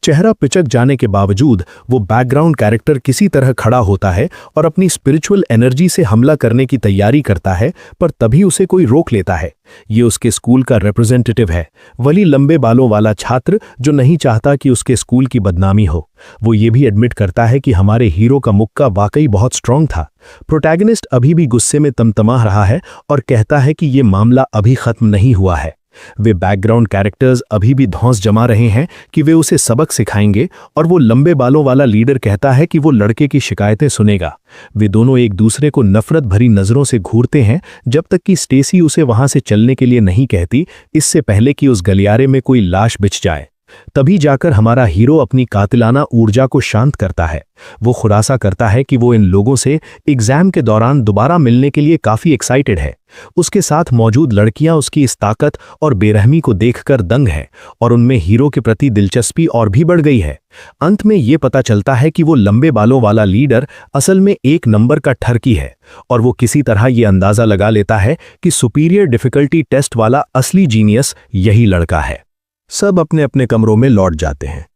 चेहरा पिचक जाने के बावजूद वो बैकग्राउंड कैरेक्टर किसी तरह खड़ा होता है और अपनी स्पिरिचुअल एनर्जी से हमला करने की तैयारी करता है, पर तभी उसे कोई रोक लेता है। ये उसके स्कूल का रिप्रेजेंटेटिव है, वली लंबे बालों वाला छात्र जो नहीं चाहता कि उसके स्कूल की बदनामी हो। वो ये भी एडमिट करता है कि हमारे हीरो का मुक्का वाकई बहुत स्ट्रांग था। प्रोटैगनिस्ट अभी भी गुस्से में तमतमा रहा है और कहता है कि ये मामला अभी खत्म नहीं हुआ है। वे बैकग्राउंड कैरेक्टर्स अभी भी धौंस जमा रहे हैं कि वे उसे सबक सिखाएंगे, और वो लंबे बालों वाला लीडर कहता है कि वो लड़के की शिकायतें सुनेगा। वे दोनों एक दूसरे को नफरत भरी नजरों से घूरते हैं जब तक कि स्टेसी उसे वहां से चलने के लिए नहीं कहती, इससे पहले कि उस गलियारे में कोई लाश बिछ जाए। तभी जाकर हमारा हीरो अपनी कातिलाना ऊर्जा को शांत करता है। वो खुलासा करता है कि वो इन लोगों से एग्जाम के दौरान दोबारा मिलने के लिए काफी एक्साइटेड है। उसके साथ मौजूद लड़कियां उसकी इस ताकत और बेरहमी को देखकर दंग है, और उनमें हीरो के प्रति दिलचस्पी और भी बढ़ गई है। अंत में ये पता चलता है कि वो लंबे बालों वाला लीडर असल में एक नंबर का ठरकी है, और वो किसी तरह ये अंदाजा लगा लेता है कि सुपीरियर डिफिकल्टी टेस्ट वाला असली जीनियस यही लड़का है। सब अपने अपने कमरों में लौट जाते हैं।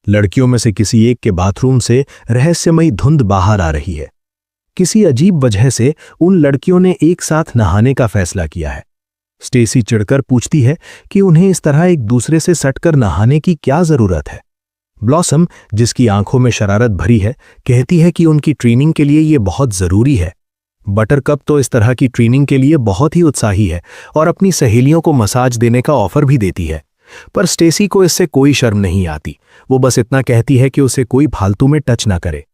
लड़कियों में से किसी एक के बाथरूम से रहस्यमयी धुंध बाहर आ रही है। किसी अजीब वजह से उन लड़कियों ने एक साथ नहाने का फैसला किया है। स्टेसी चिढ़कर पूछती है कि उन्हें इस तरह एक दूसरे से सटकर नहाने की क्या जरूरत है। ब्लॉसम, जिसकी आंखों में शरारत भरी है, कहती है कि उनकी ट्रेनिंग के लिए ये बहुत जरूरी है। बटरकप तो इस तरह की ट्रेनिंग के लिए बहुत ही उत्साही है और अपनी सहेलियों को मसाज देने का ऑफर भी देती है, पर स्टेसी को इससे कोई शर्म नहीं आती। वो बस इतना कहती है कि उसे कोई फालतू में टच ना करे।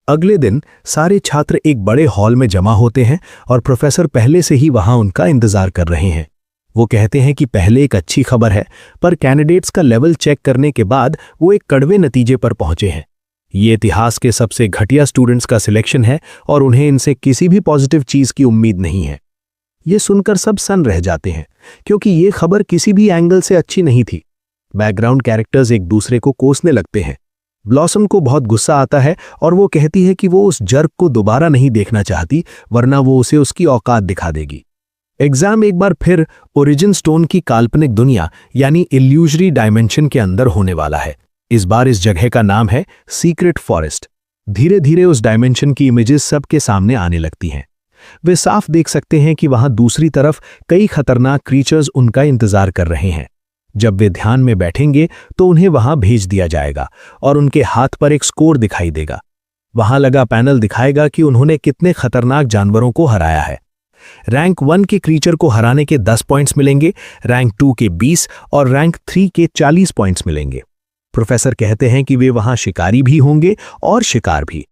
अगले दिन सारे छात्र एक बड़े हॉल में जमा होते हैं और प्रोफेसर पहले से ही वहां उनका इंतजार कर रहे हैं। वो कहते हैं कि पहले एक अच्छी खबर है, पर कैंडिडेट्स का लेवल चेक करने के बाद वो एक कड़वे नतीजे पर पहुंचे हैं। ये इतिहास के सबसे घटिया स्टूडेंट्स का सिलेक्शन है और उन्हें इनसे किसी भी पॉजिटिव चीज की उम्मीद नहीं है। ये सुनकर सब सन रह जाते हैं, क्योंकि ये खबर किसी भी एंगल से अच्छी नहीं थी। बैकग्राउंड कैरेक्टर्स एक दूसरे को कोसने लगते हैं। ब्लॉसम को बहुत गुस्सा आता है और वो कहती है कि वो उस जर्क को दोबारा नहीं देखना चाहती, वरना वो उसे उसकी औकात दिखा देगी। एग्जाम एक बार फिर ओरिजिन स्टोन की काल्पनिक दुनिया यानी इल्यूजरी डायमेंशन के अंदर होने वाला है। इस बार इस जगह का नाम है सीक्रेट फॉरेस्ट। धीरे धीरे उस डायमेंशन की इमेजेस सबके सामने आने लगती हैं। वे साफ देख सकते हैं कि वहां दूसरी तरफ कई खतरनाक क्रीचर्स उनका इंतजार कर रहे हैं। जब वे ध्यान में बैठेंगे तो उन्हें वहां भेज दिया जाएगा और उनके हाथ पर एक स्कोर दिखाई देगा। वहां लगा पैनल दिखाएगा कि उन्होंने कितने खतरनाक जानवरों को हराया है। रैंक 1 के क्रीचर को हराने के 10 पॉइंट्स मिलेंगे, रैंक 2 के 20 और रैंक 3 के 40 पॉइंट्स मिलेंगे। प्रोफेसर कहते हैं कि वे वहां शिकारी भी होंगे और शिकार भी।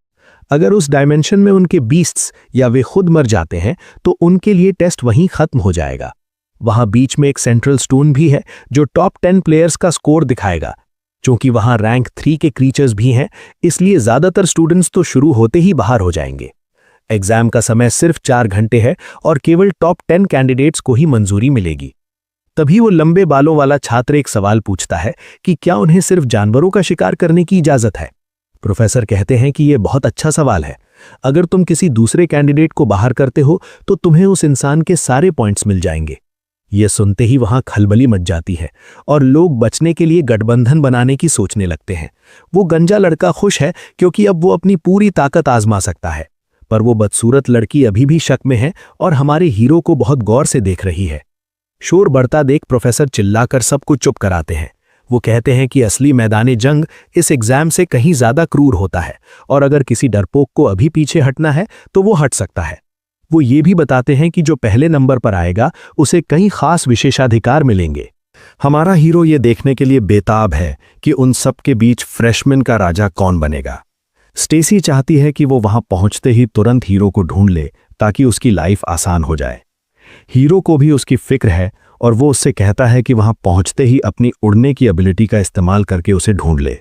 अगर उस डायमेंशन में उनके बीस्ट्स या वे खुद मर जाते हैं तो उनके लिए टेस्ट वहीं खत्म हो जाएगा। वहां बीच में एक सेंट्रल स्टोन भी है जो टॉप 10 प्लेयर्स का स्कोर दिखाएगा। क्योंकि वहां रैंक 3 के क्रीचर्स भी हैं, इसलिए ज्यादातर स्टूडेंट्स तो शुरू होते ही बाहर हो जाएंगे। एग्जाम का समय सिर्फ 4 घंटे है और केवल टॉप 10 कैंडिडेट्स को ही मंजूरी मिलेगी। तभी वो लंबे बालों वाला छात्र एक सवाल पूछता है कि क्या उन्हें सिर्फ जानवरों का शिकार करने की इजाजत है। प्रोफेसर कहते हैं कि यह बहुत अच्छा सवाल है। अगर तुम किसी दूसरे कैंडिडेट को बाहर करते हो तो तुम्हें उस इंसान के सारे पॉइंट्स मिल जाएंगे। यह सुनते ही वहां खलबली मच जाती है और लोग बचने के लिए गठबंधन बनाने की सोचने लगते हैं। वो गंजा लड़का खुश है क्योंकि अब वो अपनी पूरी ताकत आजमा सकता है, पर वो बदसूरत लड़की अभी भी शक में है और हमारे हीरो को बहुत गौर से देख रही है। शोर बढ़ता देख प्रोफेसर चिल्लाकर सबको चुप कराते हैं। वो कहते हैं कि असली मैदाने जंग इस एग्जाम से कहीं ज्यादा क्रूर होता है और अगर किसी डरपोक को अभी पीछे हटना है तो वो हट सकता है। वो ये भी बताते हैं कि जो पहले नंबर पर आएगा उसे कई खास विशेषाधिकार मिलेंगे। हमारा हीरो ये देखने के लिए बेताब है कि उन सब के बीच फ्रेशमैन का राजा कौन बनेगा। स्टेसी चाहती है कि वो वहां पहुंचते ही तुरंत हीरो को ढूंढ ले ताकि उसकी लाइफ आसान हो जाए। हीरो को भी उसकी फिक्र है और वो उससे कहता है कि वहां पहुंचते ही अपनी उड़ने की एबिलिटी का इस्तेमाल करके उसे ढूंढ ले।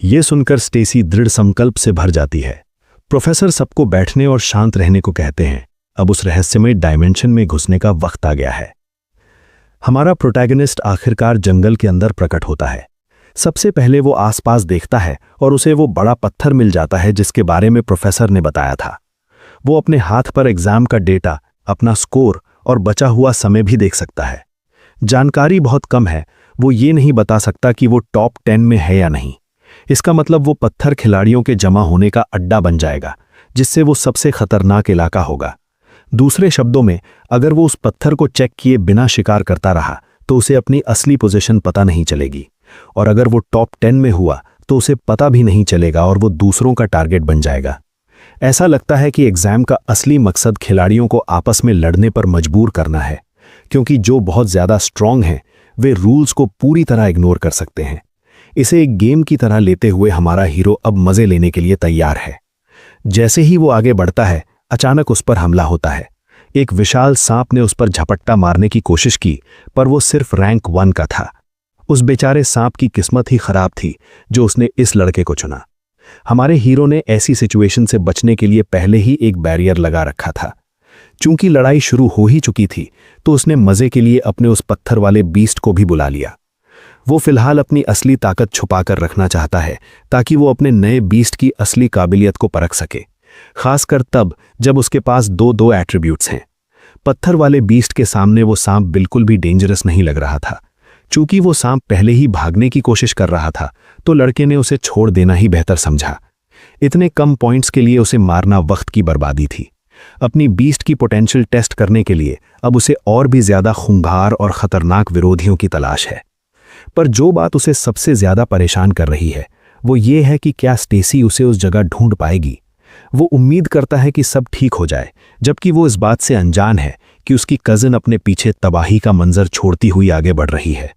ये सुनकर स्टेसी दृढ़ संकल्प से भर जाती है। प्रोफेसर सबको बैठने और शांत रहने को कहते हैं। अब उस रहस्यमय डायमेंशन में घुसने का वक्त आ गया है। हमारा प्रोटैगनिस्ट आखिरकार जंगल के अंदर प्रकट होता है। सबसे पहले वो आसपास देखता है और उसे वो बड़ा पत्थर मिल जाता है जिसके बारे में प्रोफेसर ने बताया था। वो अपने हाथ पर एग्जाम का डेटा, अपना स्कोर और बचा हुआ समय भी देख सकता है। जानकारी बहुत कम है, वो ये नहीं बता सकता कि वो टॉप 10 में है या नहीं। इसका मतलब वो पत्थर खिलाड़ियों के जमा होने का अड्डा बन जाएगा, जिससे वो सबसे खतरनाक इलाका होगा। दूसरे शब्दों में, अगर वो उस पत्थर को चेक किए बिना शिकार करता रहा तो उसे अपनी असली पोजीशन पता नहीं चलेगी, और अगर वो टॉप 10 में हुआ तो उसे पता भी नहीं चलेगा और वो दूसरों का टारगेट बन जाएगा। ऐसा लगता है कि एग्जाम का असली मकसद खिलाड़ियों को आपस में लड़ने पर मजबूर करना है, क्योंकि जो बहुत ज्यादा स्ट्रांग हैं वे रूल्स को पूरी तरह इग्नोर कर सकते हैं। इसे एक गेम की तरह लेते हुए हमारा हीरो अब मजे लेने के लिए तैयार है। जैसे ही वो आगे बढ़ता है, अचानक उस पर हमला होता है। एक विशाल सांप ने उस पर झपट्टा मारने की कोशिश की, पर वो सिर्फ रैंक 1 का था। उस बेचारे सांप की किस्मत ही खराब थी जो उसने इस लड़के को चुना। हमारे हीरो ने ऐसी सिचुएशन से बचने के लिए पहले ही एक बैरियर लगा रखा था। चूंकि लड़ाई शुरू हो ही चुकी थी तो उसने मजे के लिए अपने उस पत्थर वाले बीस्ट को भी बुला लिया। वो फिलहाल अपनी असली ताकत छुपाकर रखना चाहता है ताकि वो अपने नए बीस्ट की असली काबिलियत को परख सके, खासकर तब जब उसके पास दो एट्रीब्यूट्स हैं। पत्थर वाले बीस्ट के सामने वो सांप बिल्कुल भी डेंजरस नहीं लग रहा था। चूंकि वो सांप पहले ही भागने की कोशिश कर रहा था तो लड़के ने उसे छोड़ देना ही बेहतर समझा। इतने कम पॉइंट्स के लिए उसे मारना वक्त की बर्बादी थी। अपनी बीस्ट की पोटेंशियल टेस्ट करने के लिए अब उसे और भी ज्यादा खूंखार और खतरनाक विरोधियों की तलाश है। पर जो बात उसे सबसे ज्यादा परेशान कर रही है वो ये है कि क्या स्टेसी उसे उस जगह ढूंढ पाएगी। वो उम्मीद करता है कि सब ठीक हो जाए, जबकि वो इस बात से अनजान है कि उसकी कजिन अपने पीछे तबाही का मंजर छोड़ती हुई आगे बढ़ रही है।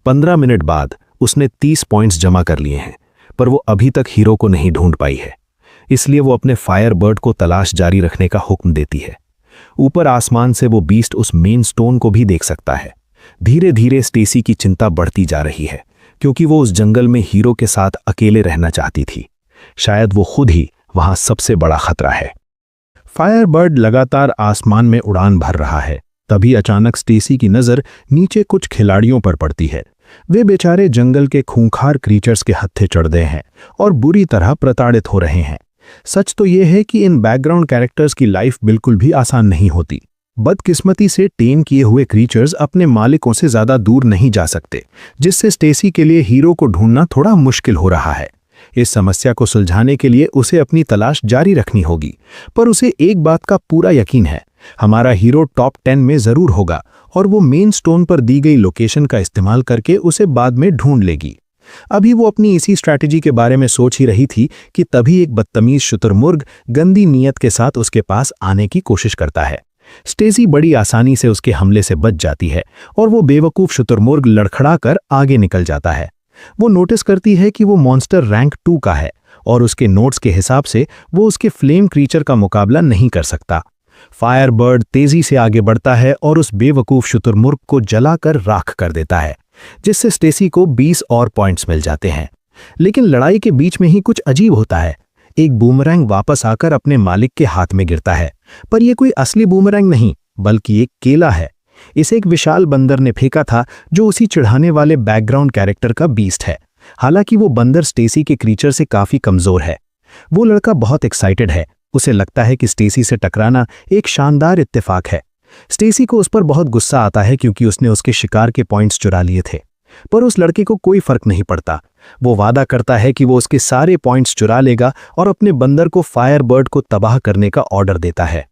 15 मिनट बाद उसने 30 पॉइंट्स जमा कर लिए हैं, पर वो अभी तक हीरो को नहीं ढूंढ पाई है। इसलिए वो अपने फायर बर्ड को तलाश जारी रखने का हुक्म देती है। ऊपर आसमान से वो बीस्ट उस मेन स्टोन को भी देख सकता है। धीरे धीरे स्टेसी की चिंता बढ़ती जा रही है, क्योंकि वो उस जंगल में हीरो के साथ अकेले रहना चाहती थी। शायद वो खुद ही वहां सबसे बड़ा खतरा है। फायर बर्ड लगातार आसमान में उड़ान भर रहा है। तभी अचानक स्टेसी की नजर नीचे कुछ खिलाड़ियों पर पड़ती है। वे बेचारे जंगल के खूंखार क्रीचर्स के हत्थे चढ़ गए हैं और बुरी तरह प्रताड़ित हो रहे हैं। सच तो यह है कि इन बैकग्राउंड कैरेक्टर्स की लाइफ बिल्कुल भी आसान नहीं होती। बदकिस्मती से टेम किए हुए क्रीचर्स अपने मालिकों से ज्यादा दूर नहीं जा सकते, जिससे स्टेसी के लिए हीरो को ढूंढना थोड़ा मुश्किल हो रहा है। इस समस्या को सुलझाने के लिए उसे अपनी तलाश जारी रखनी होगी, पर उसे एक बात का पूरा यकीन है, हमारा हीरो टॉप 10 में जरूर होगा और वो मेन स्टोन पर दी गई लोकेशन का इस्तेमाल करके उसे बाद में ढूंढ लेगी। अभी वो अपनी इसी स्ट्रैटेजी के बारे में सोच ही रही थी कि तभी एक बदतमीज शुतुरमुर्ग गंदी नीयत के साथ उसके पास आने की कोशिश करता है। स्टेसी बड़ी आसानी से उसके हमले से बच जाती है और वो बेवकूफ शुतुरमुर्ग लड़खड़ाकर आगे निकल जाता है। वो नोटिस करती है कि वो मॉन्स्टर रैंक 2 का है और उसके नोट्स के हिसाब से वो उसके फ्लेम क्रीचर का मुकाबला नहीं कर सकता। फायरबर्ड तेजी से आगे बढ़ता है और उस बेवकूफ शुतुरमुर्ग को जलाकर राख कर देता है, जिससे स्टेसी को 20 और पॉइंट्स मिल जाते हैं। लेकिन लड़ाई के बीच में ही कुछ अजीब होता है। एक बूमरैंग वापस आकर अपने मालिक के हाथ में गिरता है, पर यह कोई असली बूमरैंग नहीं बल्कि एक केला है। इसे एक विशाल बंदर ने फेंका था, जो उसी चिढ़ाने वाले बैकग्राउंड कैरेक्टर का बीस्ट है। हालांकि वो बंदर स्टेसी के क्रीचर से काफी कमजोर है। वो लड़का बहुत एक्साइटेड है। उसे लगता है कि स्टेसी से टकराना एक शानदार इत्तेफाक है। स्टेसी को उस पर बहुत गुस्सा आता है क्योंकि उसने उसके शिकार के पॉइंट्स चुरा लिए थे, पर उस लड़के को कोई फर्क नहीं पड़ता। वो वादा करता है कि वो उसके सारे पॉइंट्स चुरा लेगा और अपने बंदर को फायरबर्ड को तबाह करने का ऑर्डर देता है।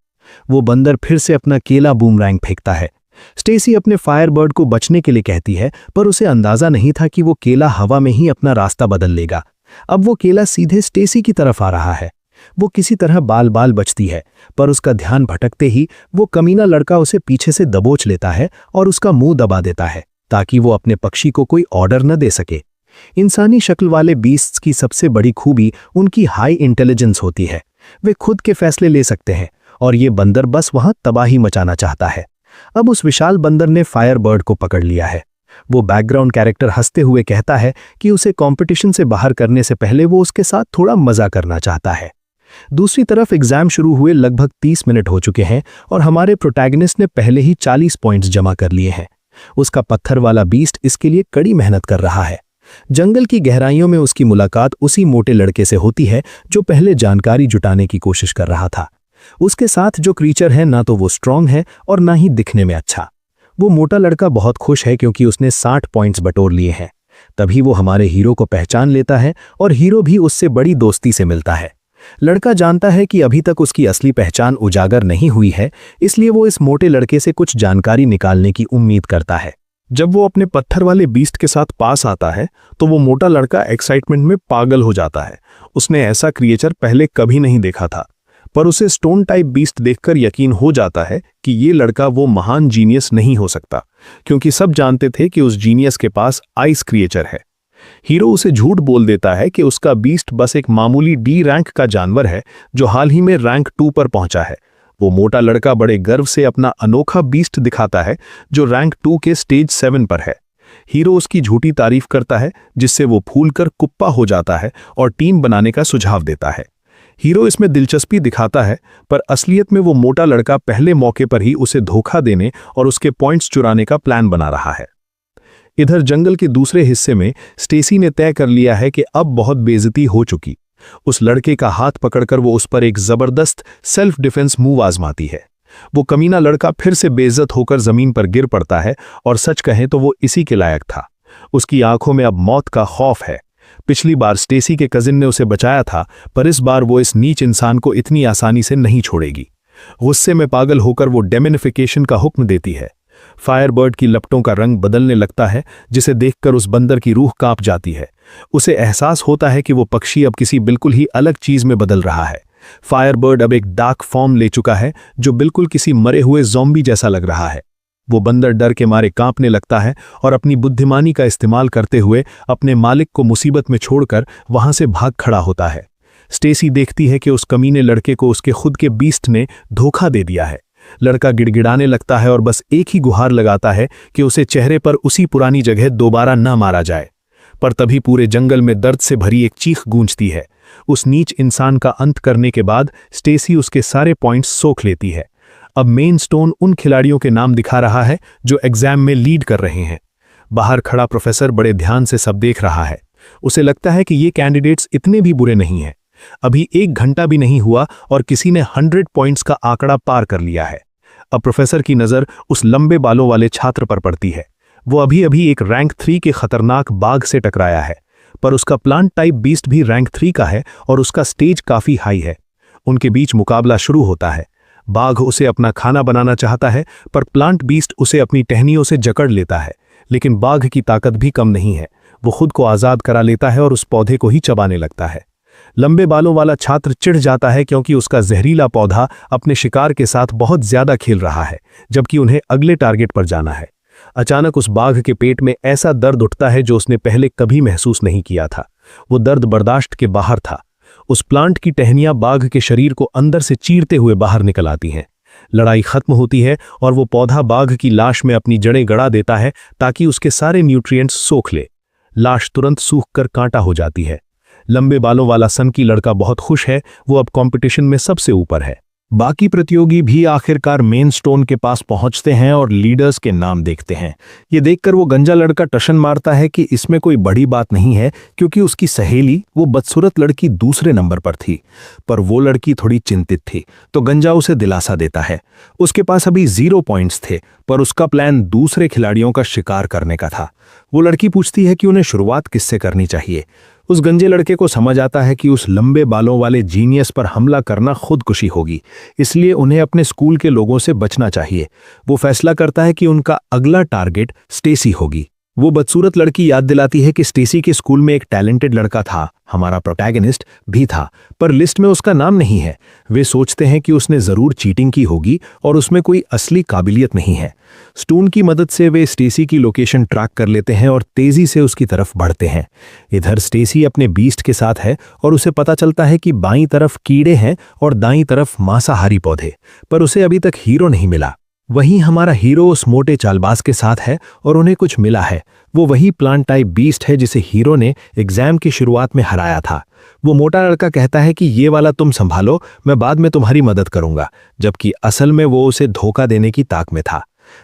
वो बंदर फिर से अपना केला बूमरैंग फेंकता है। स्टेसी अपने फायरबर्ड को बचने के लिए कहती है, पर उसे अंदाजा नहीं था कि वो केला हवा में ही अपना रास्ता बदल लेगा। अब वो केला सीधे स्टेसी की तरफ आ रहा है। वो किसी तरह बाल बाल बचती है, पर उसका ध्यान भटकते ही वो कमीना लड़का उसे पीछे से दबोच लेता है और उसका मुंह दबा देता है ताकि वो अपने पक्षी को कोई ऑर्डर न दे सके। इंसानी शक्ल वाले बीस्ट्स की सबसे बड़ी खूबी उनकी हाई इंटेलिजेंस होती है। वे खुद के फैसले ले सकते हैं और ये बंदर बस वहां तबाही मचाना चाहता है। अब उस विशाल बंदर ने फायरबर्ड को पकड़ लिया है। वो बैकग्राउंड कैरेक्टर हंसते हुए कहता है कि उसे कंपटीशन से बाहर करने से पहले वो उसके साथ थोड़ा मजा करना चाहता है। दूसरी तरफ एग्जाम शुरू हुए लगभग 30 मिनट हो चुके हैं और हमारे प्रोटैगनिस्ट ने पहले ही 40 पॉइंट्स जमा कर लिए हैं। उसका पत्थर वाला बीस्ट इसके लिए कड़ी मेहनत कर रहा है। जंगल की गहराइयों में उसकी मुलाकात उसी मोटे लड़के से होती है जो पहले जानकारी जुटाने की कोशिश कर रहा था। उसके साथ जो क्रीचर है ना तो वो स्ट्रांग है और ना ही दिखने में अच्छा। वो मोटा लड़का बहुत खुश है क्योंकि उसने 60 पॉइंट्स बटोर लिए हैं। तभी वो हमारे हीरो को पहचान लेता है और हीरो भी उससे बड़ी दोस्ती से मिलता है। लड़का जानता है कि अभी तक उसकी असली पहचान उजागर नहीं हुई है, इसलिए वो इस मोटे लड़के से कुछ जानकारी निकालने की उम्मीद करता है। जब वो अपने पत्थर वाले बीस्ट के साथ पास आता है तो वो मोटा लड़का एक्साइटमेंट में पागल हो जाता है। उसने ऐसा क्रिएचर पहले कभी नहीं देखा था, पर उसे स्टोन टाइप बीस्ट देखकर यकीन हो जाता है कि ये लड़का वो महान जीनियस नहीं हो सकता, क्योंकि सब जानते थे कि उस जीनियस के पास आइस क्रिएचर है। हीरो उसे झूठ बोल देता है कि उसका बीस्ट बस एक मामूली डी रैंक का जानवर है जो हाल ही में रैंक 2 पर पहुंचा है। वो मोटा लड़का बड़े गर्व से अपना अनोखा बीस्ट दिखाता है जो रैंक 2 के स्टेज 7 पर है। हीरो उसकी झूठी तारीफ करता है, जिससे वो फूलकर कुप्पा हो जाता है और टीम बनाने का सुझाव देता है। हीरो इसमें दिलचस्पी दिखाता है, पर असलियत में वो मोटा लड़का पहले मौके पर ही उसे धोखा देने और उसके पॉइंट्स चुराने का प्लान बना रहा है। इधर जंगल के दूसरे हिस्से में स्टेसी ने तय कर लिया है कि अब बहुत बेइज्जती हो चुकी। उस लड़के का हाथ पकड़कर वो उस पर एक जबरदस्त सेल्फ डिफेंस मूव आजमाती है। वो कमीना लड़का फिर से बेइज्जत होकर जमीन पर गिर पड़ता है और सच कहें तो वो इसी के लायक था। उसकी आंखों में अब मौत का खौफ है। पिछली बार स्टेसी के कजिन ने उसे बचाया था, पर इस बार वो इस नीच इंसान को इतनी आसानी से नहीं छोड़ेगी। गुस्से में पागल होकर वो डेमिनिफिकेशन का हुक्म देती है। फायरबर्ड की लपटों का रंग बदलने लगता है, जिसे देखकर उस बंदर की रूह कांप जाती है। उसे एहसास होता है कि वो पक्षी अब किसी बिल्कुल ही अलग चीज में बदल रहा है। फायरबर्ड अब एक डार्क फॉर्म ले चुका है जो बिल्कुल किसी मरे हुए ज़ॉम्बी जैसा लग रहा है। वो बंदर डर के मारे कांपने लगता है और अपनी बुद्धिमानी का इस्तेमाल करते हुए अपने मालिक को मुसीबत में छोड़कर वहां से भाग खड़ा होता है। स्टेसी देखती है कि उस कमीने लड़के को उसके खुद के बीस्ट ने धोखा दे दिया है। लड़का गिड़गिड़ाने लगता है और बस एक ही गुहार लगाता है कि उसे चेहरे पर उसी पुरानी जगह दोबारा न मारा जाए। पर तभी पूरे जंगल में दर्द से भरी एक चीख गूंजती है। उस नीच इंसान का अंत करने के बाद स्टेसी उसके सारे पॉइंट्स सोख लेती है। अब मेन स्टोन उन खिलाड़ियों के नाम दिखा रहा है जो एग्जाम में लीड कर रहे हैं। बाहर खड़ा प्रोफेसर बड़े ध्यान से सब देख रहा है। उसे लगता है कि ये कैंडिडेट्स इतने भी बुरे नहीं हैं। अभी 1 घंटा भी नहीं हुआ और किसी ने 100 पॉइंट्स का आंकड़ा पार कर लिया है। अब प्रोफेसर की नज़र उस लंबे बालों वाले छात्र पर पड़ती है। वो अभी अभी एक रैंक 3 के खतरनाक बाघ से टकराया है, पर उसका प्लांट टाइप बीस्ट भी रैंक 3 का है और उसका स्टेज काफ़ी हाई है। उनके बीच मुकाबला शुरू होता है। बाघ उसे अपना खाना बनाना चाहता है, पर प्लांट बीस्ट उसे अपनी टहनियों से जकड़ लेता है। लेकिन बाघ की ताकत भी कम नहीं है। वो खुद को आज़ाद करा लेता है और उस पौधे को ही चबाने लगता है। लंबे बालों वाला छात्र चिढ़ जाता है क्योंकि उसका जहरीला पौधा अपने शिकार के साथ बहुत ज्यादा खेल रहा है, जबकि उन्हें अगले टारगेट पर जाना है। अचानक उस बाघ के पेट में ऐसा दर्द उठता है जो उसने पहले कभी महसूस नहीं किया था। वो दर्द बर्दाश्त के बाहर था। उस प्लांट की टहनियां बाघ के शरीर को अंदर से चीरते हुए बाहर निकल आती हैं। लड़ाई खत्म होती है और वो पौधा बाघ की लाश में अपनी जड़ें गड़ा देता है ताकि उसके सारे न्यूट्रिएंट्स सोख ले। लाश तुरंत सूखकर कांटा हो जाती है। लंबे बालों वाला सनकी लड़का बहुत खुश है, वो अब कंपटीशन में सबसे ऊपर है। बाकी प्रतियोगी भी आखिरकार मेन स्टोन के पास पहुंचते हैं और लीडर्स के नाम देखते हैं। ये देखकर वो गंजा लड़का टशन मारता है कि इसमें कोई बड़ी बात नहीं है, क्योंकि उसकी सहेली वो बदसूरत लड़की दूसरे नंबर पर थी। पर वो लड़की थोड़ी चिंतित थी, तो गंजा उसे दिलासा देता है। उसके पास अभी 0 पॉइंट्स थे, पर उसका प्लान दूसरे खिलाड़ियों का शिकार करने का था। वो लड़की पूछती है कि उन्हें शुरुआत किससे करनी चाहिए। उस गंजे लड़के को समझ आता है कि उस लंबे बालों वाले जीनियस पर हमला करना खुदकुशी होगी, इसलिए उन्हें अपने स्कूल के लोगों से बचना चाहिए। वो फैसला करता है कि उनका अगला टारगेट स्टेसी होगी। वो बदसूरत लड़की याद दिलाती है कि स्टेसी के स्कूल में एक टैलेंटेड लड़का था, हमारा प्रोटैगनिस्ट भी था, पर लिस्ट में उसका नाम नहीं है। वे सोचते हैं कि उसने जरूर चीटिंग की होगी और उसमें कोई असली काबिलियत नहीं है। स्टून की मदद से वे स्टेसी की लोकेशन ट्रैक कर लेते हैं और तेजी से उसकी तरफ बढ़ते हैं। इधर स्टेसी अपने बीस्ट के साथ है और उसे पता चलता है कि बाईं तरफ कीड़े हैं और दाईं तरफ मांसाहारी पौधे, पर उसे अभी तक हीरो नहीं मिला। वहीं हमारा हीरो उस मोटे चालबाज के साथ है और उन्हें कुछ मिला है। वो वही प्लांट टाइप बीस्ट है जिसे हीरो ने एग्जाम की शुरुआत में हराया था। वो मोटा लड़का कहता है कि ये वाला तुम संभालो, मैं बाद में तुम्हारी मदद करूंगा, जबकि असल में वो उसे धोखा देने की ताक में था।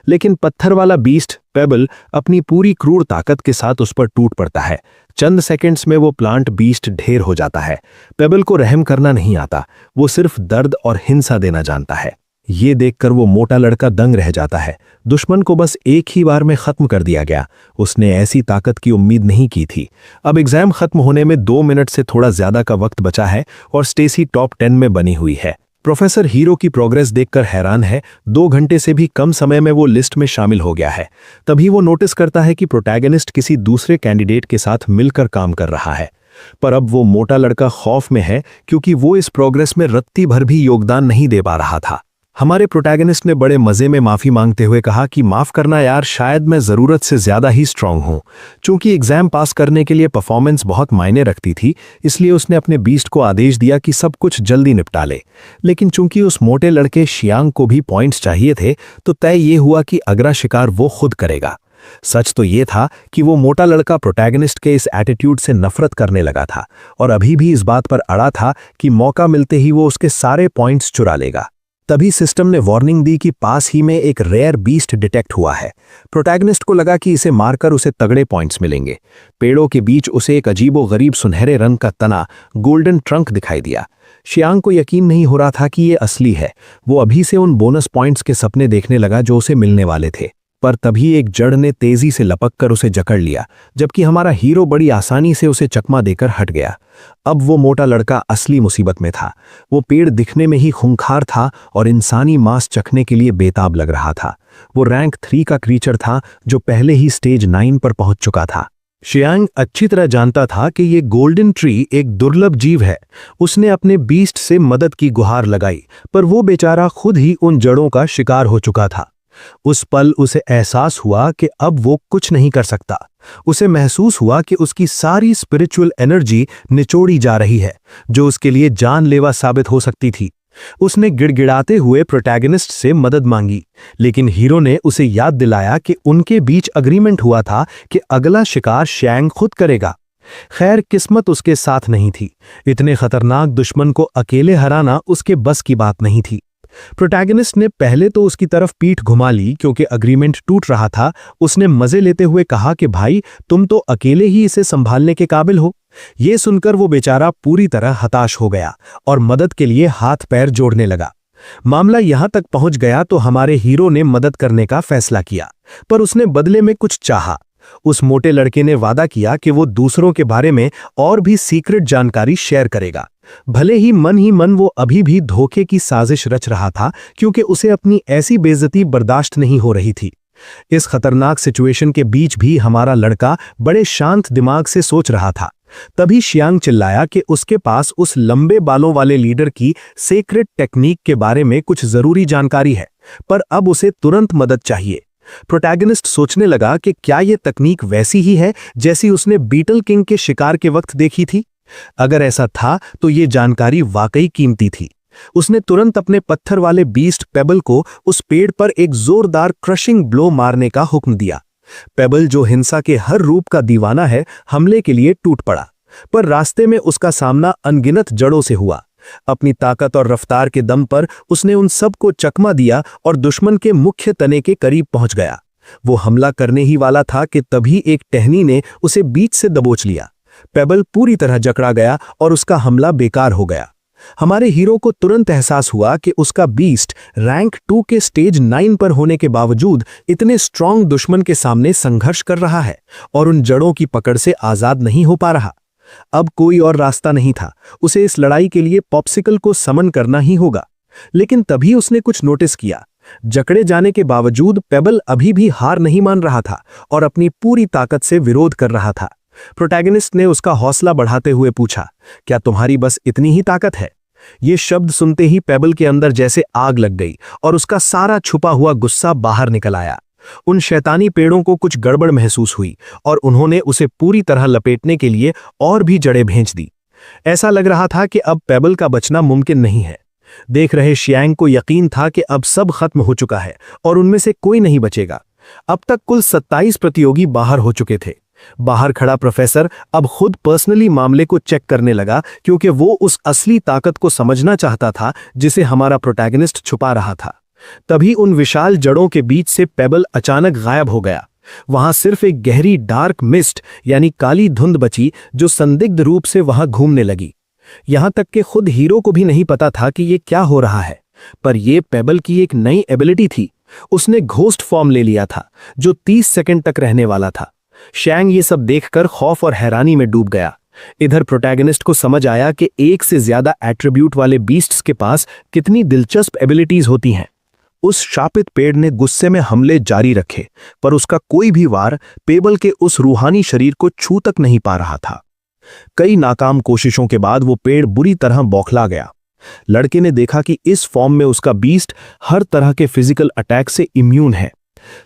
लेकिन पत्थर वाला बीस्ट पेबल अपनी पूरी क्रूर ताकत के साथ उस पर टूट पड़ता है। चंद सेकंड्स में वो प्लांट बीस्ट ढेर हो जाता है। पेबल को रहम करना नहीं आता, वो सिर्फ दर्द और हिंसा देना जानता है। ये देखकर वो मोटा लड़का दंग रह जाता है। दुश्मन को बस एक ही बार में खत्म कर दिया गया। उसने ऐसी ताकत की उम्मीद नहीं की थी। अब एग्जाम खत्म होने में 2 मिनट से थोड़ा ज्यादा का वक्त बचा है और स्टेसी टॉप 10 में बनी हुई है। प्रोफेसर हीरो की प्रोग्रेस देखकर हैरान है। 2 घंटे से भी कम समय में वो लिस्ट में शामिल हो गया है। तभी वो नोटिस करता है कि प्रोटैगनिस्ट किसी दूसरे कैंडिडेट के साथ मिलकर काम कर रहा है। पर अब वो मोटा लड़का खौफ में है, क्योंकि वो इस प्रोग्रेस में रत्ती भर भी योगदान नहीं दे पा रहा था। हमारे प्रोटैगनिस्ट ने बड़े मजे में माफी मांगते हुए कहा कि माफ करना यार, शायद मैं जरूरत से ज्यादा ही स्ट्रांग हूं। चूंकि एग्जाम पास करने के लिए परफॉर्मेंस बहुत मायने रखती थी, इसलिए उसने अपने बीस्ट को आदेश दिया कि सब कुछ जल्दी निपटा ले। लेकिन चूंकि उस मोटे लड़के शियांग को भी पॉइंट्स चाहिए थे, तो तय ये हुआ कि अगला शिकार वो खुद करेगा। सच तो ये था कि वो मोटा लड़का प्रोटैगनिस्ट के इस एटीट्यूड से नफरत करने लगा था और अभी भी इस बात पर अड़ा था कि मौका मिलते ही वो उसके सारे पॉइंट्स चुरा लेगा। तभी सिस्टम ने वार्निंग दी कि पास ही में एक रेयर बीस्ट डिटेक्ट हुआ है। प्रोटैगनिस्ट को लगा कि इसे मारकर उसे तगड़े पॉइंट्स मिलेंगे। पेड़ों के बीच उसे एक अजीबोगरीब सुनहरे रंग का तना, गोल्डन ट्रंक दिखाई दिया। शियांग को यकीन नहीं हो रहा था कि ये असली है। वो अभी से उन बोनस पॉइंट्स के सपने देखने लगा जो उसे मिलने वाले थे। पर तभी एक जड़ ने तेजी से लपककर उसे जकड़ लिया, जबकि हमारा हीरो बड़ी आसानी से उसे चकमा देकर हट गया। अब वो मोटा लड़का असली मुसीबत में था। वो पेड़ दिखने में ही खूंखार था और इंसानी मांस चखने के लिए बेताब लग रहा था। वो रैंक 3 का क्रीचर था जो पहले ही स्टेज 9 पर पहुंच चुका था। शियांग अच्छी तरह जानता था कि ये गोल्डन ट्री एक दुर्लभ जीव है। उसने अपने बीस्ट से मदद की गुहार लगाई, पर वो बेचारा खुद ही उन जड़ों का शिकार हो चुका था। उस पल उसे एहसास हुआ कि अब वो कुछ नहीं कर सकता। उसे महसूस हुआ कि उसकी सारी स्पिरिचुअल एनर्जी निचोड़ी जा रही है, जो उसके लिए जानलेवा साबित हो सकती थी। उसने गिड़गिड़ाते हुए प्रोटैगनिस्ट से मदद मांगी, लेकिन हीरो ने उसे याद दिलाया कि उनके बीच अग्रीमेंट हुआ था कि अगला शिकार शियांग खुद करेगा। खैर, किस्मत उसके साथ नहीं थी। इतने खतरनाक दुश्मन को अकेले हराना उसके बस की बात नहीं थी। प्रोटैगनिस्ट ने पहले तो उसकी तरफ पीठ घुमा ली, क्योंकि अग्रीमेंट टूट रहा था। उसने मजे लेते हुए कहा कि भाई, तुम तो अकेले ही इसे संभालने के काबिल हो। यह सुनकर वो बेचारा पूरी तरह हताश हो गया और मदद के लिए हाथ पैर जोड़ने लगा। मामला यहां तक पहुंच गया तो हमारे हीरो ने मदद करने का फैसला किया, पर उसने बदले में कुछ चाहा। उस मोटे लड़के ने वादा किया कि वो दूसरों के बारे में और भी सीक्रेट जानकारी शेयर करेगा। भले ही मन वो अभी भी धोखे की साजिश रच रहा था, क्योंकि उसे अपनी ऐसी बेइज्जती बर्दाश्त नहीं हो रही थी। इस खतरनाक सिचुएशन के बीच भी हमारा लड़का बड़े शांत दिमाग से सोच रहा था। तभी शियांग चिल्लाया कि उसके पास उस लंबे बालों वाले लीडर की सीक्रेट टेक्निक के बारे में कुछ जरूरी जानकारी है, पर अब उसे तुरंत मदद चाहिए। प्रोटैगनिस्ट सोचने लगा कि क्या यह तकनीक वैसी ही है जैसी उसने बीटल किंग के शिकार के वक्त देखी थी। अगर ऐसा था तो ये जानकारी वाकई कीमती थी। उसने तुरंत अपने पत्थर वाले बीस्ट पेबल को उस पेड़ पर एक जोरदार क्रशिंग ब्लो मारने का हुक्म दिया। पेबल, जो हिंसा के हर रूप का दीवाना है, हमले के लिए टूट पड़ा, पर रास्ते में उसका सामना अनगिनत जड़ों से हुआ। अपनी ताकत और रफ्तार के दम पर उसने उन सब को चकमा दिया और दुश्मन के मुख्य तने के करीब पहुंच गया। वो हमला करने ही वाला था कि तभी एक टहनी ने उसे बीच से दबोच लिया। पेबल पूरी तरह जकड़ा गया और उसका हमला बेकार हो गया। हमारे हीरो को तुरंत एहसास हुआ कि उसका बीस्ट रैंक 2 के स्टेज 9 पर होने के बावजूद इतने स्ट्रांग दुश्मन के सामने संघर्ष कर रहा है और उन जड़ों की पकड़ से आजाद नहीं हो पा रहा। अब कोई और रास्ता नहीं था, उसे इस लड़ाई के लिए पॉप्सिकल को समन करना ही होगा। लेकिन तभी उसने कुछ नोटिस किया। जकड़े जाने के बावजूद पेबल अभी भी हार नहीं मान रहा था और अपनी पूरी ताकत से विरोध कर रहा था। प्रोटैगनिस्ट ने उसका हौसला बढ़ाते हुए पूछा, क्या तुम्हारी बस इतनी ही ताकत है? ये शब्द सुनते ही पेबल के अंदर जैसे आग लग गई और उसका सारा छुपा हुआ गुस्सा बाहर निकल आया। उन शैतानी पेड़ों को कुछ गड़बड़ महसूस हुई और उन्होंने उसे पूरी तरह लपेटने के लिए और भी जड़ें भेज दी। ऐसा लग रहा था कि अब पेबल का बचना मुमकिन नहीं है। देख रहे शियांग को यकीन था कि अब सब खत्म हो चुका है और उनमें से कोई नहीं बचेगा। अब तक कुल 27 प्रतियोगी बाहर हो चुके थे। बाहर खड़ा प्रोफेसर अब खुद पर्सनली मामले को चेक करने लगा, क्योंकि वो उस असली ताकत को समझना चाहता था जिसे हमारा प्रोटैगनिस्ट छुपा रहा था। तभी उन विशाल जड़ों के बीच से पेबल अचानक गायब हो गया। वहां सिर्फ एक गहरी डार्क मिस्ट यानी काली धुंध बची, जो संदिग्ध रूप से वहां घूमने लगी। यहां तक कि खुद हीरो को भी नहीं पता था कि ये क्या हो रहा है। पर यह पेबल की एक नई एबिलिटी थी। उसने घोस्ट फॉर्म ले लिया था, जो 30 सेकंड तक रहने वाला था। शैंग ये सब देखकर खौफ और हैरानी में डूब गया। इधर प्रोटैगनिस्ट को समझ आया कि एक से ज्यादा एट्रीब्यूट वाले बीस्ट्स के पास कितनी दिलचस्प एबिलिटीज होती हैं। उस शापित पेड़ ने गुस्से में हमले जारी रखे, पर उसका कोई भी वार पेबल के उस रूहानी शरीर को छू तक नहीं पा रहा था। कई नाकाम कोशिशों के बाद वो पेड़ बुरी तरह बौखला गया। लड़के ने देखा कि इस फॉर्म में उसका बीस्ट हर तरह के फिजिकल अटैक से इम्यून है।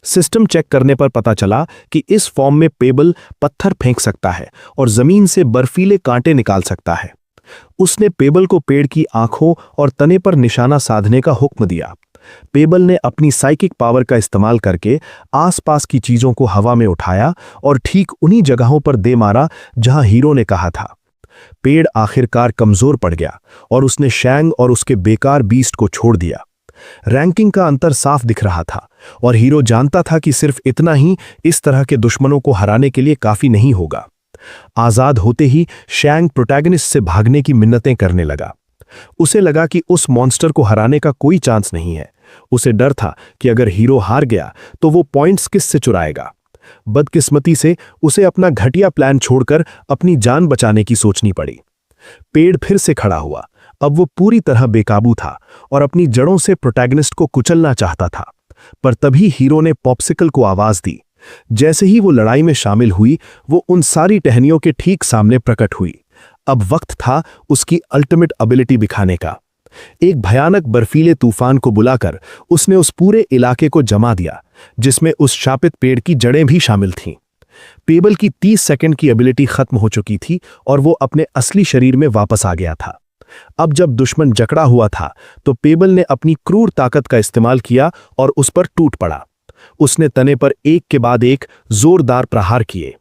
सिस्टम चेक करने पर पता चला कि इस फॉर्म में पेबल पत्थर फेंक सकता है और जमीन से बर्फीले कांटे निकाल सकता है। उसने पेबल को पेड़ की आंखों और तने पर निशाना साधने का हुक्म दिया। पेबल ने अपनी साइकिक पावर का इस्तेमाल करके आसपास की चीजों को हवा में उठाया और ठीक उन्हीं जगहों पर दे मारा जहां हीरो ने कहा था। पेड़ आखिरकार कमजोर पड़ गया और उसने शैंग और उसके बेकार बीस्ट को छोड़ दिया। रैंकिंग का अंतर साफ दिख रहा था और हीरो जानता था कि सिर्फ इतना ही इस तरह के दुश्मनों को हराने के लिए काफी नहीं होगा। आजाद होते ही शैंग प्रोटैगनिस्ट से भागने की मिन्नतें करने लगा। उसे लगा कि उस मॉन्स्टर को हराने का कोई चांस नहीं है। उसे डर था कि अगर हीरो हार गया तो वो पॉइंट्स किससे चुराएगा। बदकिस्मती से उसे अपना घटिया प्लान छोड़कर अपनी जान बचाने की सोचनी पड़ी। पेड़ फिर से खड़ा हुआ। अब वो पूरी तरह बेकाबू था और अपनी जड़ों से प्रोटैगनिस्ट को कुचलना चाहता था। पर तभी हीरो ने पॉप्सिकल को आवाज दी। जैसे ही वो लड़ाई में शामिल हुई, वो उन सारी टहनियों के ठीक सामने प्रकट हुई। अब वक्त था उसकी अल्टीमेट एबिलिटी दिखाने का। एक भयानक बर्फीले तूफान को बुलाकर उसने उस पूरे इलाके को जमा दिया, जिसमें उस शापित पेड़ की जड़ें भी शामिल थीं। पेबल की 30 सेकंड की एबिलिटी खत्म हो चुकी थी और वो अपने असली शरीर में वापस आ गया था। अब जब दुश्मन जकड़ा हुआ था तो पेबल ने अपनी क्रूर ताकत का इस्तेमाल किया और उस पर टूट पड़ा। उसने तने पर एक के बाद एक जोरदार प्रहार किए।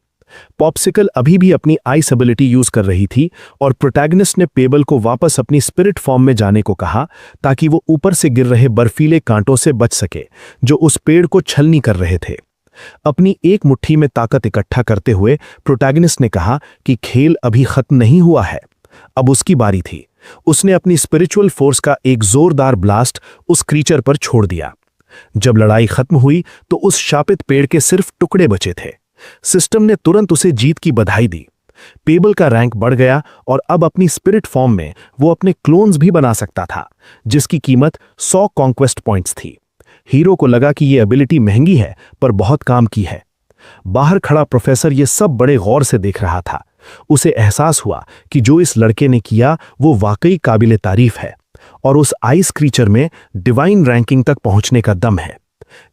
पॉप्सिकल अभी भी अपनी आइस एबिलिटी यूज कर रही थी और प्रोटैगनिस्ट ने पेबल को वापस अपनी स्पिरिट फॉर्म में जाने को कहा, ताकि वो ऊपर से गिर रहे बर्फीले कांटों से बच सके जो उस पेड़ को छलनी कर रहे थे। अपनी एक मुट्ठी में ताकत इकट्ठा करते हुए प्रोटैगनिस्ट ने कहा कि खेल अभी खत्म नहीं हुआ है, अब उसकी बारी थी। उसने अपनी स्पिरिचुअल फोर्स का एक जोरदार ब्लास्ट उस क्रीचर पर छोड़ दिया। जब लड़ाई खत्म हुई तो उस शापित पेड़ के सिर्फ टुकड़े बचे थे। सिस्टम ने तुरंत उसे जीत की बधाई दी। पेबल का रैंक बढ़ गया और अब अपनी स्पिरिट फॉर्म में वो अपने क्लोन्स भी बना सकता था, जिसकी कीमत 100 कॉन्क्वेस्ट पॉइंट्स थी। हीरो को लगा कि ये एबिलिटी महंगी है पर बहुत काम की है। बाहर खड़ा प्रोफेसर ये सब बड़े गौर से देख रहा था। उसे एहसास हुआ कि जो इस लड़के ने किया वो वाकई काबिले तारीफ है और उस आइस क्रीचर में डिवाइन रैंकिंग तक पहुंचने का दम है।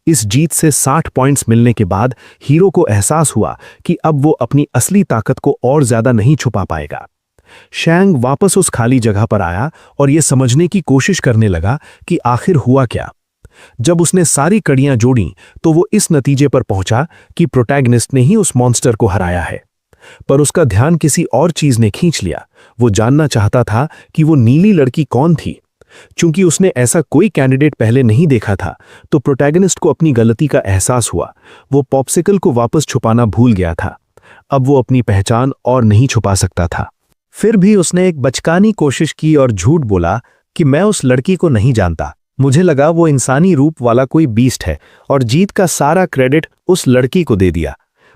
इस जीत से 60 पॉइंट्स मिलने के बाद हीरो को एहसास हुआ कि अब वो अपनी असली ताकत को और ज्यादा नहीं छुपा पाएगा। शैंग वापस उस खाली जगह पर आया और यह समझने की कोशिश करने लगा कि आखिर हुआ क्या। जब उसने सारी कड़ियां जोड़ी तो वो इस नतीजे पर पहुंचा कि प्रोटैगनिस्ट ने ही उस मॉन्स्टर को हराया है। पर उसका ध्यान किसी और चीज ने खींच लिया। वो जानना चाहता था कि वो नीली लड़की कौन थी। चूंकि उसने ऐसा कोई कैंडिडेट पहले नहीं देखा था, तो प्रोटैगनिस्ट को अपनी गलती का एहसास हुआ। वो पॉप्सिकल को वापस छुपाना भूल गया था। अब वो अपनी पहचान और नहीं छुपा सकता था। फिर भी उसने एक बचकानी कोशिश की और झूठ बोला कि मैं उस लड़की को नहीं जानता। मुझे लगा वो इंसानी रूप वाला कोई बीस्ट है और जीत का सारा क्रेडिट उस लड़की को दे दिया।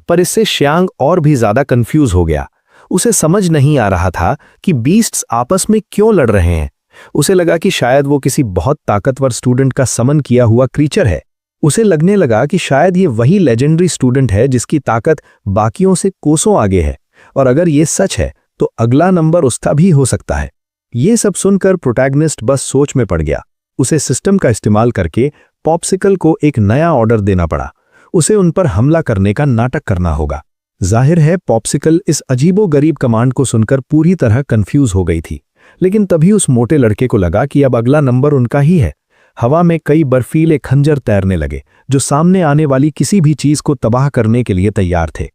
पर इससे श्यांग और भी ज्यादा कंफ्यूज हो गया। उसे समझ नहीं आ रहा था कि बीस्ट्स आपस में क्यों लड़ रहे हैं। उसे लगा कि शायद वो किसी बहुत ताकतवर स्टूडेंट का समन किया हुआ क्रीचर है। उसे लगने लगा कि शायद ये वही लेजेंडरी स्टूडेंट है जिसकी ताकत बाकियों से कोसों आगे है, और अगर ये सच है तो अगला नंबर उसका भी हो सकता है। ये सब सुनकर प्रोटैगनिस्ट बस सोच में पड़ गया। उसे सिस्टम का इस्तेमाल करके पॉप्सिकल को एक नया ऑर्डर देना पड़ा। उसे उन पर हमला करने का नाटक करना होगा। जाहिर है पॉप्सिकल इस अजीबोगरीब कमांड को सुनकर पूरी तरह कंफ्यूज हो गई थी, लेकिन तभी उस मोटे लड़के को लगा कि अब अगला नंबर उनका ही है। हवा में कई बर्फीले खंजर तैरने लगे जो सामने आने वाली किसी भी चीज को तबाह करने के लिए तैयार थे।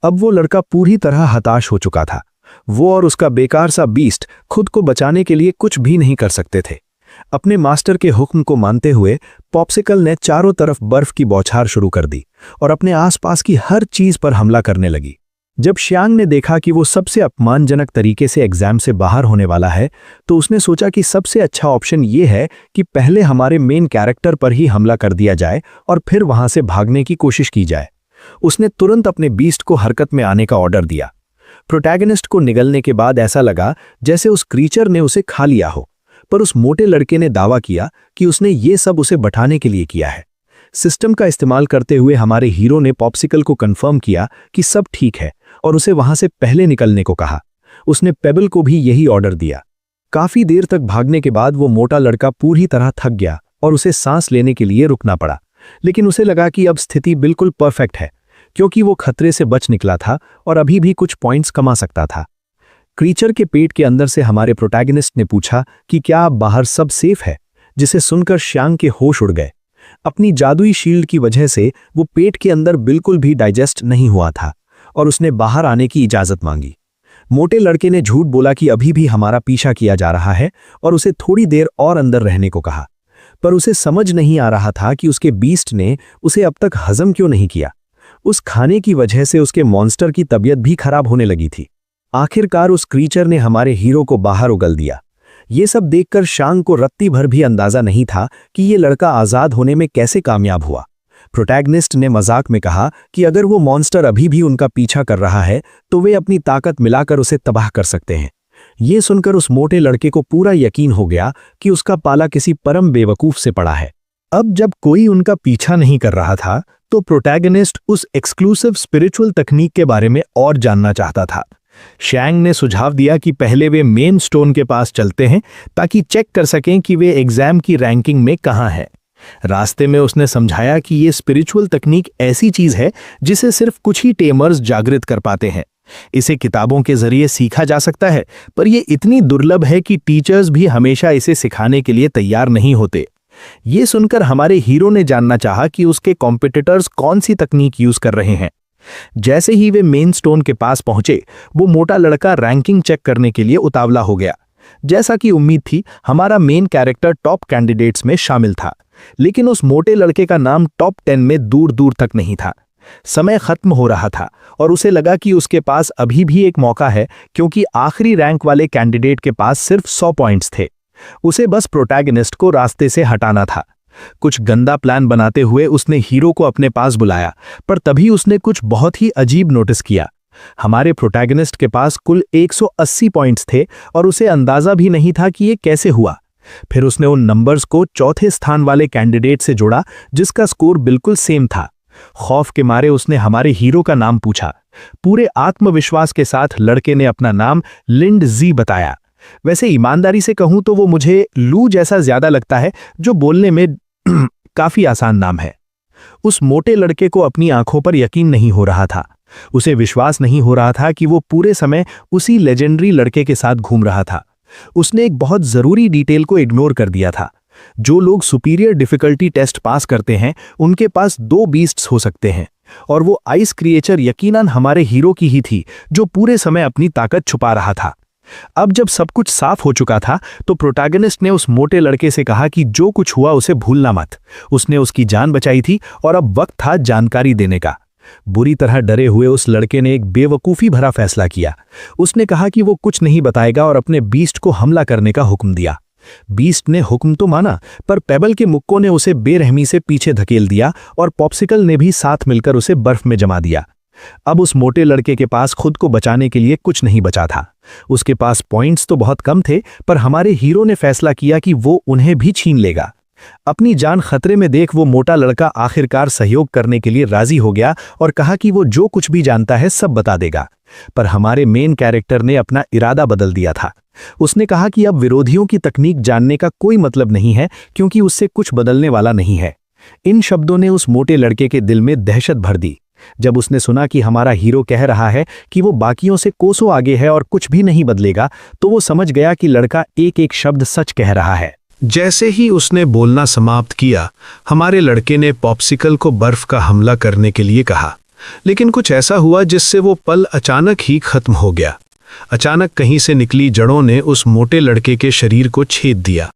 अब वो लड़का पूरी तरह हताश हो चुका था। वो और उसका बेकार सा बीस्ट खुद को बचाने के लिए कुछ भी नहीं कर सकते थे। अपने मास्टर के हुक्म को मानते हुए पॉप्सिकल ने चारों तरफ बर्फ की बौछार शुरू कर दी और अपने आसपास की हर चीज पर हमला करने लगी। जब श्यांग ने देखा कि वो सबसे अपमानजनक तरीके से एग्जाम से बाहर होने वाला है, तो उसने सोचा कि सबसे अच्छा ऑप्शन ये है कि पहले हमारे मेन कैरेक्टर पर ही हमला कर दिया जाए और फिर वहां से भागने की कोशिश की जाए। उसने तुरंत अपने बीस्ट को हरकत में आने का ऑर्डर दिया। प्रोटैगनिस्ट को निगलने के बाद ऐसा लगा जैसे उस क्रीचर ने उसे खा लिया हो, पर उस मोटे लड़के ने दावा किया कि उसने ये सब उसे बठाने के लिए किया है। सिस्टम का इस्तेमाल करते हुए हमारे हीरो ने पॉप्सिकल को कंफर्म किया कि सब ठीक है और उसे वहां से पहले निकलने को कहा। उसने पेबल को भी यही ऑर्डर दिया। काफी देर तक भागने के बाद वो मोटा लड़का पूरी तरह थक गया और उसे सांस लेने के लिए रुकना पड़ा, लेकिन उसे लगा कि अब स्थिति बिल्कुल परफेक्ट है, क्योंकि वो खतरे से बच निकला था और अभी भी कुछ पॉइंट्स कमा सकता था। क्रीचर के पेट के अंदर से हमारे प्रोटैगनिस्ट ने पूछा कि क्या अब बाहर सब सेफ है, जिसे सुनकर श्यांग के होश उड़ गए। अपनी जादुई शील्ड की वजह से वो पेट के अंदर बिल्कुल भी डाइजेस्ट नहीं हुआ था और उसने बाहर आने की इजाजत मांगी। मोटे लड़के ने झूठ बोला कि अभी भी हमारा पीछा किया जा रहा है और उसे थोड़ी देर और अंदर रहने को कहा, पर उसे समझ नहीं आ रहा था कि उसके बीस्ट ने उसे अब तक हजम क्यों नहीं किया। उस खाने की वजह से उसके मॉन्स्टर की तबीयत भी खराब होने लगी थी। आखिरकार उस क्रीचर ने हमारे हीरो को बाहर उगल दिया। ये सब देखकर श्यांग को रत्ती भर भी अंदाजा नहीं था कि ये लड़का आजाद होने में कैसे कामयाब हुआ। प्रोटैगनिस्ट ने मजाक में कहा कि अगर वो मॉन्स्टर अभी भी उनका पीछा कर रहा है तो वे अपनी ताकत मिलाकर उसे तबाह कर सकते हैं। ये सुनकर उस मोटे लड़के को पूरा यकीन हो गया कि उसका पाला किसी परम बेवकूफ से पड़ा है। अब जब कोई उनका पीछा नहीं कर रहा था तो प्रोटैगनिस्ट उस एक्सक्लूसिव स्पिरिचुअल तकनीक के बारे में और जानना चाहता था। शैंग ने सुझाव दिया कि पहले वे मेन स्टोन के पास चलते हैं ताकि चेक कर सकें कि वे एग्जाम की रैंकिंग में कहां हैं। रास्ते में उसने समझाया कि ये स्पिरिचुअल तकनीक ऐसी चीज है जिसे सिर्फ कुछ ही टेमर्स जागृत कर पाते हैं। इसे किताबों के जरिए सीखा जा सकता है, पर यह इतनी दुर्लभ है कि टीचर्स भी हमेशा इसे सिखाने के लिए तैयार नहीं होते। ये सुनकर हमारे हीरो ने जानना चाहा कि उसके कॉम्पिटिटर्स कौन सी तकनीक यूज कर रहे हैं। जैसे ही वे मेन स्टोन के पास पहुंचे, वो मोटा लड़का रैंकिंग चेक करने के लिए उतावला हो गया। जैसा कि उम्मीद थी, हमारा मेन कैरेक्टर टॉप कैंडिडेट्स में शामिल था, लेकिन उस मोटे लड़के का नाम टॉप 10 में दूर दूर तक नहीं था। समय खत्म हो रहा था और उसे लगा कि उसके पास अभी भी एक मौका है, क्योंकि आखिरी रैंक वाले कैंडिडेट के पास सिर्फ 100 पॉइंट्स थे। उसे बस प्रोटैगनिस्ट को रास्ते से हटाना था। कुछ गंदा प्लान बनाते हुए उसने हीरो को अपने पास बुलाया, पर तभी उसने कुछ बहुत ही अजीब नोटिस किया। हमारे प्रोटैगनिस्ट के पास कुल 180 पॉइंट्स थे और उसे अंदाजा भी नहीं था कि ये कैसे हुआ। फिर उसने उन नंबर्स को चौथे स्थान वाले कैंडिडेट से जोड़ा जिसका स्कोर बिल्कुल सेम था। खौफ के मारे उसने हमारे हीरो का नाम पूछा। पूरे आत्मविश्वास के साथ लड़के ने अपना नाम लिंड जी बताया। वैसे ईमानदारी से कहूं तो वो मुझे लू जैसा ज्यादा लगता है, जो बोलने में काफी आसान नाम है। उस मोटे लड़के को अपनी आंखों पर यकीन नहीं हो रहा था। उसे विश्वास नहीं हो रहा था कि वो पूरे समय उसी लेजेंडरी लड़के के साथ घूम रहा था। उसने एक बहुत जरूरी डिटेल को इग्नोर कर दिया था। जो लोग सुपीरियर डिफिकल्टी टेस्ट पास करते हैं उनके पास 2 बीस्ट्स हो सकते हैं, और वो आइस क्रिएचर यकीनन हमारे हीरो की ही थी जो पूरे समय अपनी ताकत छुपा रहा था। अब जब सब कुछ साफ हो चुका था तो प्रोटैगनिस्ट ने उस मोटे लड़के से कहा कि जो कुछ हुआ उसे भूलना मत। उसने उसकी जान बचाई थी और अब वक्त था जानकारी देने का। बुरी तरह डरे हुए उस लड़के ने एक बेवकूफ़ी भरा फैसला किया। उसने कहा कि वो कुछ नहीं बताएगा और अपने बीस्ट को हमला करने का हुक्म दिया। बीस्ट ने हुक्म तो माना, पर पेबल के मुक्कों ने उसे बेरहमी से पीछे धकेल दिया और पॉप्सिकल ने भी साथ मिलकर उसे बर्फ में जमा दिया। अब उस मोटे लड़के के पास खुद को बचाने के लिए कुछ नहीं बचा था। उसके पास पॉइंट्स तो बहुत कम थे, पर हमारे हीरो ने फैसला किया कि वो उन्हें भी छीन लेगा। अपनी जान खतरे में देख वो मोटा लड़का आखिरकार सहयोग करने के लिए राजी हो गया और कहा कि वो जो कुछ भी जानता है सब बता देगा। पर हमारे मेन कैरेक्टर ने अपना इरादा बदल दिया था। उसने कहा कि अब विरोधियों की तकनीक जानने का कोई मतलब नहीं है, क्योंकि उससे कुछ बदलने वाला नहीं है। इन शब्दों ने उस मोटे लड़के के दिल में दहशत भर दी। जब उसने सुना कि हमारा हीरो कह रहा है कि वो बाकियों से कोसों आगे है और कुछ भी नहीं बदलेगा, तो वो समझ गया कि लड़का एक एक शब्द सच कह रहा है। जैसे ही उसने बोलना समाप्त किया, हमारे लड़के ने पॉप्सिकल को बर्फ का हमला करने के लिए कहा, लेकिन कुछ ऐसा हुआ जिससे वो पल अचानक ही खत्म हो गया। अचानक कहीं से निकली जड़ों ने उस मोटे लड़के के शरीर को छेद दिया।